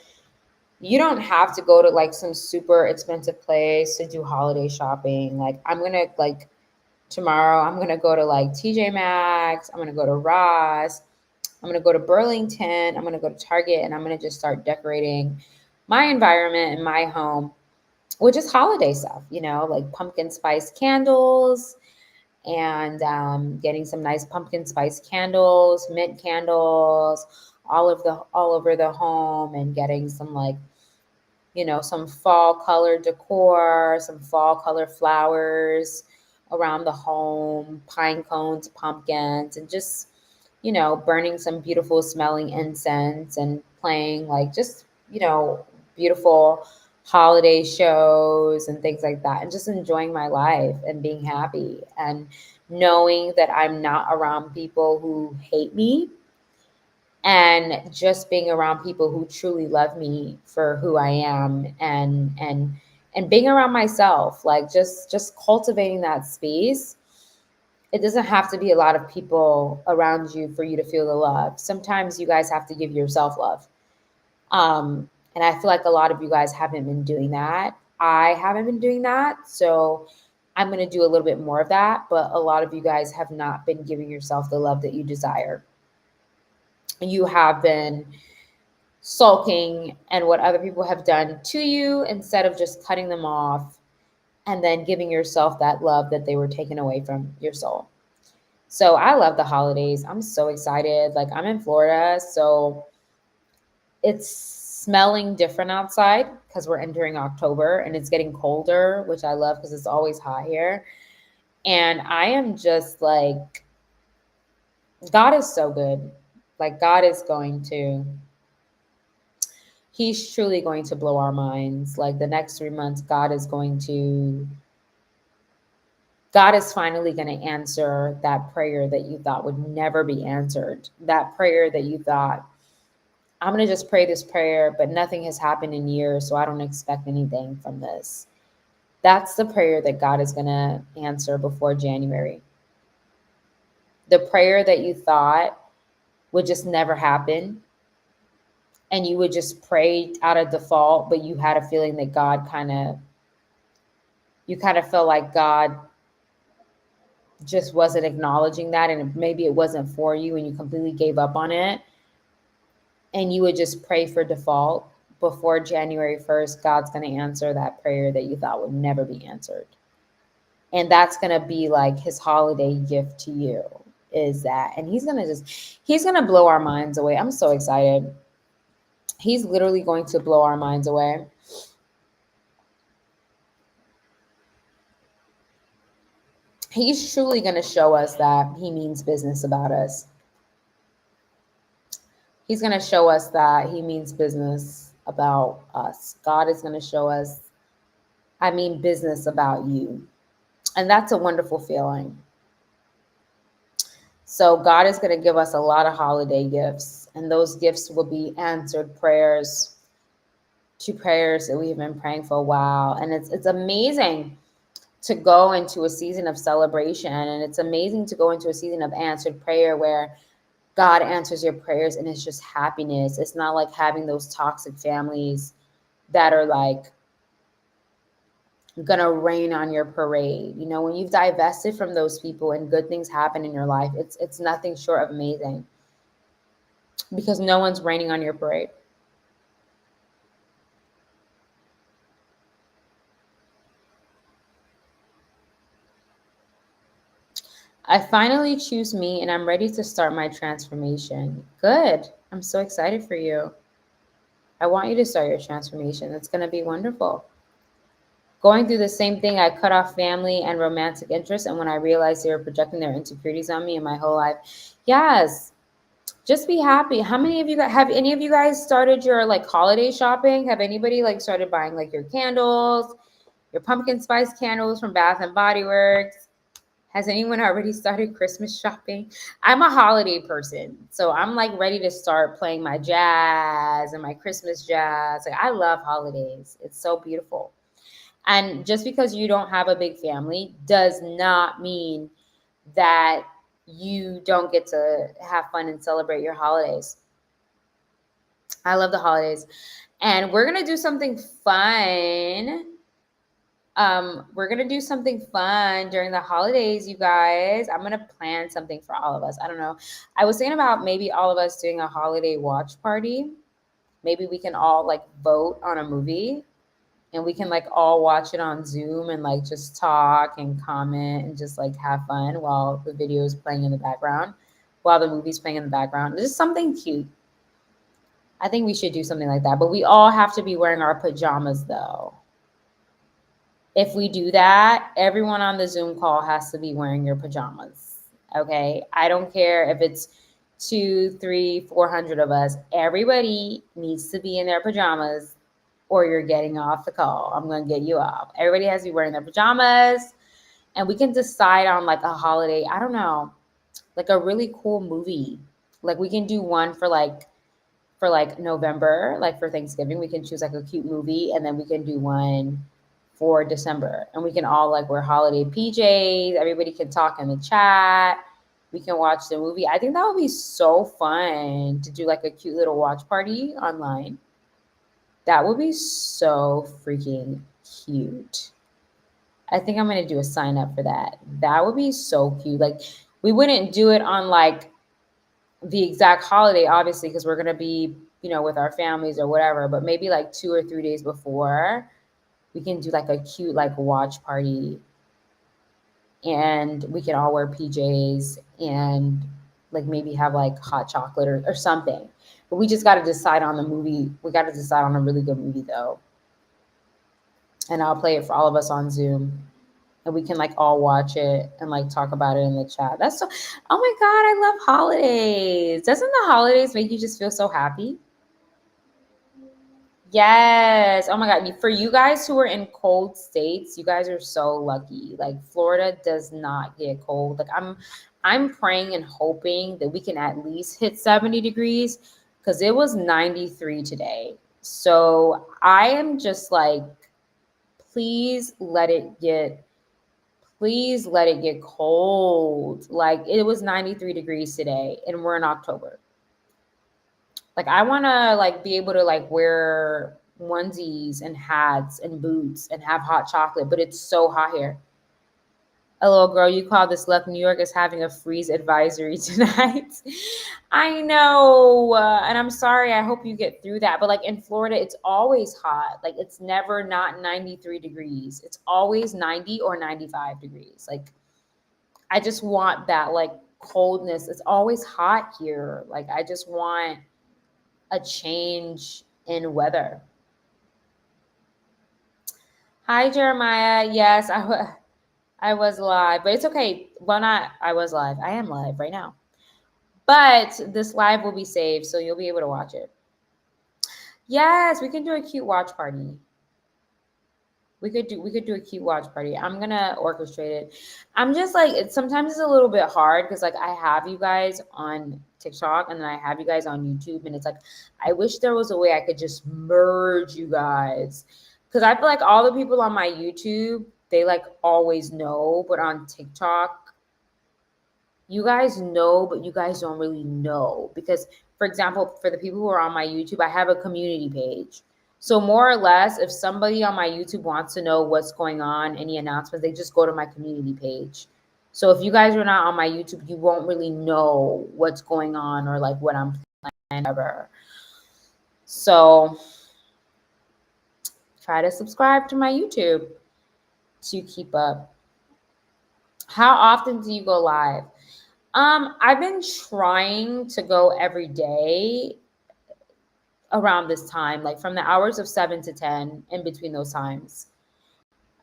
You don't have to go to like some super expensive place to do holiday shopping. Like, tomorrow I'm gonna go to like TJ Maxx, I'm gonna go to Ross, I'm gonna go to Burlington, I'm gonna go to Target, and I'm gonna just start decorating my environment and my home with just holiday stuff, like pumpkin spice candles, and getting some nice pumpkin spice candles, mint candles, all over the home, and getting some like, some fall color decor, some fall color flowers around the home, pine cones, pumpkins, and just, burning some beautiful smelling incense and playing like just, beautiful holiday shows and things like that, and just enjoying my life and being happy and knowing that I'm not around people who hate me, and just being around people who truly love me for who I am, and being around myself, like just cultivating that space. It doesn't have to be a lot of people around you for you to feel the love. Sometimes you guys have to give yourself love. And I feel like a lot of you guys haven't been doing that. I haven't been doing that. So I'm going to do a little bit more of that. But a lot of you guys have not been giving yourself the love that you desire. You have been sulking and what other people have done to you, instead of just cutting them off and then giving yourself that love that they were taken away from your soul. So I love the holidays. I'm so excited. Like, I'm in Florida, so it's smelling different outside because we're entering October and it's getting colder, which I love because it's always hot here. And I am just like, God is so good. Like, He's truly going to blow our minds. Like, the next 3 months, God is finally going to answer that prayer that you thought would never be answered. That prayer that you thought, I'm going to just pray this prayer, but nothing has happened in years, so I don't expect anything from this. That's the prayer that God is going to answer before January. The prayer that you thought would just never happen, and you would just pray out of default, but you had a feeling that you kind of felt like God just wasn't acknowledging that, and maybe it wasn't for you, and you completely gave up on it, and you would just pray for default. Before January 1st, God's going to answer that prayer that you thought would never be answered. And that's going to be like his holiday gift to you, is that. And he's going to blow our minds away. I'm so excited. He's literally going to blow our minds away. He's truly going to show us that he means business about us. He's going to show us that he means business about us. God is going to show us, I mean business about you. And that's a wonderful feeling. So God is going to give us a lot of holiday gifts, and those gifts will be answered prayers to prayers that we've been praying for a while. And it's amazing to go into a season of celebration, and it's amazing to go into a season of answered prayer where God answers your prayers and it's just happiness. It's not like having those toxic families that are like gonna rain on your parade. You know, when you've divested from those people and good things happen in your life, it's nothing short of amazing, because no one's raining on your parade. I finally choose me and I'm ready to start my transformation. Good. I'm so excited for you. I want you to start your transformation. It's going to be wonderful. Going through the same thing, I cut off family and romantic interests, and when I realized they were projecting their insecurities on me and my whole life. Yes. Just be happy. How many of you guys, have any of you guys started your like holiday shopping? Have anybody like started buying like your candles, your pumpkin spice candles from Bath and Body Works? Has anyone already started Christmas shopping? I'm a holiday person, so I'm like ready to start playing my jazz and my Christmas jazz. Like, I love holidays. It's so beautiful. And just because you don't have a big family does not mean that you don't get to have fun and celebrate your holidays. I love the holidays. And we're going to do something fun. We're gonna do something fun during the holidays, you guys. I'm gonna plan something for all of us. I don't know. I was thinking about maybe all of us doing a holiday watch party. Maybe we can all like vote on a movie and we can like all watch it on Zoom and like just talk and comment and just like have fun while the video is playing in the background, while the movie's playing in the background. Just something cute. I think we should do something like that. But we all have to be wearing our pajamas though. If we do that, everyone on the Zoom call has to be wearing your pajamas. Okay. I don't care if it's 2, 3, 400 of us. Everybody needs to be in their pajamas or you're getting off the call. I'm going to get you off. Everybody has to be wearing their pajamas, and we can decide on like a holiday. I don't know, like a really cool movie. Like we can do one for like November, like for Thanksgiving, we can choose like a cute movie, and then we can do one for December, and we can all like wear holiday PJs. Everybody can talk in the chat. We can watch the movie. I think that would be so fun to do like a cute little watch party online. That would be so freaking cute. I think I'm gonna do a sign up for that. That would be so cute. Like we wouldn't do it on like the exact holiday, obviously, because we're gonna be, you know, with our families or whatever, but maybe like 2 or 3 days before, we can do like a cute like watch party, and we can all wear PJs and like maybe have like hot chocolate or something. But we just got to decide on the movie. We got to decide on a really good movie though. And I'll play it for all of us on Zoom, and we can like all watch it and like talk about it in the chat. That's so, oh my God, I love holidays. Doesn't the holidays make you just feel so happy? Yes. Oh my God. For you guys who are in cold states, you guys are so lucky. Like Florida does not get cold. Like I'm praying and hoping that we can at least hit 70 degrees, because it was 93 today. So I am just like, please let it get please let it get cold. Like it was 93 degrees today and we're in October. Like I want to like be able to like wear onesies and hats and boots and have hot chocolate, but it's so hot here. A little girl, you call this luck. New York is having a freeze advisory tonight. I know. And I'm sorry. I hope you get through that. But like in Florida, it's always hot. Like it's never not 93 degrees. It's always 90 or 95 degrees. Like I just want that like coldness. It's always hot here. Like I just want a change in weather. Hi, Jeremiah. Yes, I was live, but it's okay. Well, not I was live. I am live right now. But this live will be saved, so you'll be able to watch it. Yes, we can do a cute watch party. We could do a cute watch party. I'm gonna orchestrate it. I'm just like, sometimes it's a little bit hard because like I have you guys on TikTok and then I have you guys on YouTube, and it's like I wish there was a way I could just merge you guys, because I feel like all the people on my YouTube, they like always know, but on TikTok, you guys know, but you guys don't really know. Because, for example, for the people who are on my YouTube, I have a community page. So more or less, if somebody on my YouTube wants to know what's going on, any announcements, they just go to my community page. So if you guys are not on my YouTube, you won't really know what's going on or like what I'm planning ever. So try to subscribe to my YouTube to keep up. How often do you go live? I've been trying to go every day around this time, like from the hours of 7 to 10, in between those times.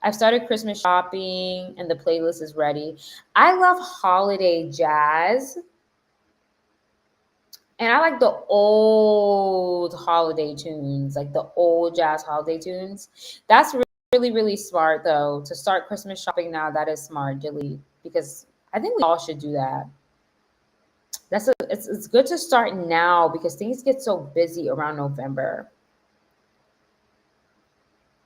I've started Christmas shopping and the playlist is ready. I love holiday jazz. And I like the old holiday tunes, like the old jazz holiday tunes. That's really, really smart though. To start Christmas shopping now, that is smart, delete, because I think we all should do that. It's good to start now because things get so busy around November.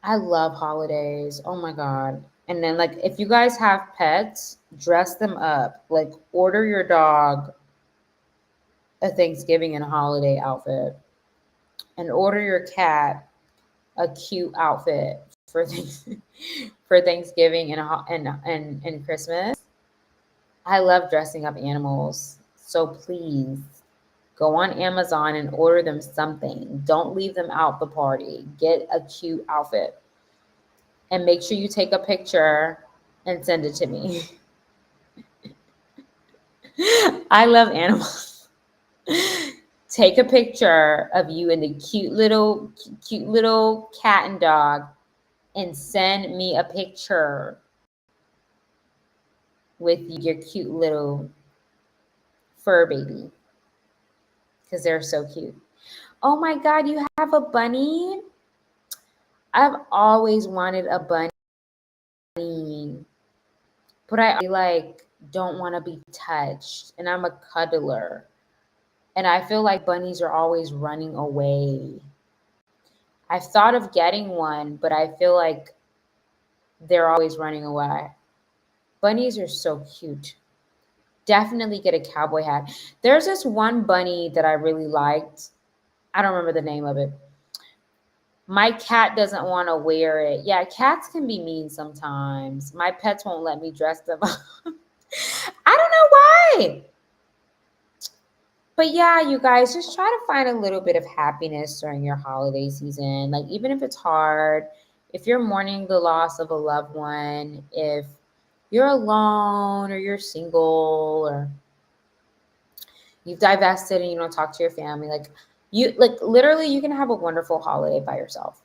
I love holidays. Oh my God. And then like if you guys have pets, dress them up. Like order your dog a Thanksgiving and holiday outfit. And order your cat a cute outfit for for Thanksgiving and Christmas. I love dressing up animals. So please go on Amazon and order them something. Don't leave them out the party. Get a cute outfit. And make sure you take a picture and send it to me. I love animals. Take a picture of you and the cute little cat and dog and send me a picture with your cute little fur baby, because they're so cute. Oh my God, you have a bunny? I've always wanted a bunny, but I like don't want to be touched, and I'm a cuddler. And I feel like bunnies are always running away. I've thought of getting one, but I feel like they're always running away. Bunnies are so cute. Definitely get a cowboy hat. There's this one bunny that I really liked. I don't remember the name of it. My cat doesn't want to wear it. Yeah, cats can be mean sometimes. My pets won't let me dress them up. I don't know why. But yeah, you guys, just try to find a little bit of happiness during your holiday season. Like, even if it's hard, if you're mourning the loss of a loved one, if you're alone or you're single or you've divested and you don't talk to your family, like literally you can have a wonderful holiday by yourself.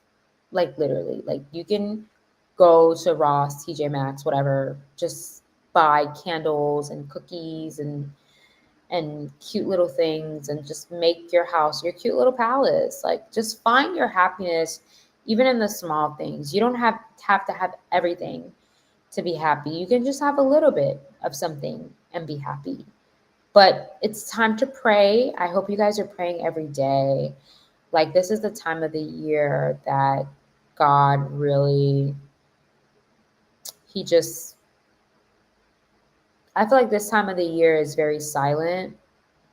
Like literally, like you can go to Ross, TJ Maxx, whatever, just buy candles and cookies and cute little things and just make your house your cute little palace. Like just find your happiness even in the small things. You don't have to have everything to be happy. You can just have a little bit of something and be happy. But it's time to pray. I hope you guys are praying every day. Like this is the time of the year that God really, I feel like this time of the year is very silent,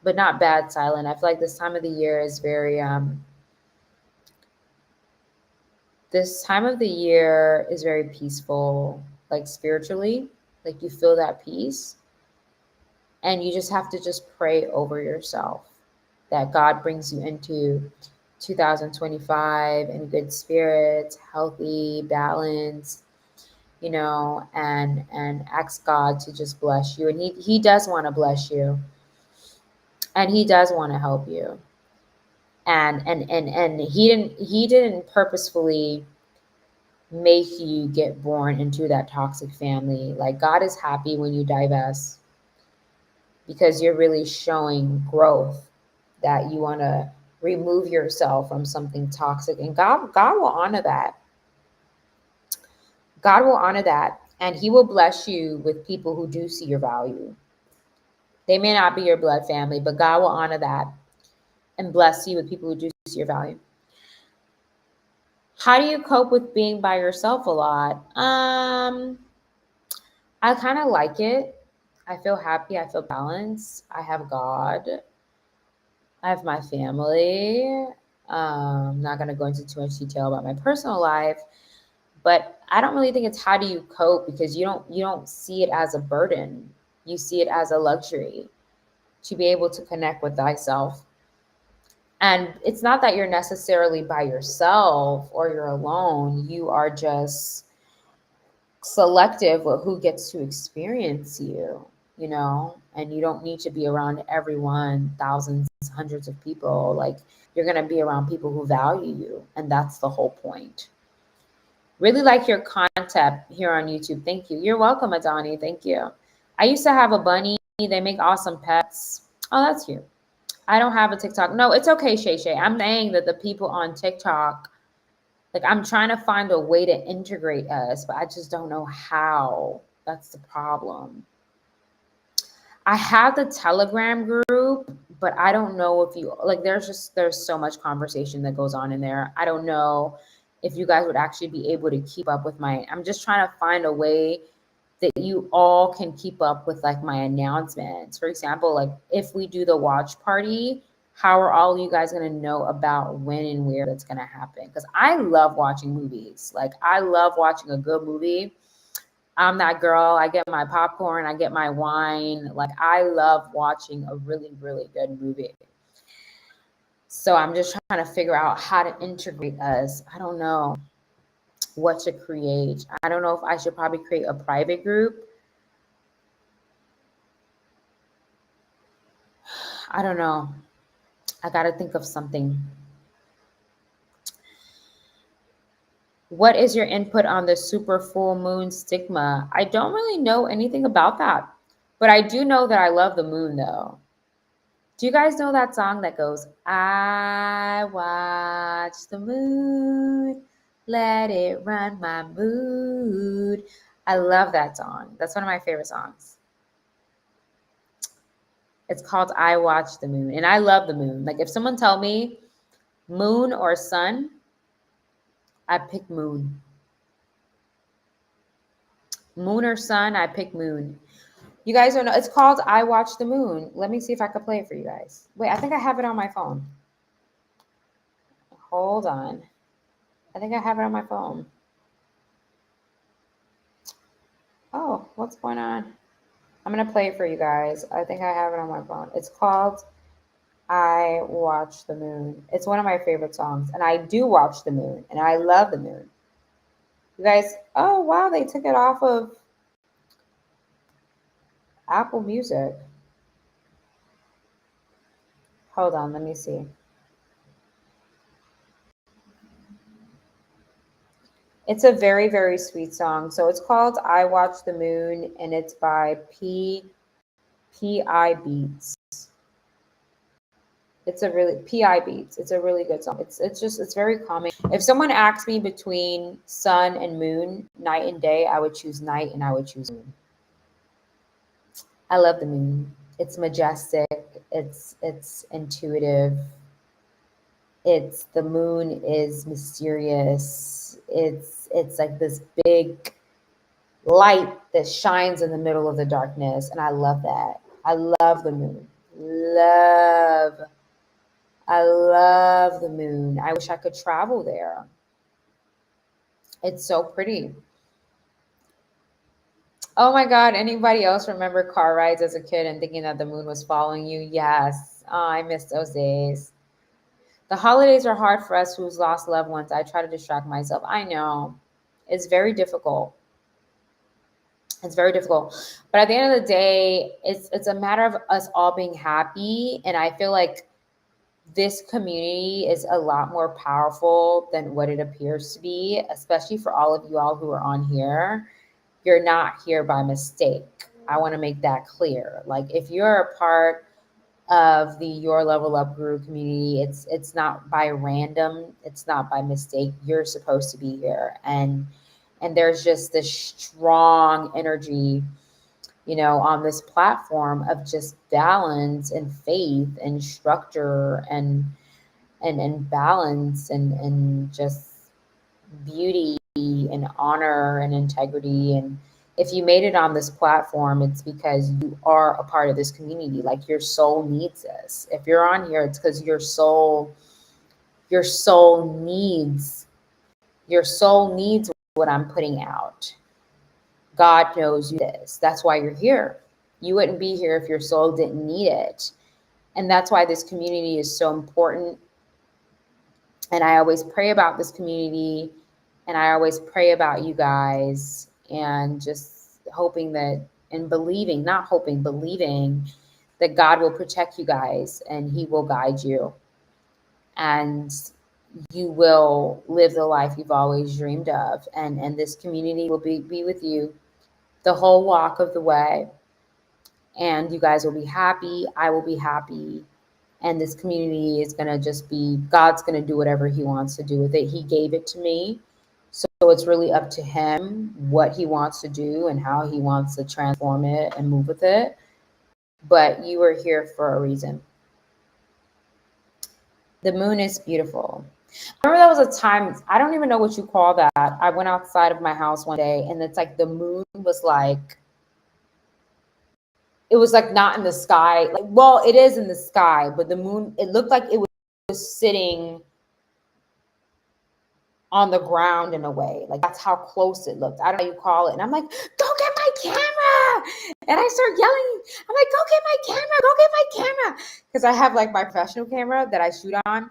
but not bad silent. I feel like this time of the year is very peaceful, like spiritually, like you feel that peace. And you just have to just pray over yourself that God brings you into 2025 in good spirits, healthy, balanced, and ask God to just bless you. And he does want to bless you. And he does want to help you. And he didn't purposefully make you get born into that toxic family. Like God is happy when you divest. because you're really showing growth, that you want to remove yourself from something toxic. And God will honor that. God will honor that. And he will bless you with people who do see your value. They may not be your blood family, but God will honor that and bless you with people who do see your value. How do you cope with being by yourself a lot? I kind of like it. I feel happy. I feel balanced. I have God. I have my family. Not going to go into too much detail about my personal life, but I don't really think it's how do you cope, because you don't see it as a burden. You see it as a luxury to be able to connect with thyself. And it's not that you're necessarily by yourself or you're alone. You are just selective with who gets to experience you, and you don't need to be around everyone, thousands, hundreds of people. Like, you're going to be around people who value you. And that's the whole point. Really like your content here on YouTube. Thank you. You're welcome, Adani. Thank you. I used to have a bunny. They make awesome pets. Oh, that's cute. I don't have a TikTok. No, it's okay, Shay Shay. I'm saying that the people on TikTok, like, I'm trying to find a way to integrate us, but I just don't know how. That's the problem. I have the Telegram group, but I don't know if you, like, there's so much conversation that goes on in there. I don't know if you guys would actually be able to keep up with I'm just trying to find a way that you all can keep up with, like, my announcements. For example, like, if we do the watch party, how are all you guys going to know about when and where that's going to happen? Because I love watching movies. Like, I love watching a good movie. I'm that girl. I get my popcorn. I get my wine. Like, I love watching a really, really good movie. So I'm just trying to figure out how to integrate us. I don't know what to create. I don't know if I should probably create a private group. I don't know. I got to think of something. What is your input on the super full moon stigma? I don't really know anything about that, but I do know that I love the moon, though. Do you guys know that song that goes, I watch the moon, let it run my mood? I love that song. That's one of my favorite songs. It's called I Watch the Moon, and I love the moon. Like, if someone tell me moon or sun, I pick moon. Moon or sun, I pick moon. You guys don't know. It's called I Watch the Moon. Let me see if I can play it for you guys. Wait, I think I have it on my phone. Hold on. I think I have it on my phone. Oh, what's going on? I'm going to play it for you guys. I think I have it on my phone. It's called I Watch the Moon. It's one of my favorite songs. And I do watch the moon. And I love the moon. You guys, oh, wow, they took it off of Apple Music. Hold on, let me see. It's a very, very sweet song. So it's called I Watch the Moon, and it's by P.I. Beats. It's a really P.I. Beats. It's a really good song. It's very calming. If someone asked me between sun and moon, night and day, I would choose night, and I would choose moon. I love the moon. It's majestic. It's intuitive. The moon is mysterious. It's like this big light that shines in the middle of the darkness, and I love that. I love the moon. I love the moon. I wish I could travel there. It's so pretty. Oh my God, anybody else remember car rides as a kid and thinking that the moon was following you? Yes. Oh, I miss those days. The holidays are hard for us who's lost loved ones. I try to distract myself. I know. It's very difficult. It's very difficult. But at the end of the day, it's a matter of us all being happy. And I feel like this community is a lot more powerful than what it appears to be, especially for all of you all who are on here. You're not here by mistake. I want to make that clear. Like if you're a part of the Your Level Up Guru community, it's not by random, it's not by mistake. You're supposed to be here. And there's just this strong energy, you know, on this platform of just balance and faith and structure and balance and just beauty and honor and integrity. And if you made it on this platform, it's because you are a part of this community. Like your soul needs this. If you're on here, it's because your soul needs what I'm putting out. God knows you this. That's why you're here. You wouldn't be here if your soul didn't need it. And that's why this community is so important. And I always pray about this community, and I always pray about you guys, and just hoping that, and believing, not hoping, believing that God will protect you guys and he will guide you, and you will live the life you've always dreamed of. And this community will be with you the whole walk of the way. And you guys will be happy. I will be happy. And this community is going to just be, God's going to do whatever he wants to do with it. He gave it to me. So it's really up to him what he wants to do and how he wants to transform it and move with it. But you are here for a reason. The moon is beautiful. I remember there was a time, I don't even know what you call that. I went outside of my house one day, and it's like the moon was like, it was like not in the sky. Like, well, it is in the sky, but the moon, it looked like it was sitting on the ground in a way. Like that's how close it looked. I don't know how you call it. And I'm like, go get my camera. And I start yelling. I'm like, go get my camera. Go get my camera. Because I have like my professional camera that I shoot on.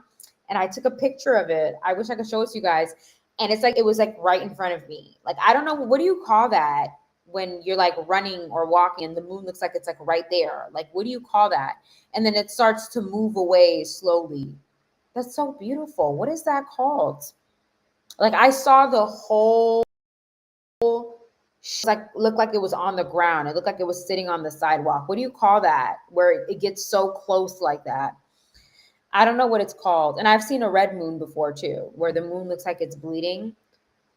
And I took a picture of it. I wish I could show it to you guys. And it's like, it was like right in front of me. Like, I don't know. What do you call that when you're like running or walking and the moon looks like it's like right there? Like, what do you call that? And then it starts to move away slowly. That's so beautiful. What is that called? Like I saw the whole, like looked like it was on the ground. It looked like it was sitting on the sidewalk. What do you call that? Where it gets so close like that? I don't know what it's called. And I've seen a red moon before too, where the moon looks like it's bleeding.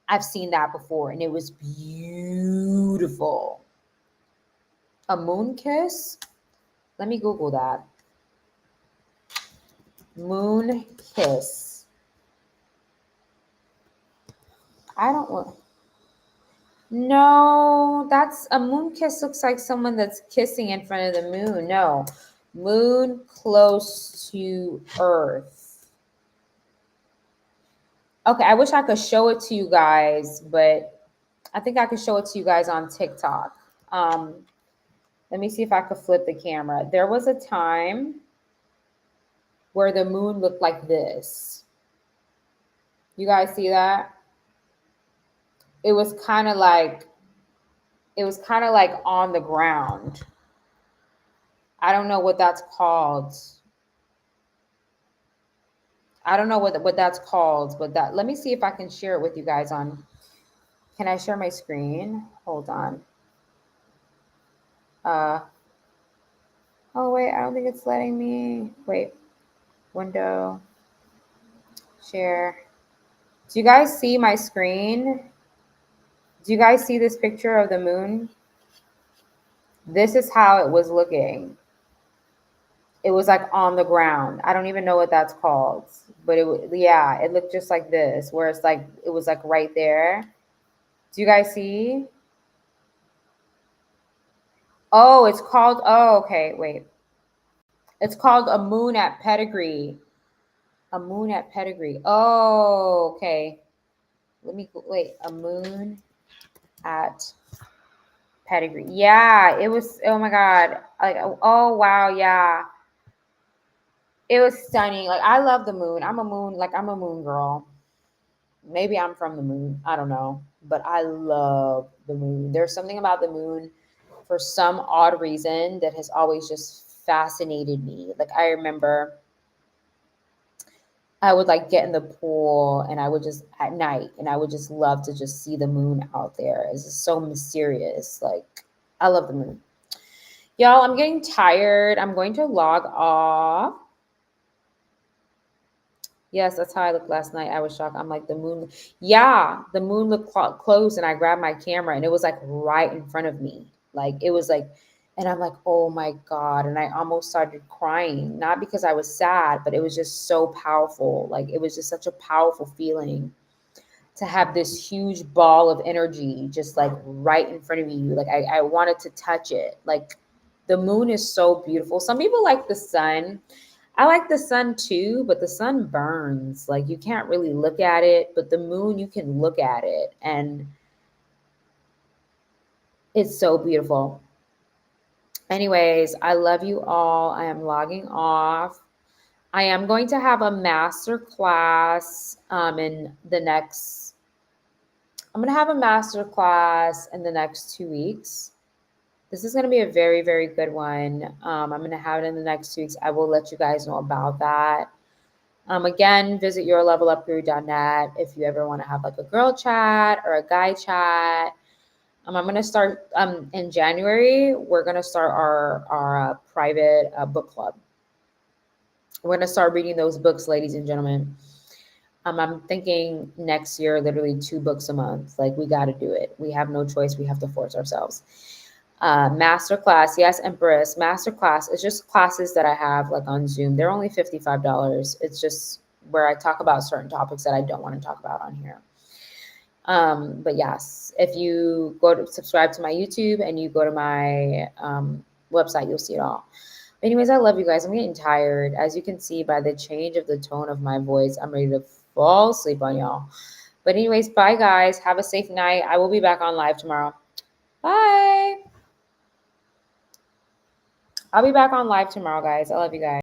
I've seen that before, and it was beautiful. A moon kiss? Let me Google that. Moon kiss. I don't want. No, that's a moon kiss. Looks like someone that's kissing in front of the moon. No, moon close to Earth. Okay, I wish I could show it to you guys, but I think I could show it to you guys on TikTok. Let me see if I could flip the camera. There was a time where the moon looked like this. You guys see that? It was kind of like on the ground. I don't know what that's called. I don't know what that's called, but that, let me see if I can share it with you guys on, can I share my screen? Hold on. Oh wait, I don't think it's letting me. Wait, window, share. Do you guys see my screen? Do you guys see this picture of the moon? This is how it was looking. It was like on the ground. I don't even know what that's called, but yeah, it looked just like this, where it's like, it was like right there. Do you guys see? Oh, it's called, oh, okay, wait. It's called a moon at pedigree. A moon at pedigree. Oh, okay. Let me, wait, a moon at pedigree. Yeah, it was, oh my God. Like, oh, wow, yeah. It was stunning. Like, I love the moon. I'm a moon girl. Maybe I'm from the moon. I don't know. But I love the moon. There's something about the moon for some odd reason that has always just fascinated me. Like, I remember I would like get in the pool, and I would just at night, and I would just love to just see the moon out there. It's just so mysterious. Like, I love the moon. Y'all, I'm getting tired. I'm going to log off. Yes, that's how I looked last night. I was shocked. I'm like, the moon. Yeah, the moon looked close, and I grabbed my camera, and it was like right in front of me. Like, it was like, and I'm like, oh my God. And I almost started crying, not because I was sad, but it was just so powerful. Like, it was just such a powerful feeling to have this huge ball of energy just like right in front of you. Like, I wanted to touch it. Like, the moon is so beautiful. Some people like the sun. I like the sun too, but the sun burns. Like, you can't really look at it, but the moon, you can look at it, and it's so beautiful. Anyways, I love you all. I am logging off. I am going to have a master class in the next, I'm going to have a master class in the next 2 weeks. This is going to be a very, very good one. I'm going to have it in the next 2 weeks. I will let you guys know about that. Again, visit yourlevelupguru.net if you ever want to have like a girl chat or a guy chat. I'm going to start in January. We're going to start our private book club. We're going to start reading those books, ladies and gentlemen. I'm thinking next year, literally 2 books a month. Like, we got to do it. We have no choice. We have to force ourselves. Masterclass, yes, Empress. Masterclass is just classes that I have like on Zoom. They're only $55. It's just where I talk about certain topics that I don't want to talk about on here. But yes, if you go to subscribe to my YouTube and you go to my website, you'll see it all. But anyways, I love you guys. I'm getting tired. As you can see by the change of the tone of my voice, I'm ready to fall asleep on y'all. But anyways, bye guys. Have a safe night. I will be back on live tomorrow. Bye. I'll be back on live tomorrow, guys. I love you guys.